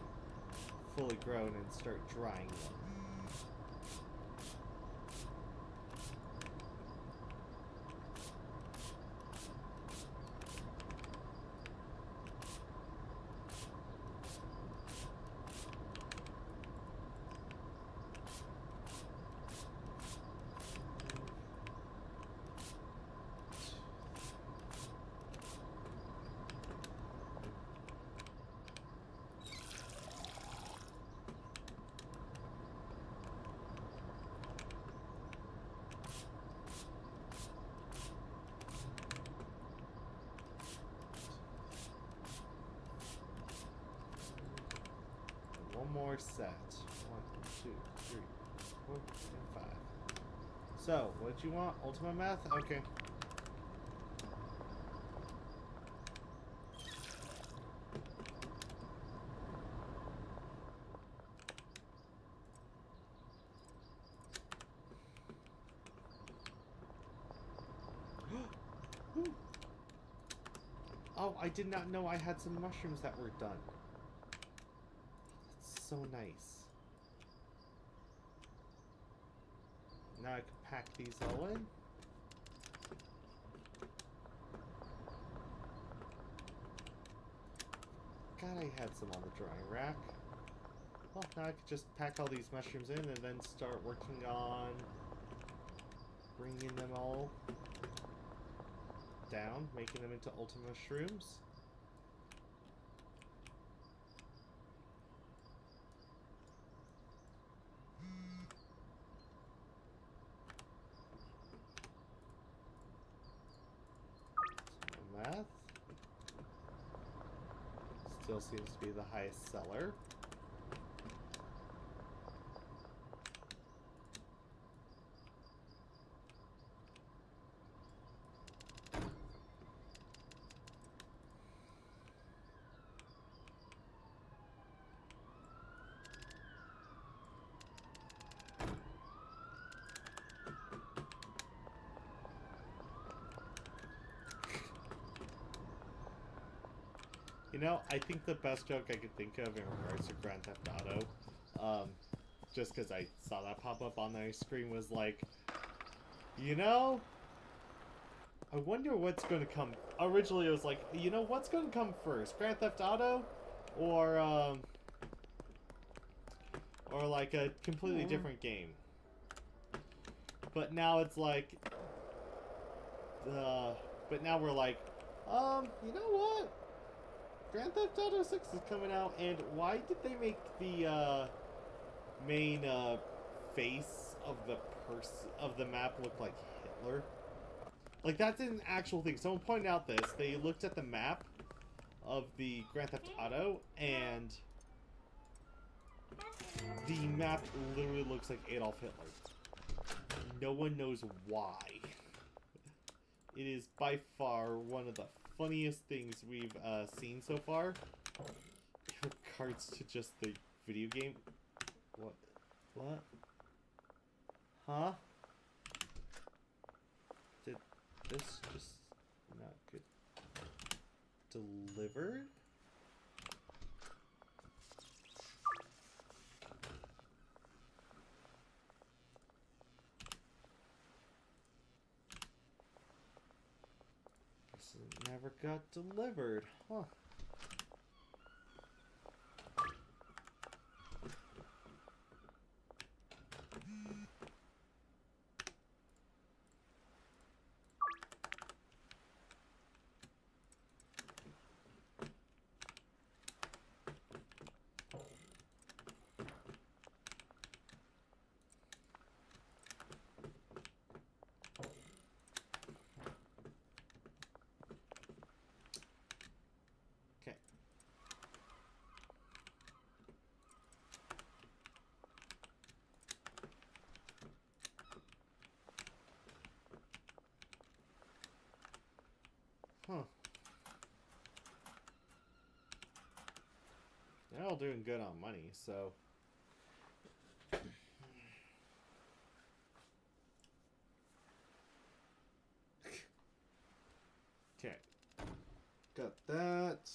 fully grown and start drying them. One more set. 1, 2, 3, 4, and 5. So, what you want? Ultima Math? Okay. Oh, I did not know I had some mushrooms that were done. That's so nice. Now I can pack these all in. God, I had some on the drying rack. Well, now I could just pack all these mushrooms in and then start working on bringing them all down, making them into Ultima Shrooms. Math still seems to be the highest seller. You know, I think the best joke I could think of in regards to Grand Theft Auto, just because I saw that pop up on my screen, was like, you know, I wonder what's going to come. Originally, it was like, you know, what's going to come first, Grand Theft Auto, or like a completely different game. But now it's like, but now we're like, you know what? Grand Theft Auto 6 is coming out, and why did they make the main face of the map look like Hitler? Like, that's an actual thing. Someone pointed out this. They looked at the map of the Grand Theft Auto, and the map literally looks like Adolf Hitler. No one knows why. It is by far one of the funniest things we've seen so far in regards to just the video game. What? Huh? Did this just not get delivered? This never got delivered, huh? Okay. Huh. They're all doing good on money, so... Okay. Got that.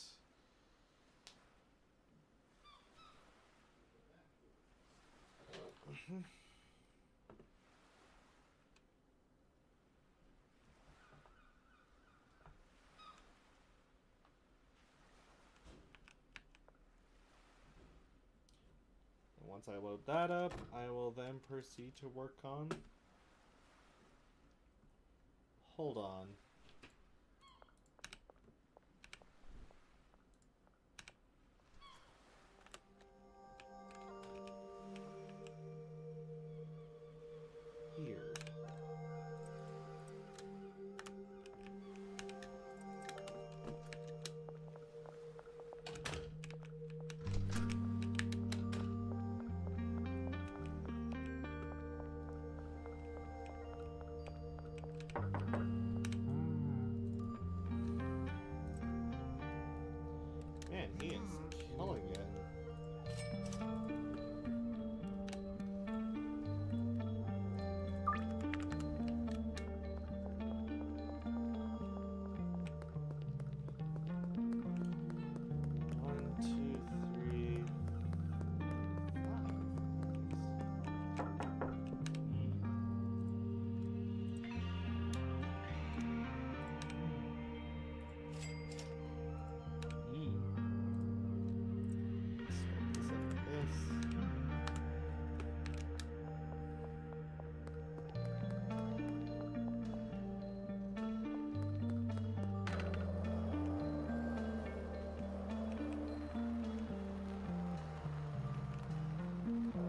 Once I load that up, I will then proceed to work on... Hold on. Here. Man, he is killing it. One, two, three,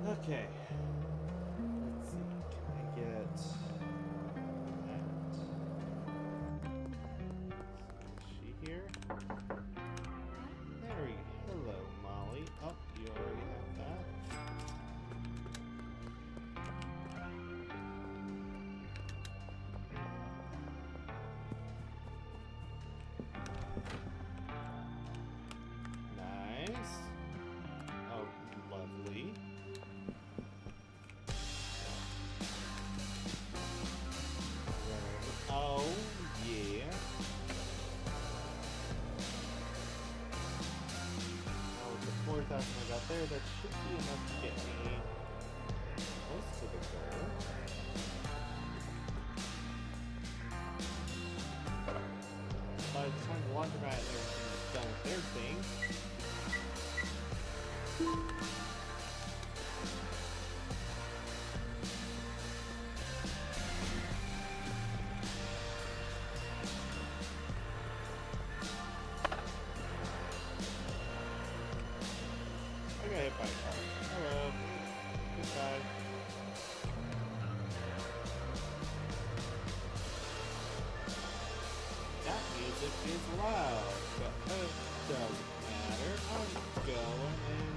okay. Let's see. Can I get that? Is she here? There we go. Hello, Molly. Oh, you already have that. Nice. Oh, lovely. that should be enough to get me close to the goal. By the time the laundromat and everything's done with their thing. I got hit by a car. Hello. Goodbye. That music is loud, but it doesn't matter. I'm going in.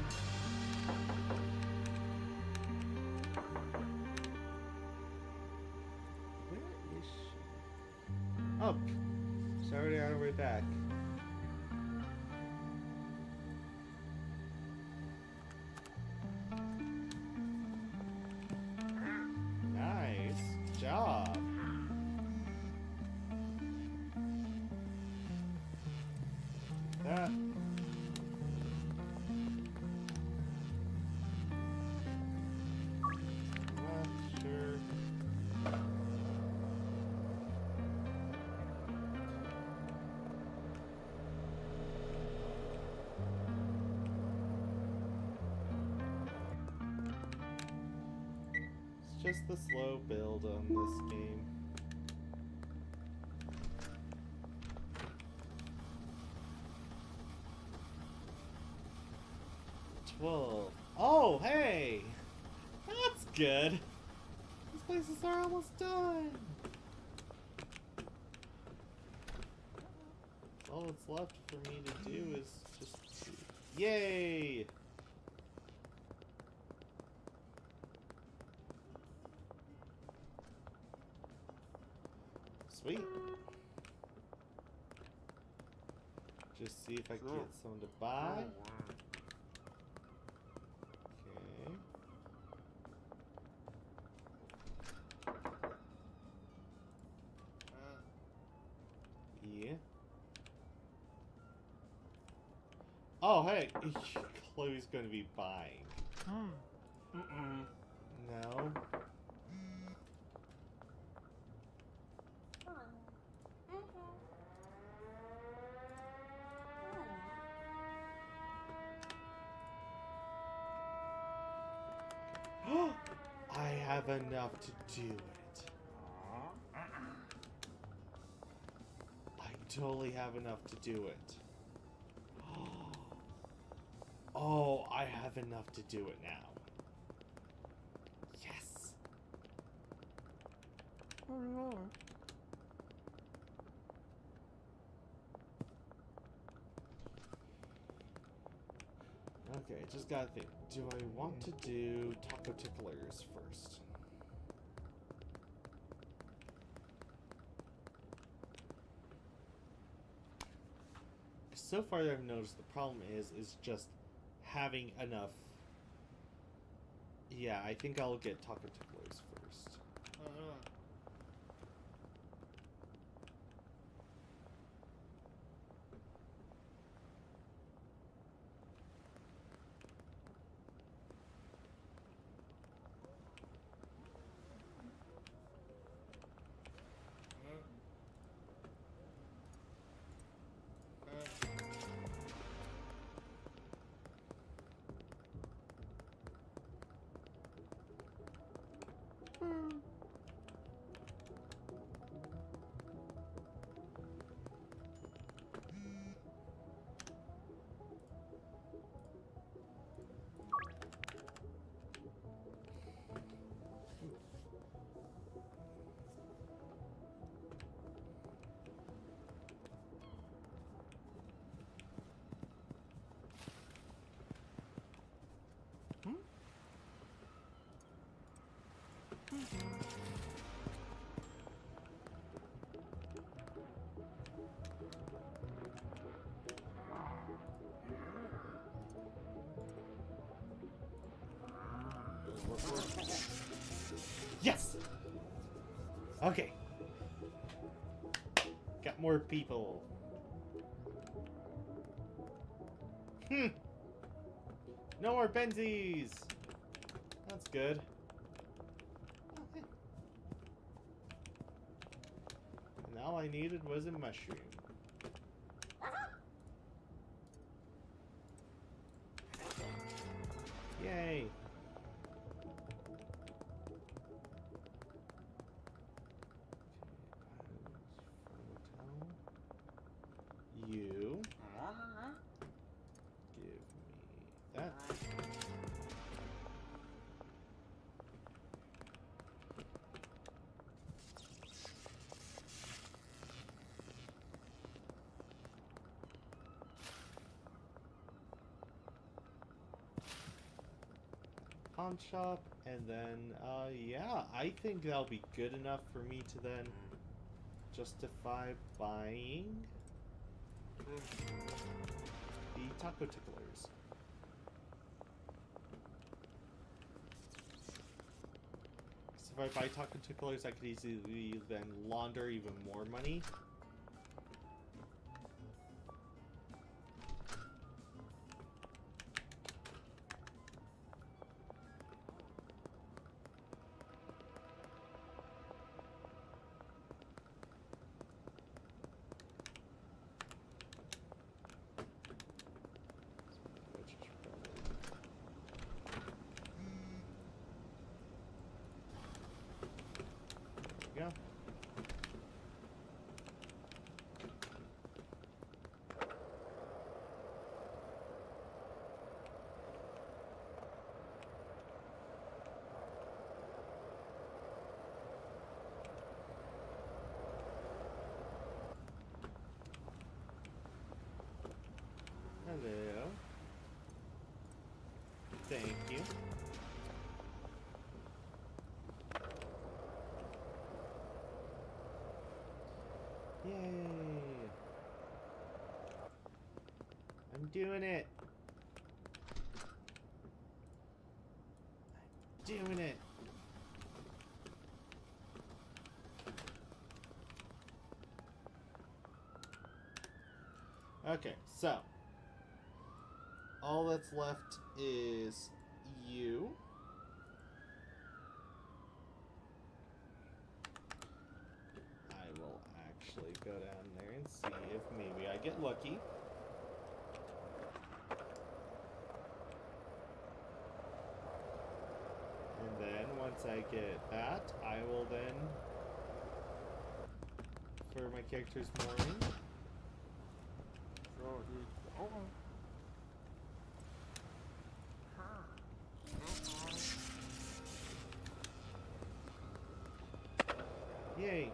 Where is she? Oh, she's already on her way back. Nice job. That. Not sure. It's just the slow build on this game. Oh, hey! That's good! These places are almost done! All that's left for me to do is just... Yay! Sweet! Just see if I can get someone to buy. Yeah. Oh, hey, Chloe's gonna be buying. No. I have enough to do it. I totally have enough to do it. Oh, I have enough to do it now. Yes. Okay, just gotta think. Do I want to do taco ticklers first? So far, I've noticed the problem is just having enough. Yeah, I think I'll get taco ticklers first. Yes! Okay. Got more people. No more benzies! That's good. Okay. And all I needed was a mushroom. Yay! You give me that. Pawn shop, and then yeah, I think that'll be good enough for me to then justify buying the taco ticklers. So if I buy taco ticklers, I could easily then launder even more money. Yeah. Hello. Thank you. Yay! I'm doing it! I'm doing it! Okay, so all that's left is you. I will actually go down there and see if maybe I get lucky. And then once I get that, I will then, for my character's morning, yay!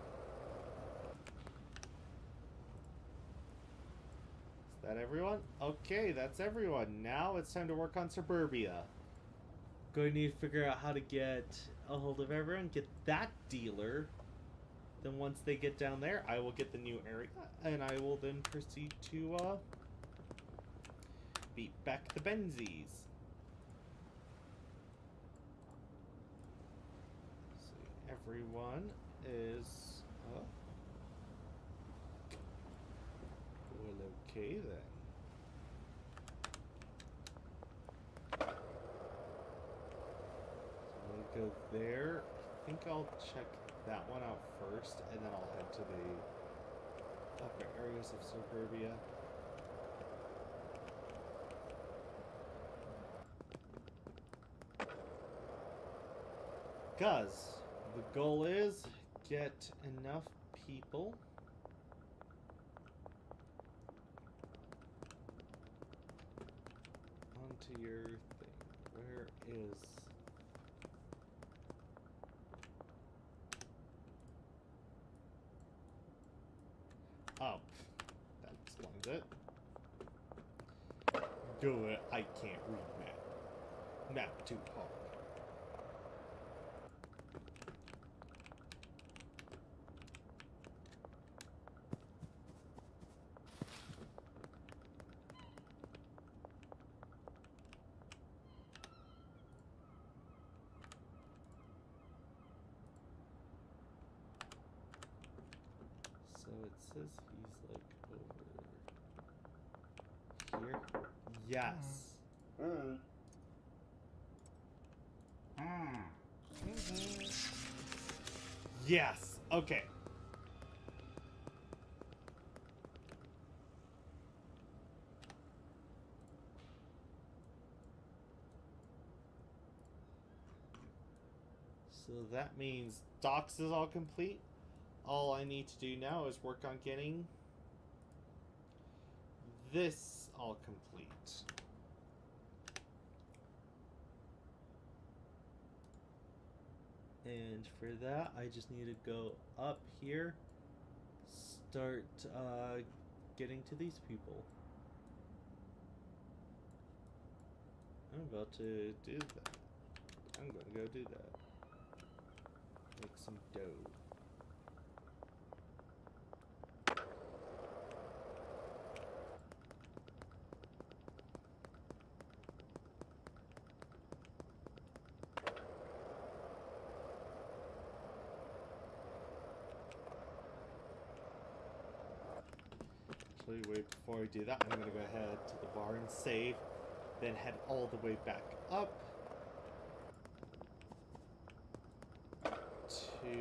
Is that everyone? Okay, that's everyone. Now it's time to work on Suburbia. Going to need to figure out how to get a hold of everyone, get that dealer. Then once they get down there, I will get the new area, and I will then proceed to beat back the Benzies. See, everyone is well, okay then. So I'm gonna go there. I think I'll check that one out first, and then I'll head to the upper areas of Suburbia. Because the goal is get enough people onto your thing. Where is... Oh, that explains it. Do it. I can't read map. Map too hard. So it says he's like over here. Yes. Yes. Okay. So that means docks is all complete. All I need to do now is work on getting this all complete. And for that, I just need to go up here, start getting to these people. I'm about to do that. I'm going to go do that. Make some dough. Actually, wait, before I do that, I'm going to go ahead to the bar and save, then head all the way back up to then...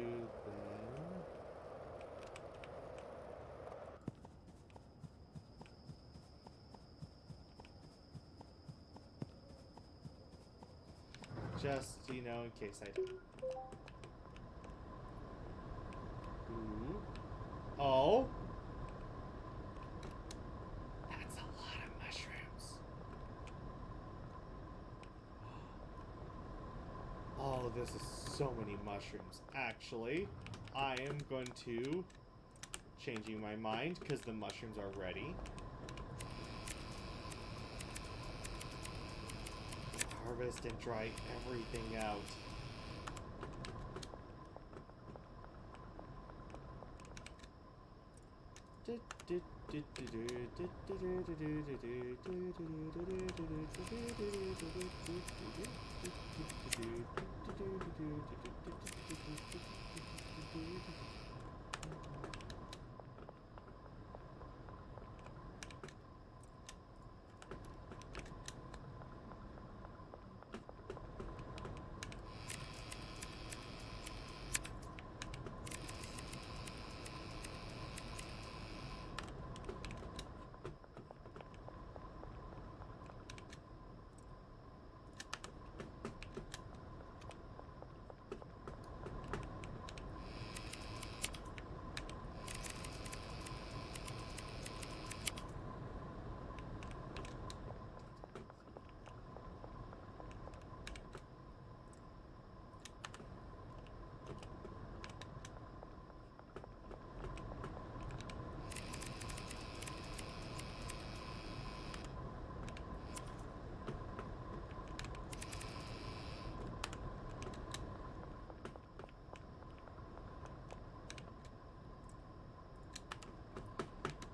Just, you know, in case I do. Ooh. Oh! That's a lot of mushrooms. Oh, this is so many mushrooms. Actually, I am going to... Changing my mind, because the mushrooms are ready. Harvest and dry everything out.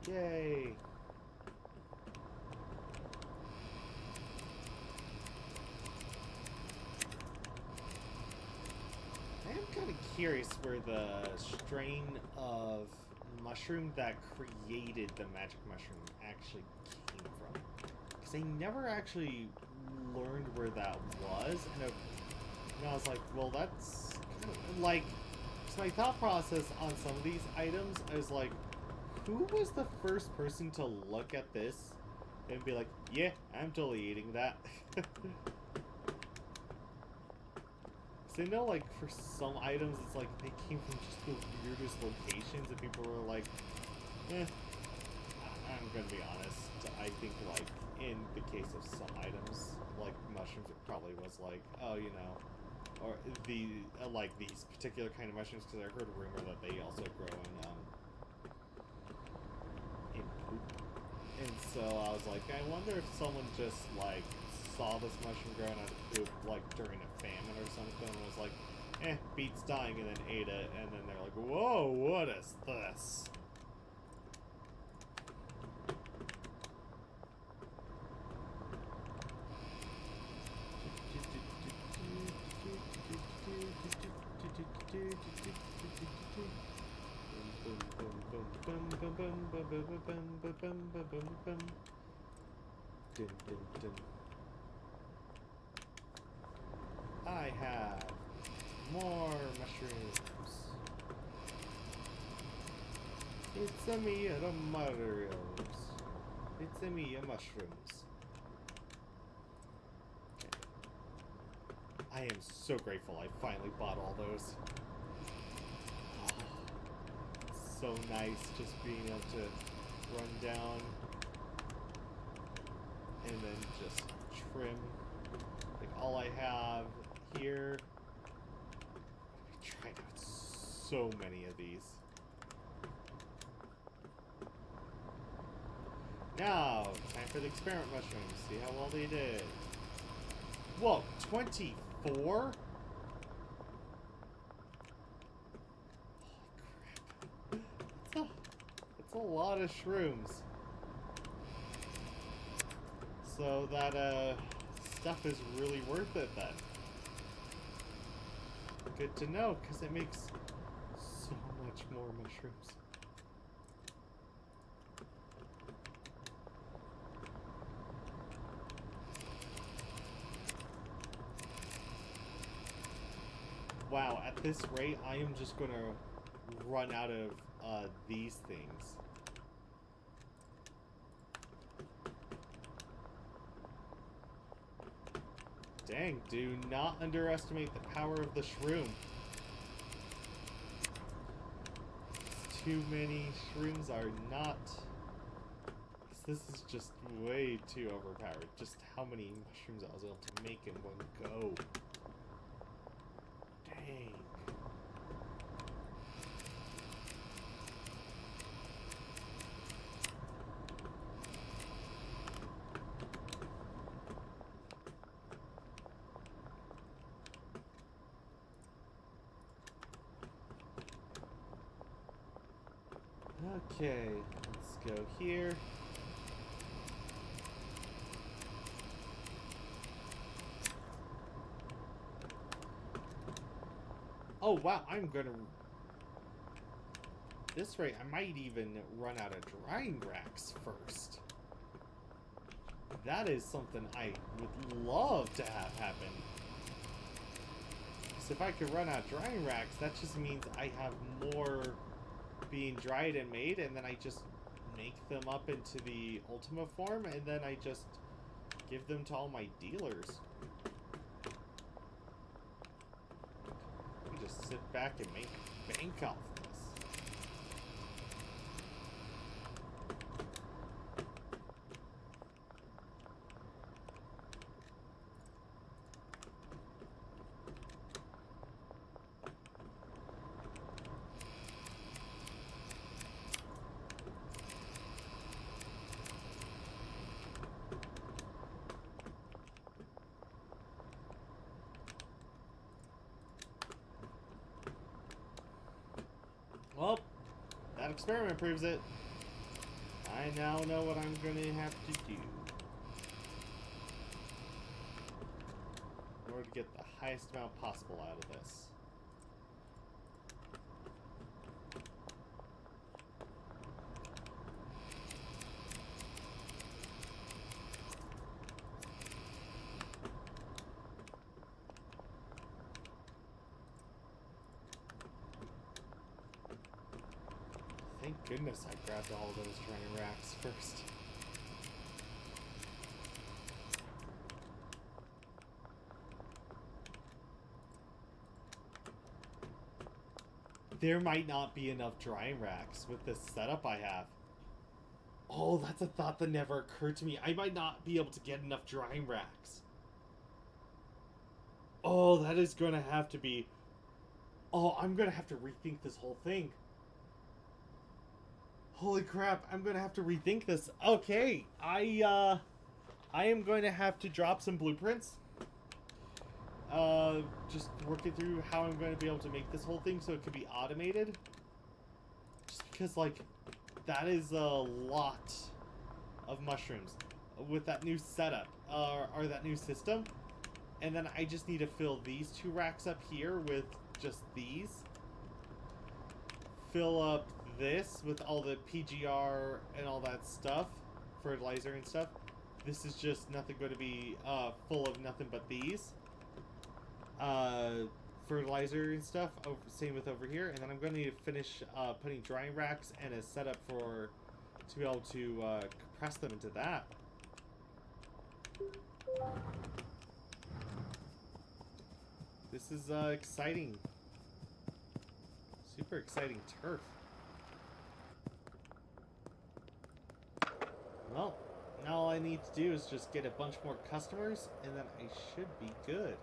Yay! I am kind of curious where the strain of mushroom that created the magic mushroom actually came from. Because I never actually learned where that was, and I was like, well, that's kind of like... So my thought process on some of these items, I was like, who was the first person to look at this and be like, yeah, I'm totally eating that? So I know, like, for some items, it's like they came from just the weirdest locations, and people were like, I'm gonna be honest, I think, like, in the case of some items, like mushrooms, it probably was like, oh, you know, or the, like, these particular kind of mushrooms, because I heard a rumor that they also grow in poop. And so I was like, I wonder if someone just, like, saw this mushroom growing out of poop, like, during a famine or something, and was like, beats dying, and then ate it, and then they're like, whoa, what is this? I have more mushrooms. It's a me, the mushrooms. It's a me, mushrooms. Okay. I am so grateful I finally bought all those. Oh, so nice just being able to run down and then just trim. Like all I have here. We tried out so many of these. Now, time for the experiment mushrooms. See how well they did. Whoa, 24? Holy crap. That's a lot of shrooms. So that stuff is really worth it then. Good to know, because it makes so much more mushrooms. Wow, at this rate, I am just gonna run out of these things. Dang, do not underestimate the power of the shroom. Too many shrooms are not... This is just way too overpowered. Just how many mushrooms I was able to make in one go. Dang. Okay, let's go here. Oh wow, I'm gonna... This rate, I might even run out of drying racks first. That is something I would love to have happen. Because if I could run out of drying racks, that just means I have more being dried and made, and then I just make them up into the Ultima form, and then I just give them to all my dealers. I just sit back and make bank off this. Well, that experiment proves it. I now know what I'm going to have to do in order to get the highest amount possible out of this. Thank goodness I grabbed all those drying racks first. There might not be enough drying racks with this setup I have. Oh, that's a thought that never occurred to me. I might not be able to get enough drying racks. Oh, that is gonna have to be... Oh, I'm gonna have to rethink this whole thing. Holy crap, I'm gonna have to rethink this. Okay, I am going to have to drop some blueprints. Just working through how I'm going to be able to make this whole thing so it can be automated. Just because, like, that is a lot of mushrooms with that new setup, or that new system. And then I just need to fill these two racks up here with just these. Fill up this with all the PGR and all that stuff, fertilizer and stuff. This is just nothing going to be full of nothing but these. fertilizer and stuff. Same with over here, and then I'm going to finish putting drying racks and a setup for to be able to compress them into that. This is exciting. Super exciting turf. Well, now all I need to do is just get a bunch more customers, and then I should be good.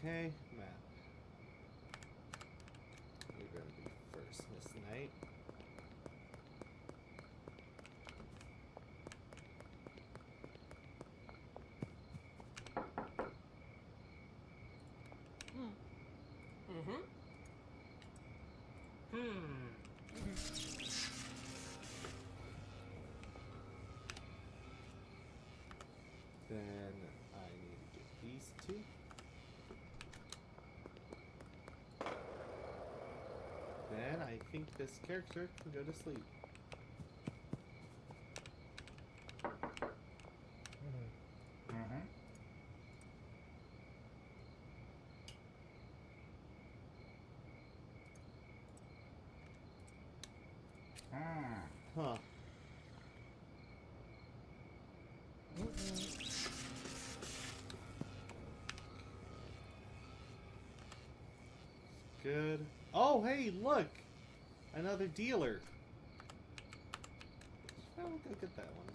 Okay, map. We're going to be first this night. Then I need to get these two. Then I think this character can go to sleep. Huh. Good. Oh, hey, look! Another dealer. I'll go get that one.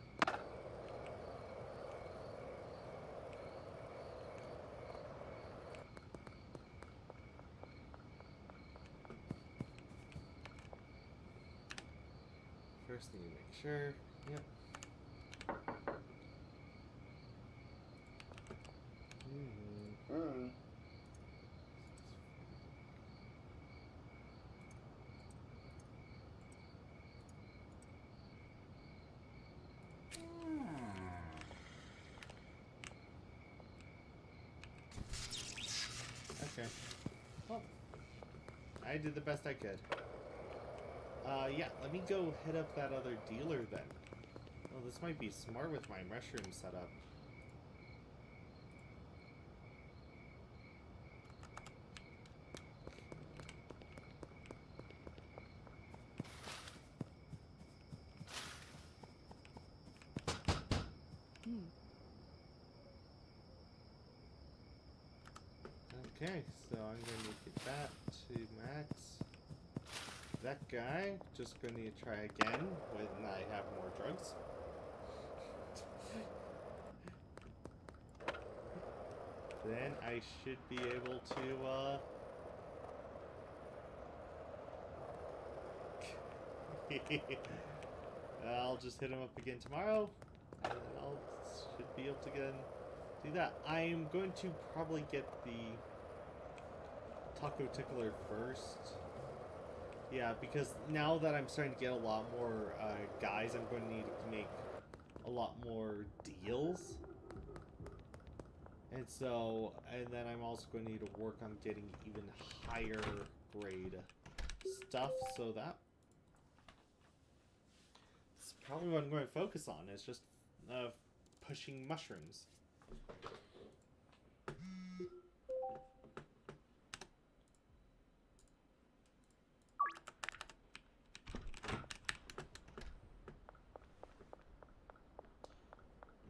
First, need to make sure. Yep. Okay. Well, I did the best I could. Yeah, let me go hit up that other dealer then. Well, this might be smart with my mushroom setup. Okay, so I'm going to get that to max. That guy, just going to try again when I have more drugs. Then I should be able to, I'll just hit him up again tomorrow, and I'll should be able to do that. I'm going to probably get the Taco Tickler first. Yeah, because now that I'm starting to get a lot more guys, I'm going to need to make a lot more deals. And so, and then I'm also going to need to work on getting even higher grade stuff, so that's probably what I'm going to focus on, is just pushing mushrooms.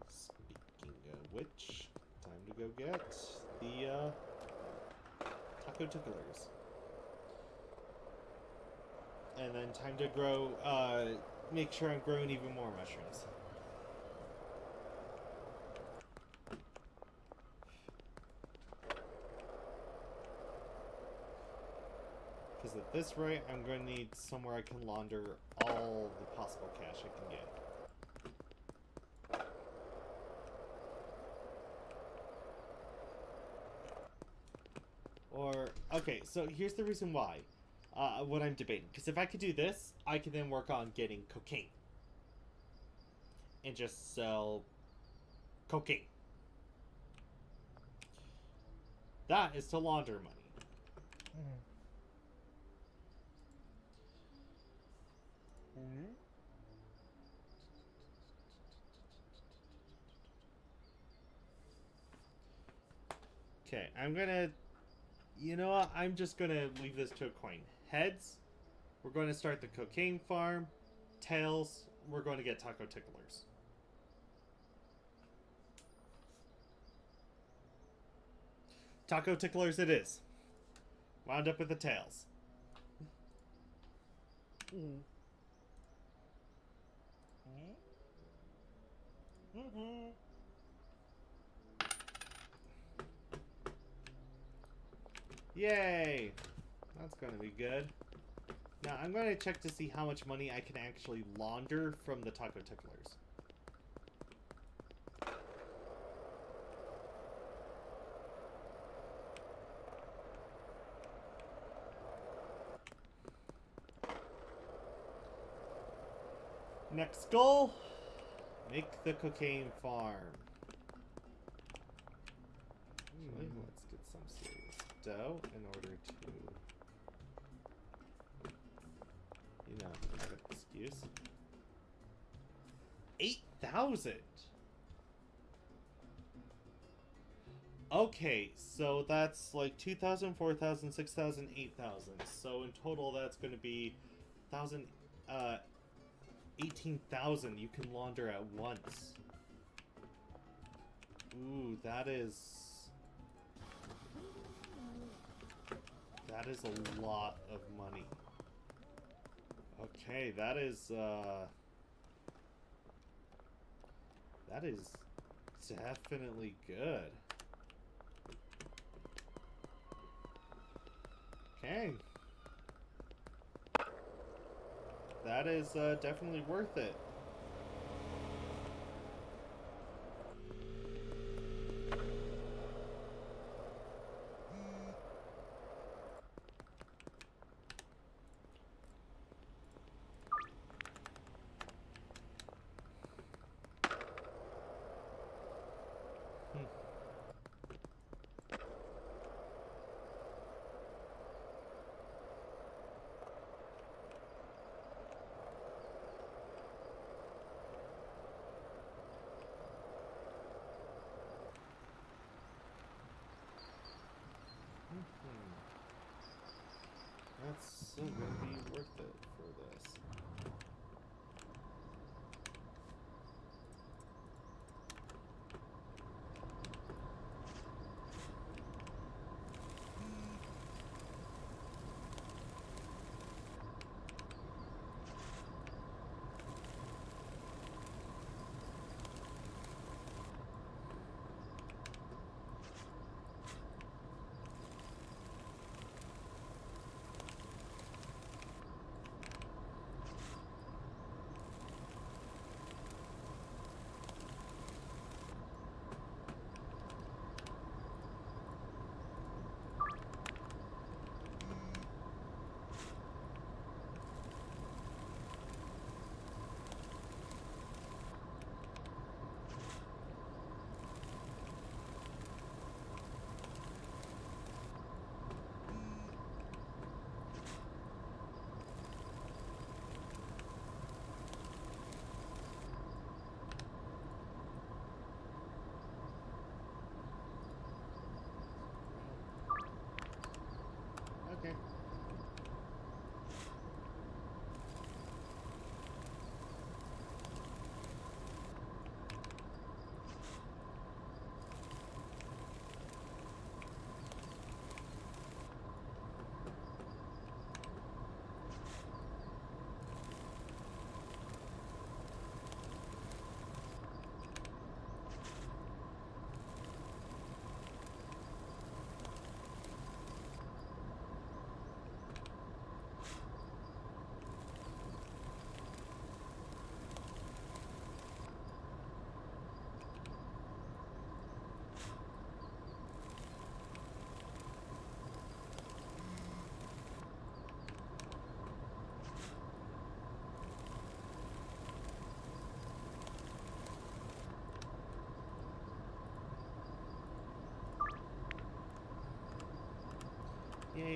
Speaking of which, time to go get the Taco Ticklers. And then time to grow, make sure I'm growing even more mushrooms. Because at this rate, I'm going to need somewhere I can launder all the possible cash I can get. Or, okay, so here's the reason why. What I'm debating. Because if I could do this, I could then work on getting cocaine. And just sell cocaine. That is to launder money. Okay, I'm gonna... You know what? I'm just gonna leave this to a coin. Heads, we're going to start the cocaine farm. Tails, we're going to get taco ticklers. Taco ticklers it is. Wound up with the tails. Yay! That's going to be good. Now, I'm going to check to see how much money I can actually launder from the taco ticklers. Next goal, make the cocaine farm. Let's get some serious dough in order to, you know, have an excuse. 8,000! Okay, so that's like 2,000, 4,000, 6,000, 8,000. So in total, that's going to be 18,000 you can launder at once. Ooh, that is a lot of money. Okay, that is definitely good. Okay. That is definitely worth it. That's still gonna be worth it for this.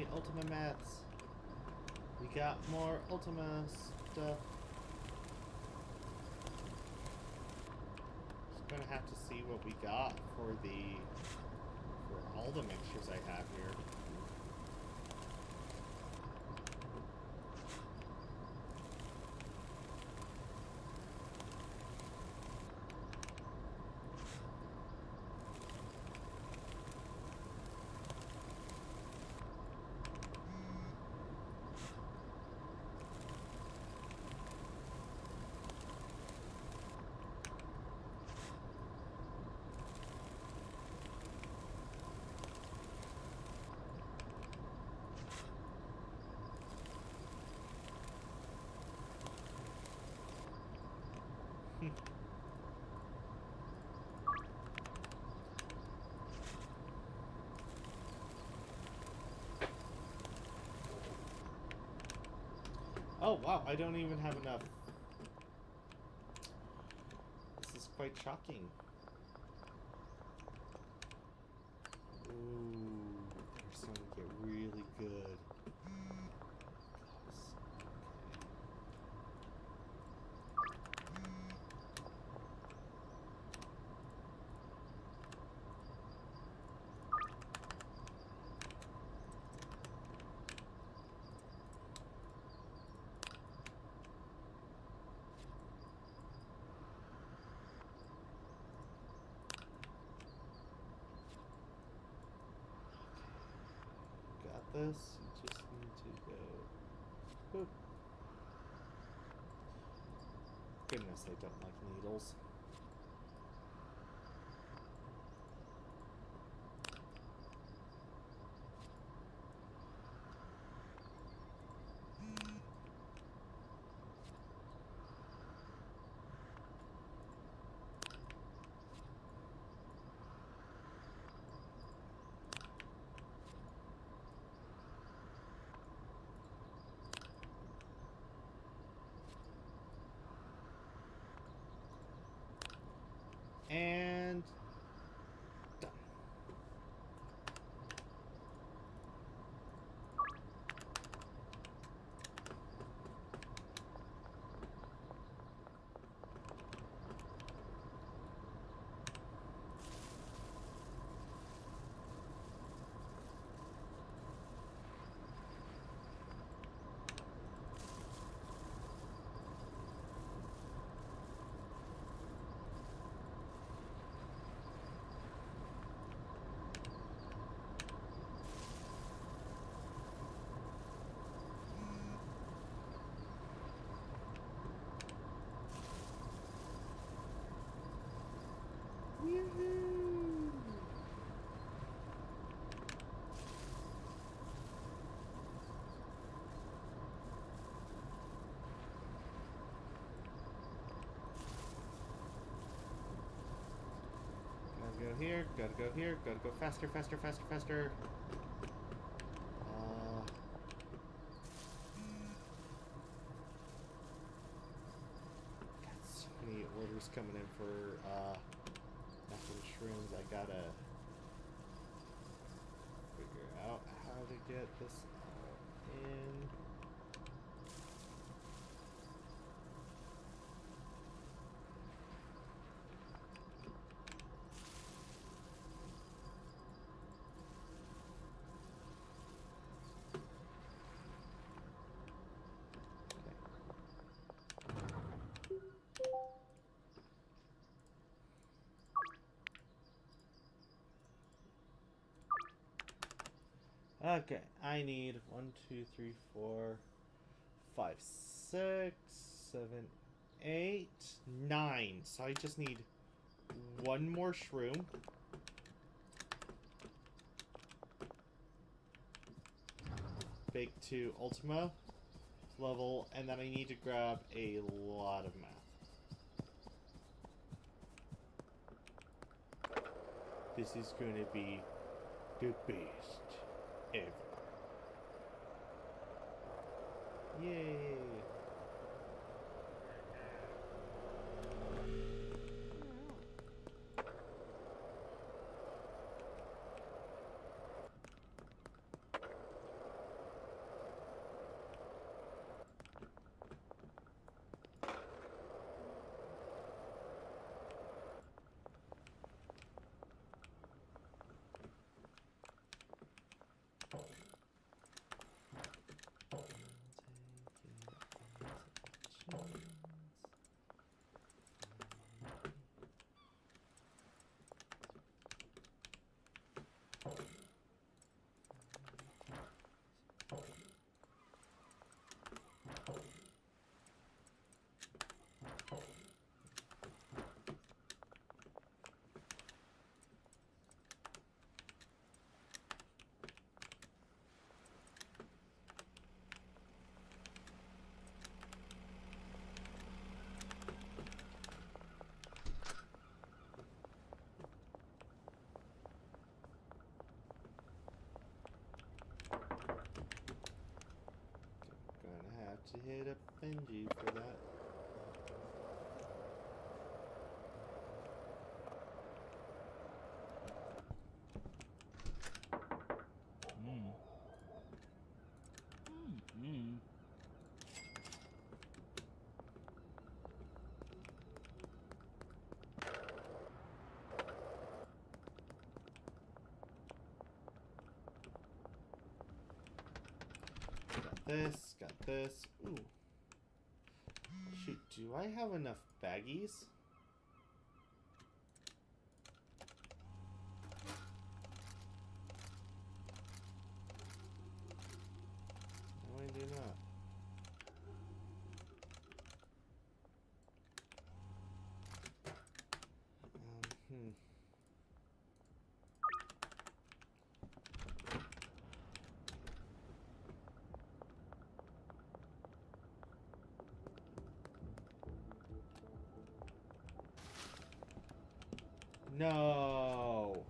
Yay, Ultima mats. We got more Ultima stuff. Just gonna have to see what we got for all the mixtures I have here. Oh wow, I don't even have enough. This is quite shocking. Ooh, they're starting to get really good. Got this. You just need to go. Boop. Goodness, I don't like needles. And done. Woohoo! Gotta go here, gotta go here, gotta go faster, faster, faster, faster. Got so many orders coming in for nothing shrooms. I gotta figure out how to get this all in. Okay, I need 1, 2, 3, 4, 5, 6, 7, 8, 9. So I just need one more shroom. Bake to Ultima level, and then I need to grab a lot of math. This is going to be the best ever. Yay! about to hit up Benji for that. Got this. Ooh. Shoot, do I have enough baggies? No, I do not. No.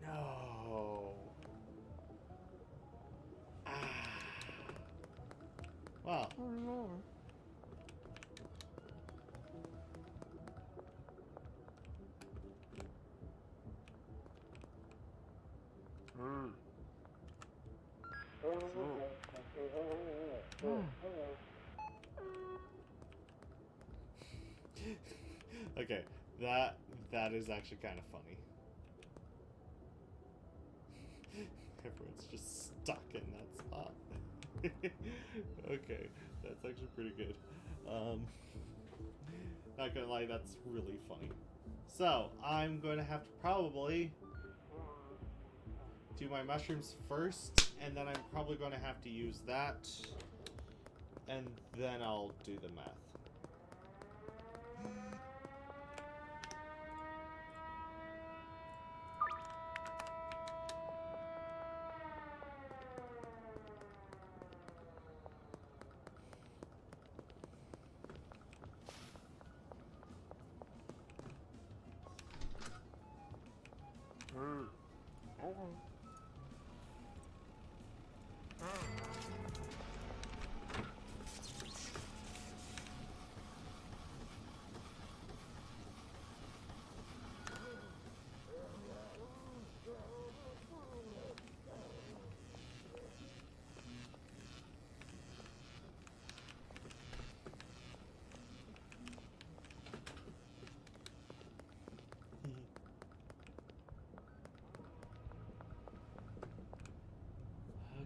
No. Ah. Wow. Oh no. Okay, that is actually kind of funny. Everyone's just stuck in that spot. Okay, that's actually pretty good. Not gonna lie, that's really funny. So, I'm going to have to probably do my mushrooms first, and then I'm probably going to have to use that, and then I'll do the math.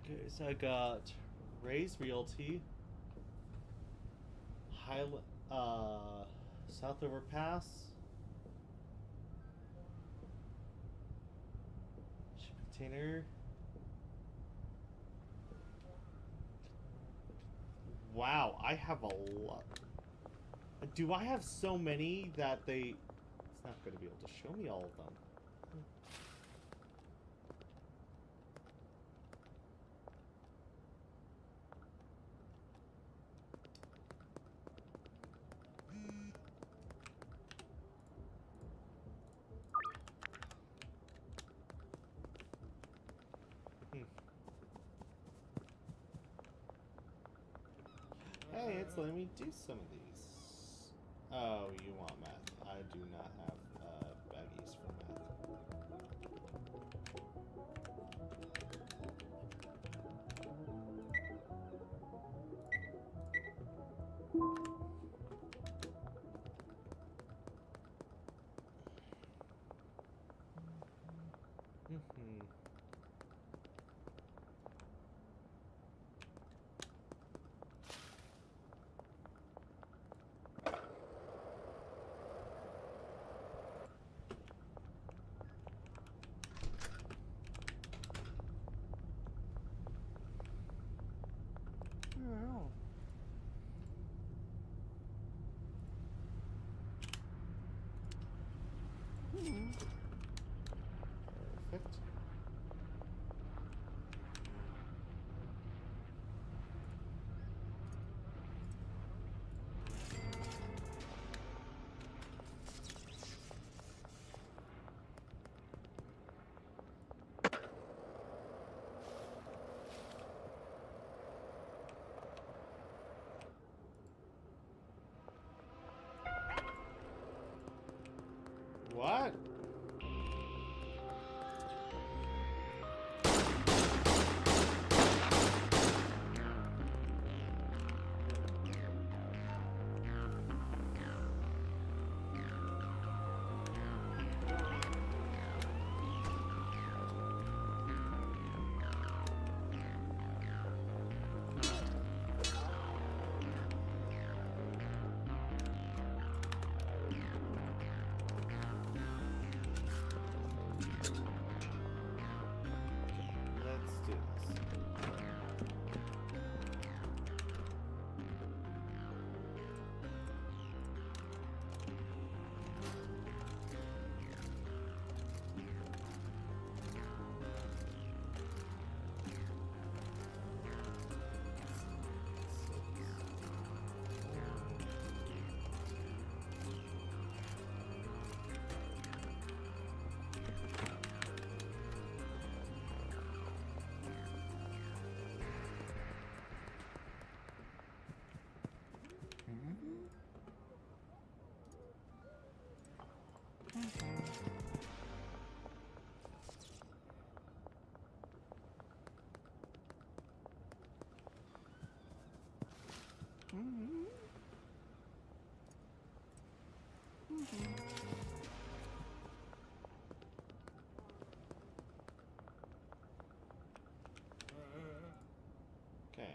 Okay, so I got Ray's Realty, South Overpass, ship container. Wow, I have a lot. Do I have so many that it's not going to be able to show me all of them? Hey, it's letting me do some of these. Oh, you want math. I do not have baggies for math. What? Let's do this. Okay.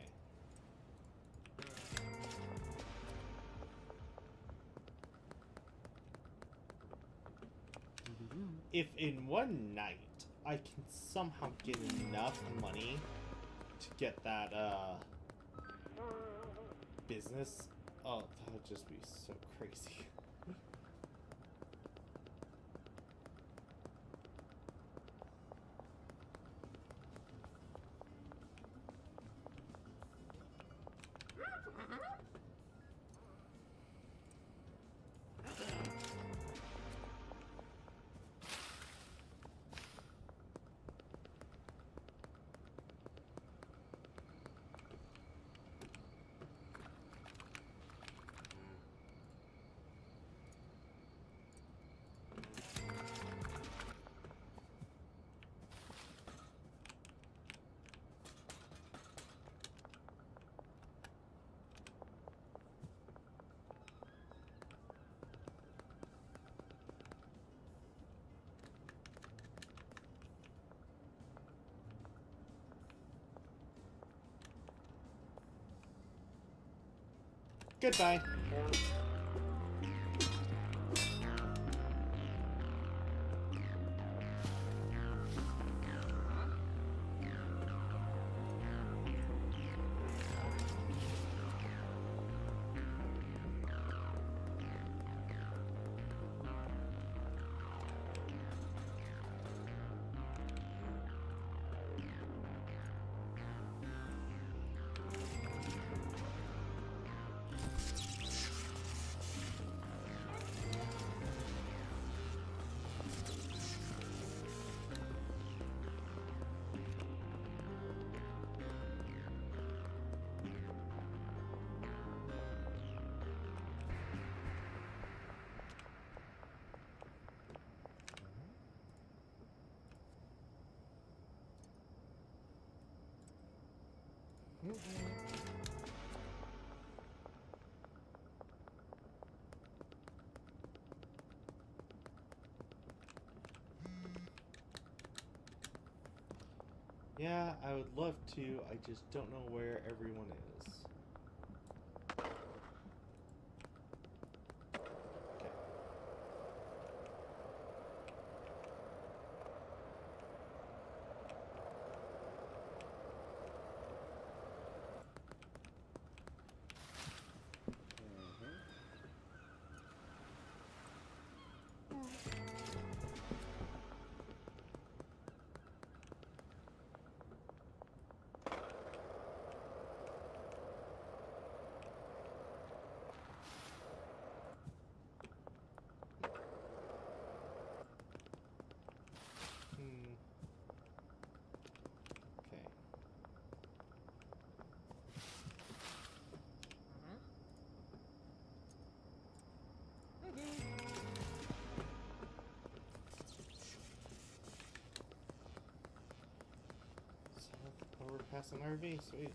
If in one night I can somehow get enough money to get that business, oh, that would just be so crazy. Goodbye. Yeah, I would love to. I just don't know where everyone is. Okay. past an RV, sweet.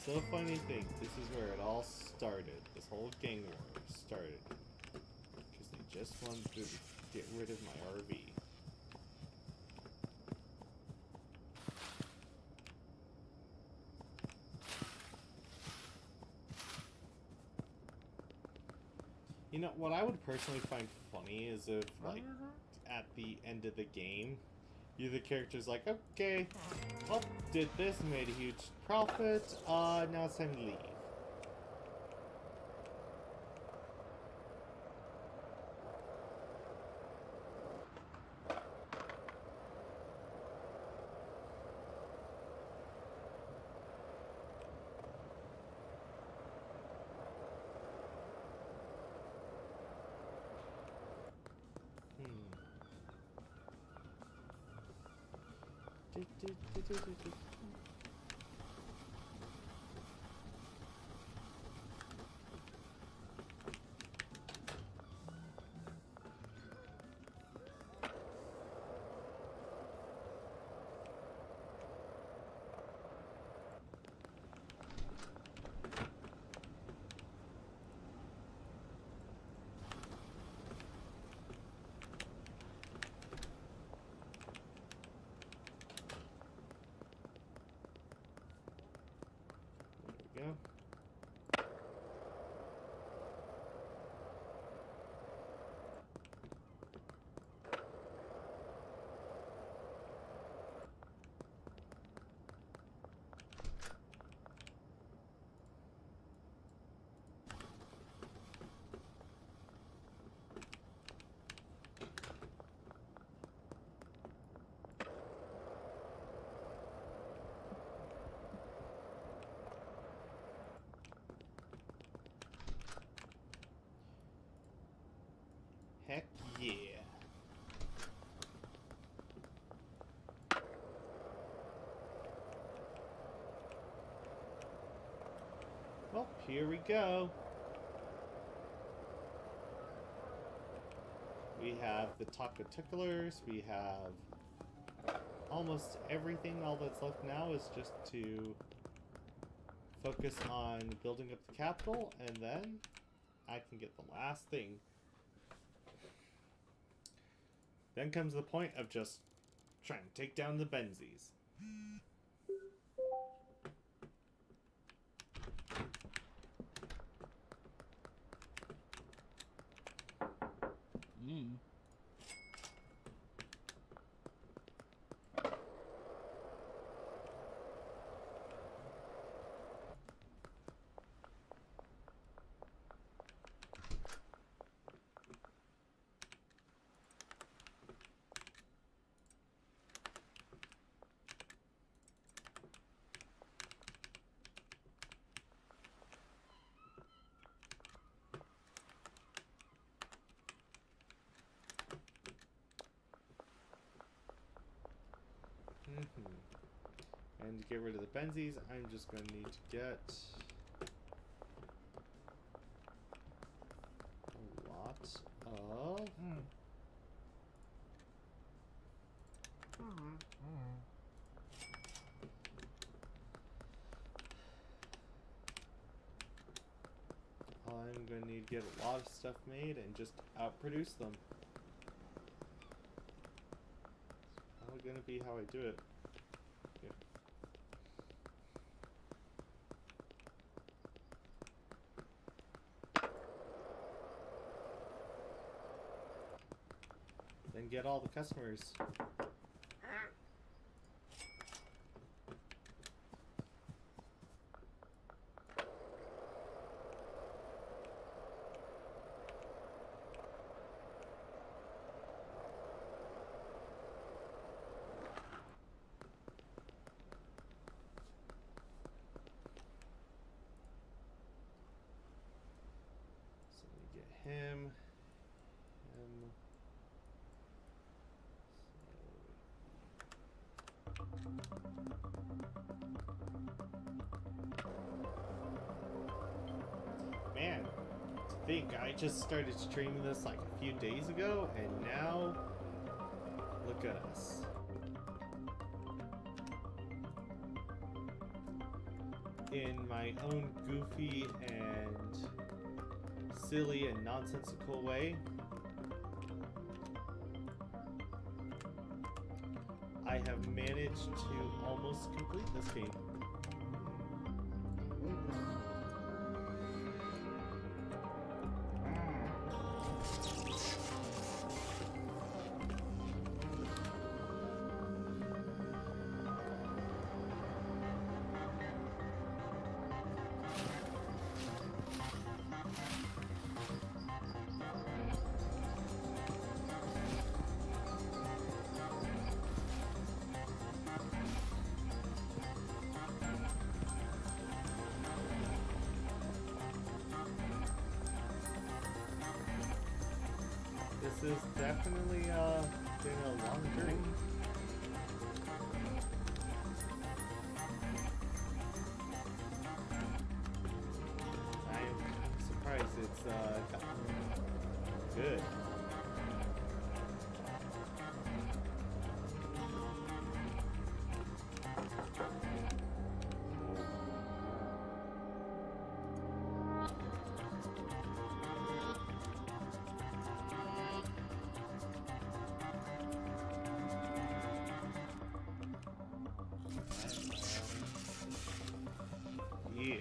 So funny thing, this is where it all started. This whole gang war started. Because they just wanted to get rid of my RV. You know, what I would personally find funny is if, like, at the end of the game, the character's like, okay, well, did this, made a huge profit, now it's time to leave. There we go. Heck yeah. Well, here we go. We have the taco ticklers, we have almost everything. All that's left now is just to focus on building up the capital, and then I can get the last thing. Then comes the point of just trying to take down the Benzies. And to get rid of the Benzies, I'm just going to need to get a lot of... I'm going to need to get a lot of stuff made and just outproduce them. It's probably going to be how I do it. Yeah. Then get all the customers. Man, to think I just started streaming this like a few days ago, and now look at us. In my own goofy and silly and nonsensical way, I have managed to almost complete this game. This is definitely been a long journey. I am surprised it's gotten good. Yeah.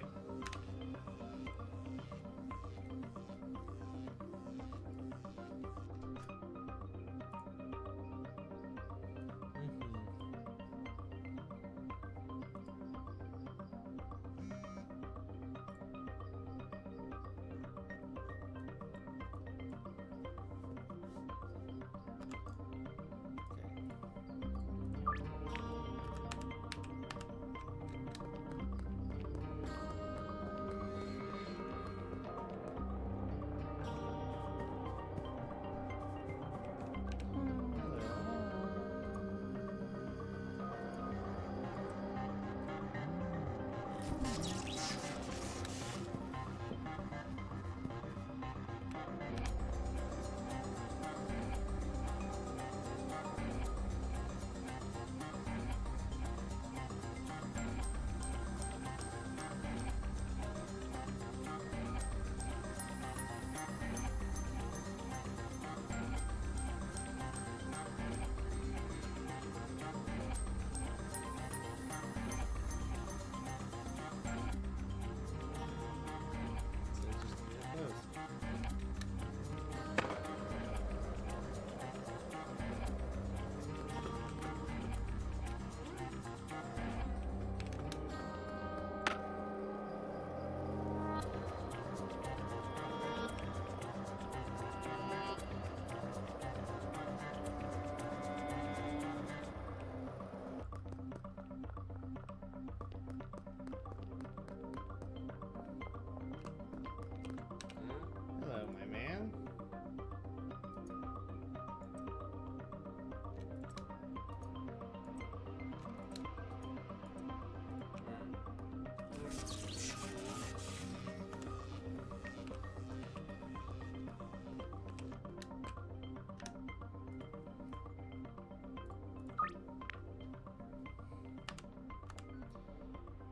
Hello, my man.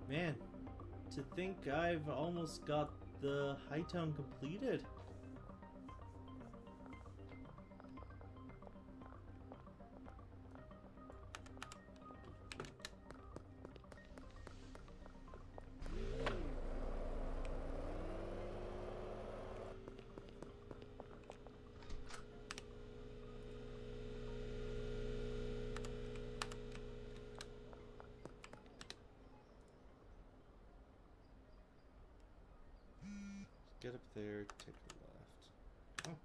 Man, to think I've almost got the high town completed. Get up there, take a left. Oh.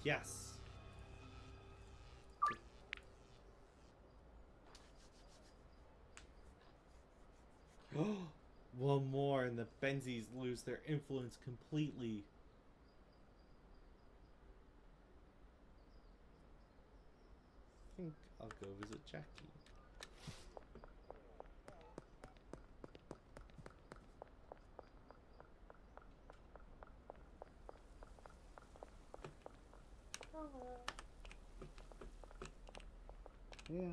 Yes. One more and the Benzies lose their influence completely. I think I'll go visit Jackie. Yeah.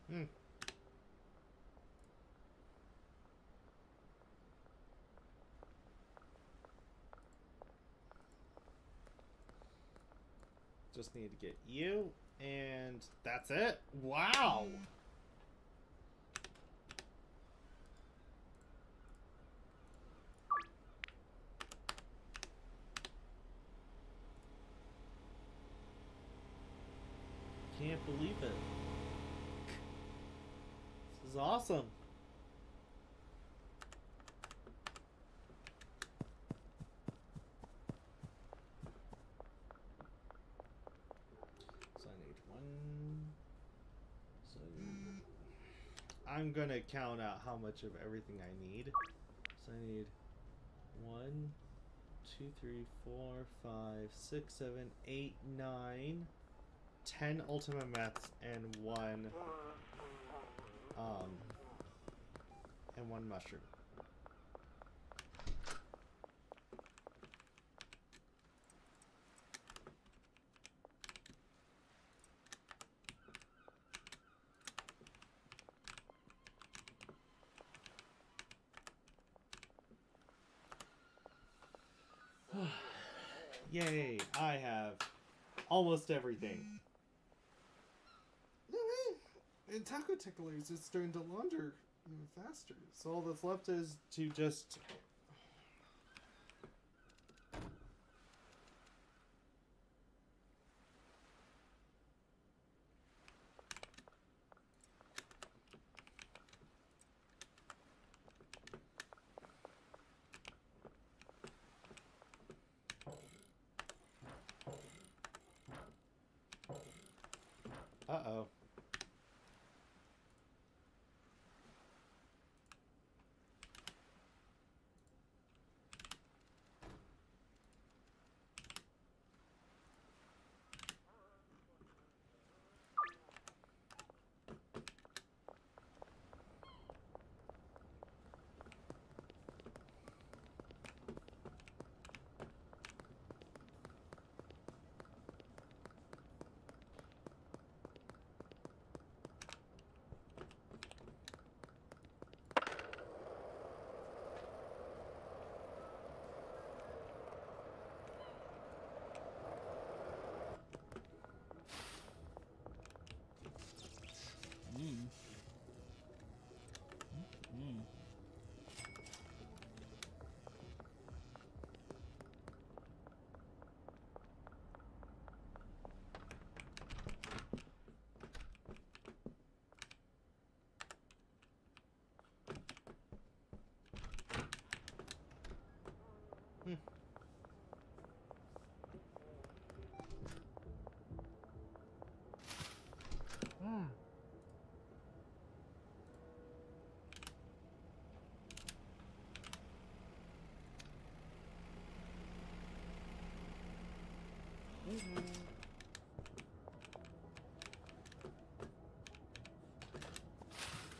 Hmm. Just need to get you, and that's it. Wow. Can't believe it. This is awesome. So I need one. So I'm gonna count out how much of everything I need. So I need 1, 2, 3, 4, 5, 6, 7, 8, 9, 10 Ultima Meths and one mushroom. Yay, I have almost everything. No way! And taco ticklers is starting to launder even faster. So all that's left is to just... Uh-oh.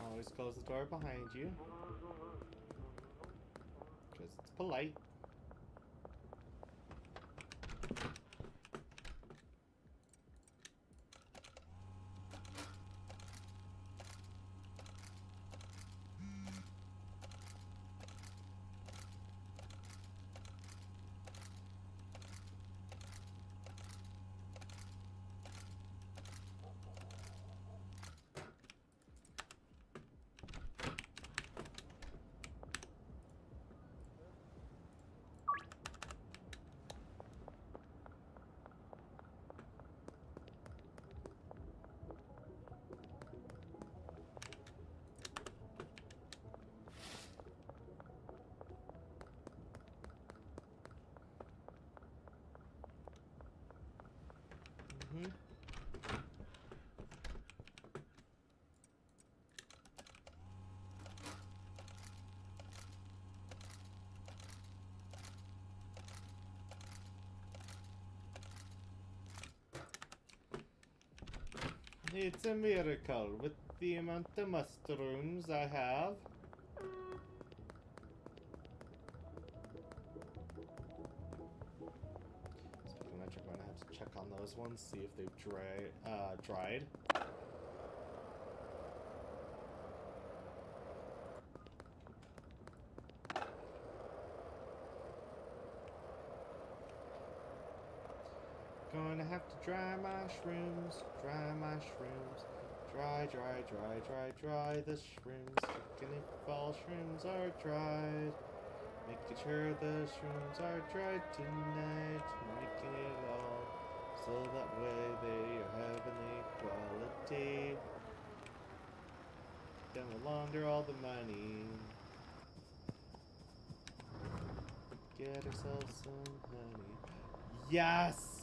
Always close the door behind you. Because it's polite. It's a miracle with the amount of mushrooms I have. So pretty much I'm going to have to check on those ones, see if they've dried. Gonna have to dry mushrooms, dry mushrooms. Dry, dry, dry, dry, dry the shrooms. Checking if all shrooms are dried. Making sure the shrooms are dried tonight. Making it all so that way they are heavenly quality. Then we'll launder all the money. Get ourselves some honey. Yes!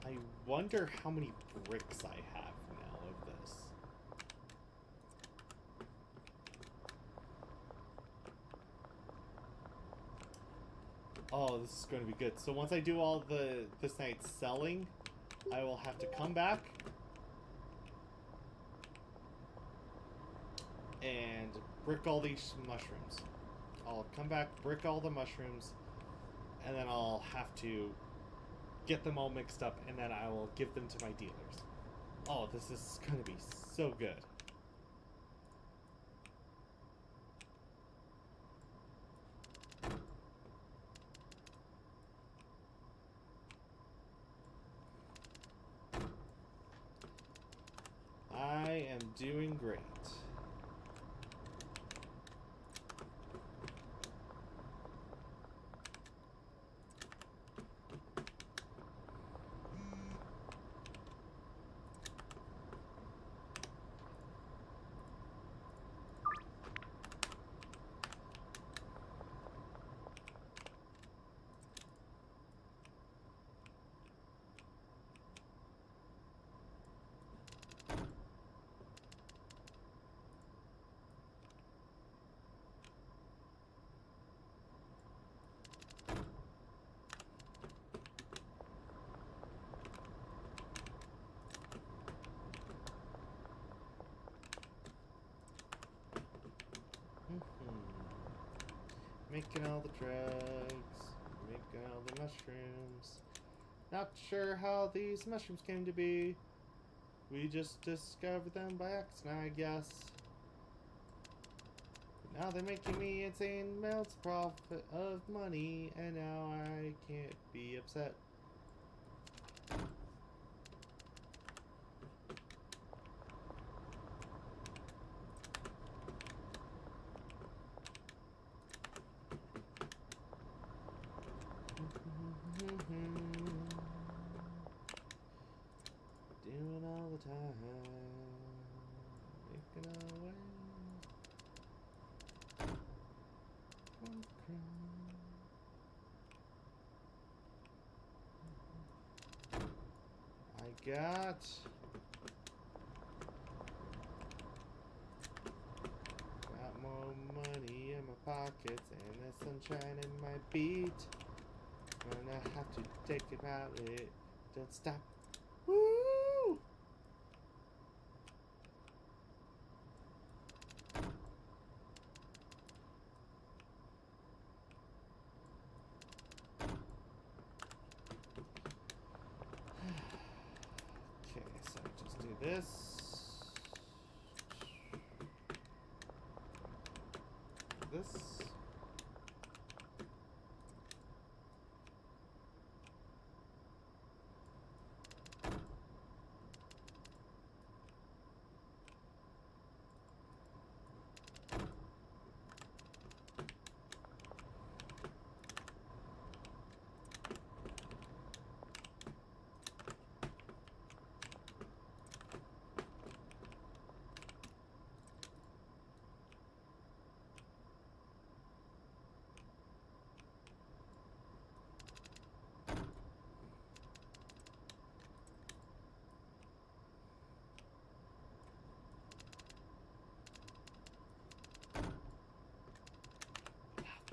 I wonder how many bricks I have now of this. Oh, this is going to be good. So once I do all this night's selling, I will have to come back and brick all these mushrooms. I'll come back, brick all the mushrooms, and then I'll have to get them all mixed up, and then I will give them to my dealers. Oh, this is going to be so good. I am doing great. Making all the drugs, making all the mushrooms. Not sure how these mushrooms came to be. We just discovered them by accident, I guess. But now they're making me insane amounts of profit of money, and now I can't be upset. Doing all the time, making our way from crime. I got more money in my pockets and the sunshine in my beat. Gonna have to take it out, it don't stop. Woo! Okay, so just do this. This.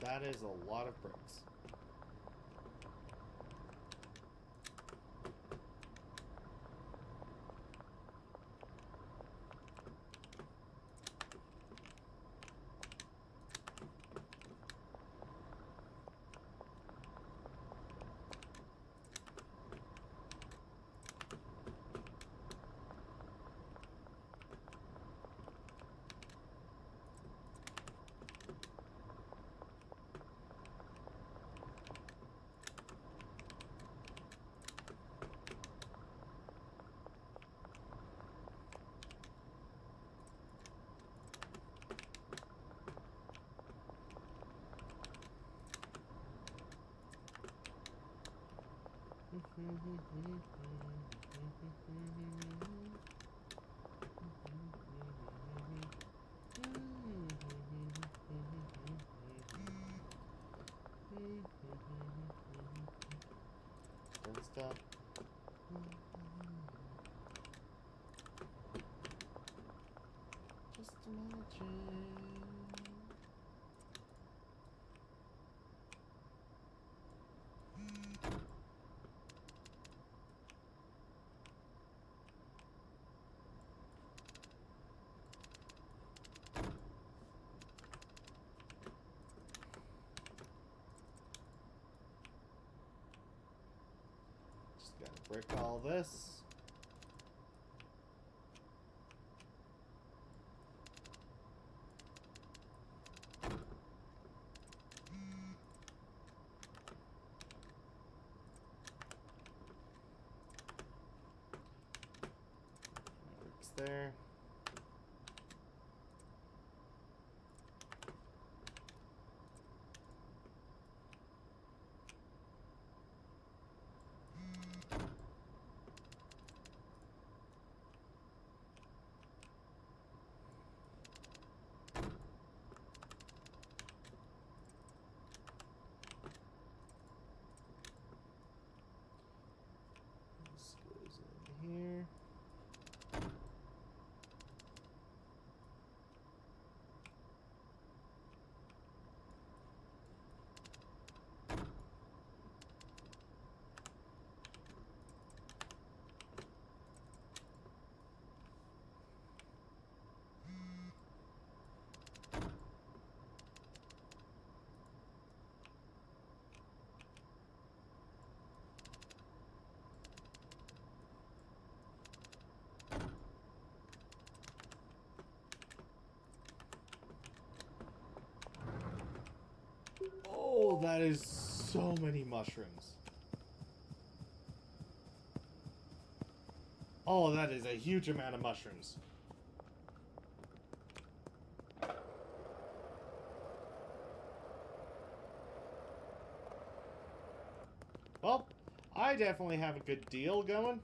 that is a lot of bricks. Good stuff. Just imagine. Just gotta brick all this. Bricks there. This goes in here. Oh, that is so many mushrooms. Oh, that is a huge amount of mushrooms. Well, I definitely have a good deal going.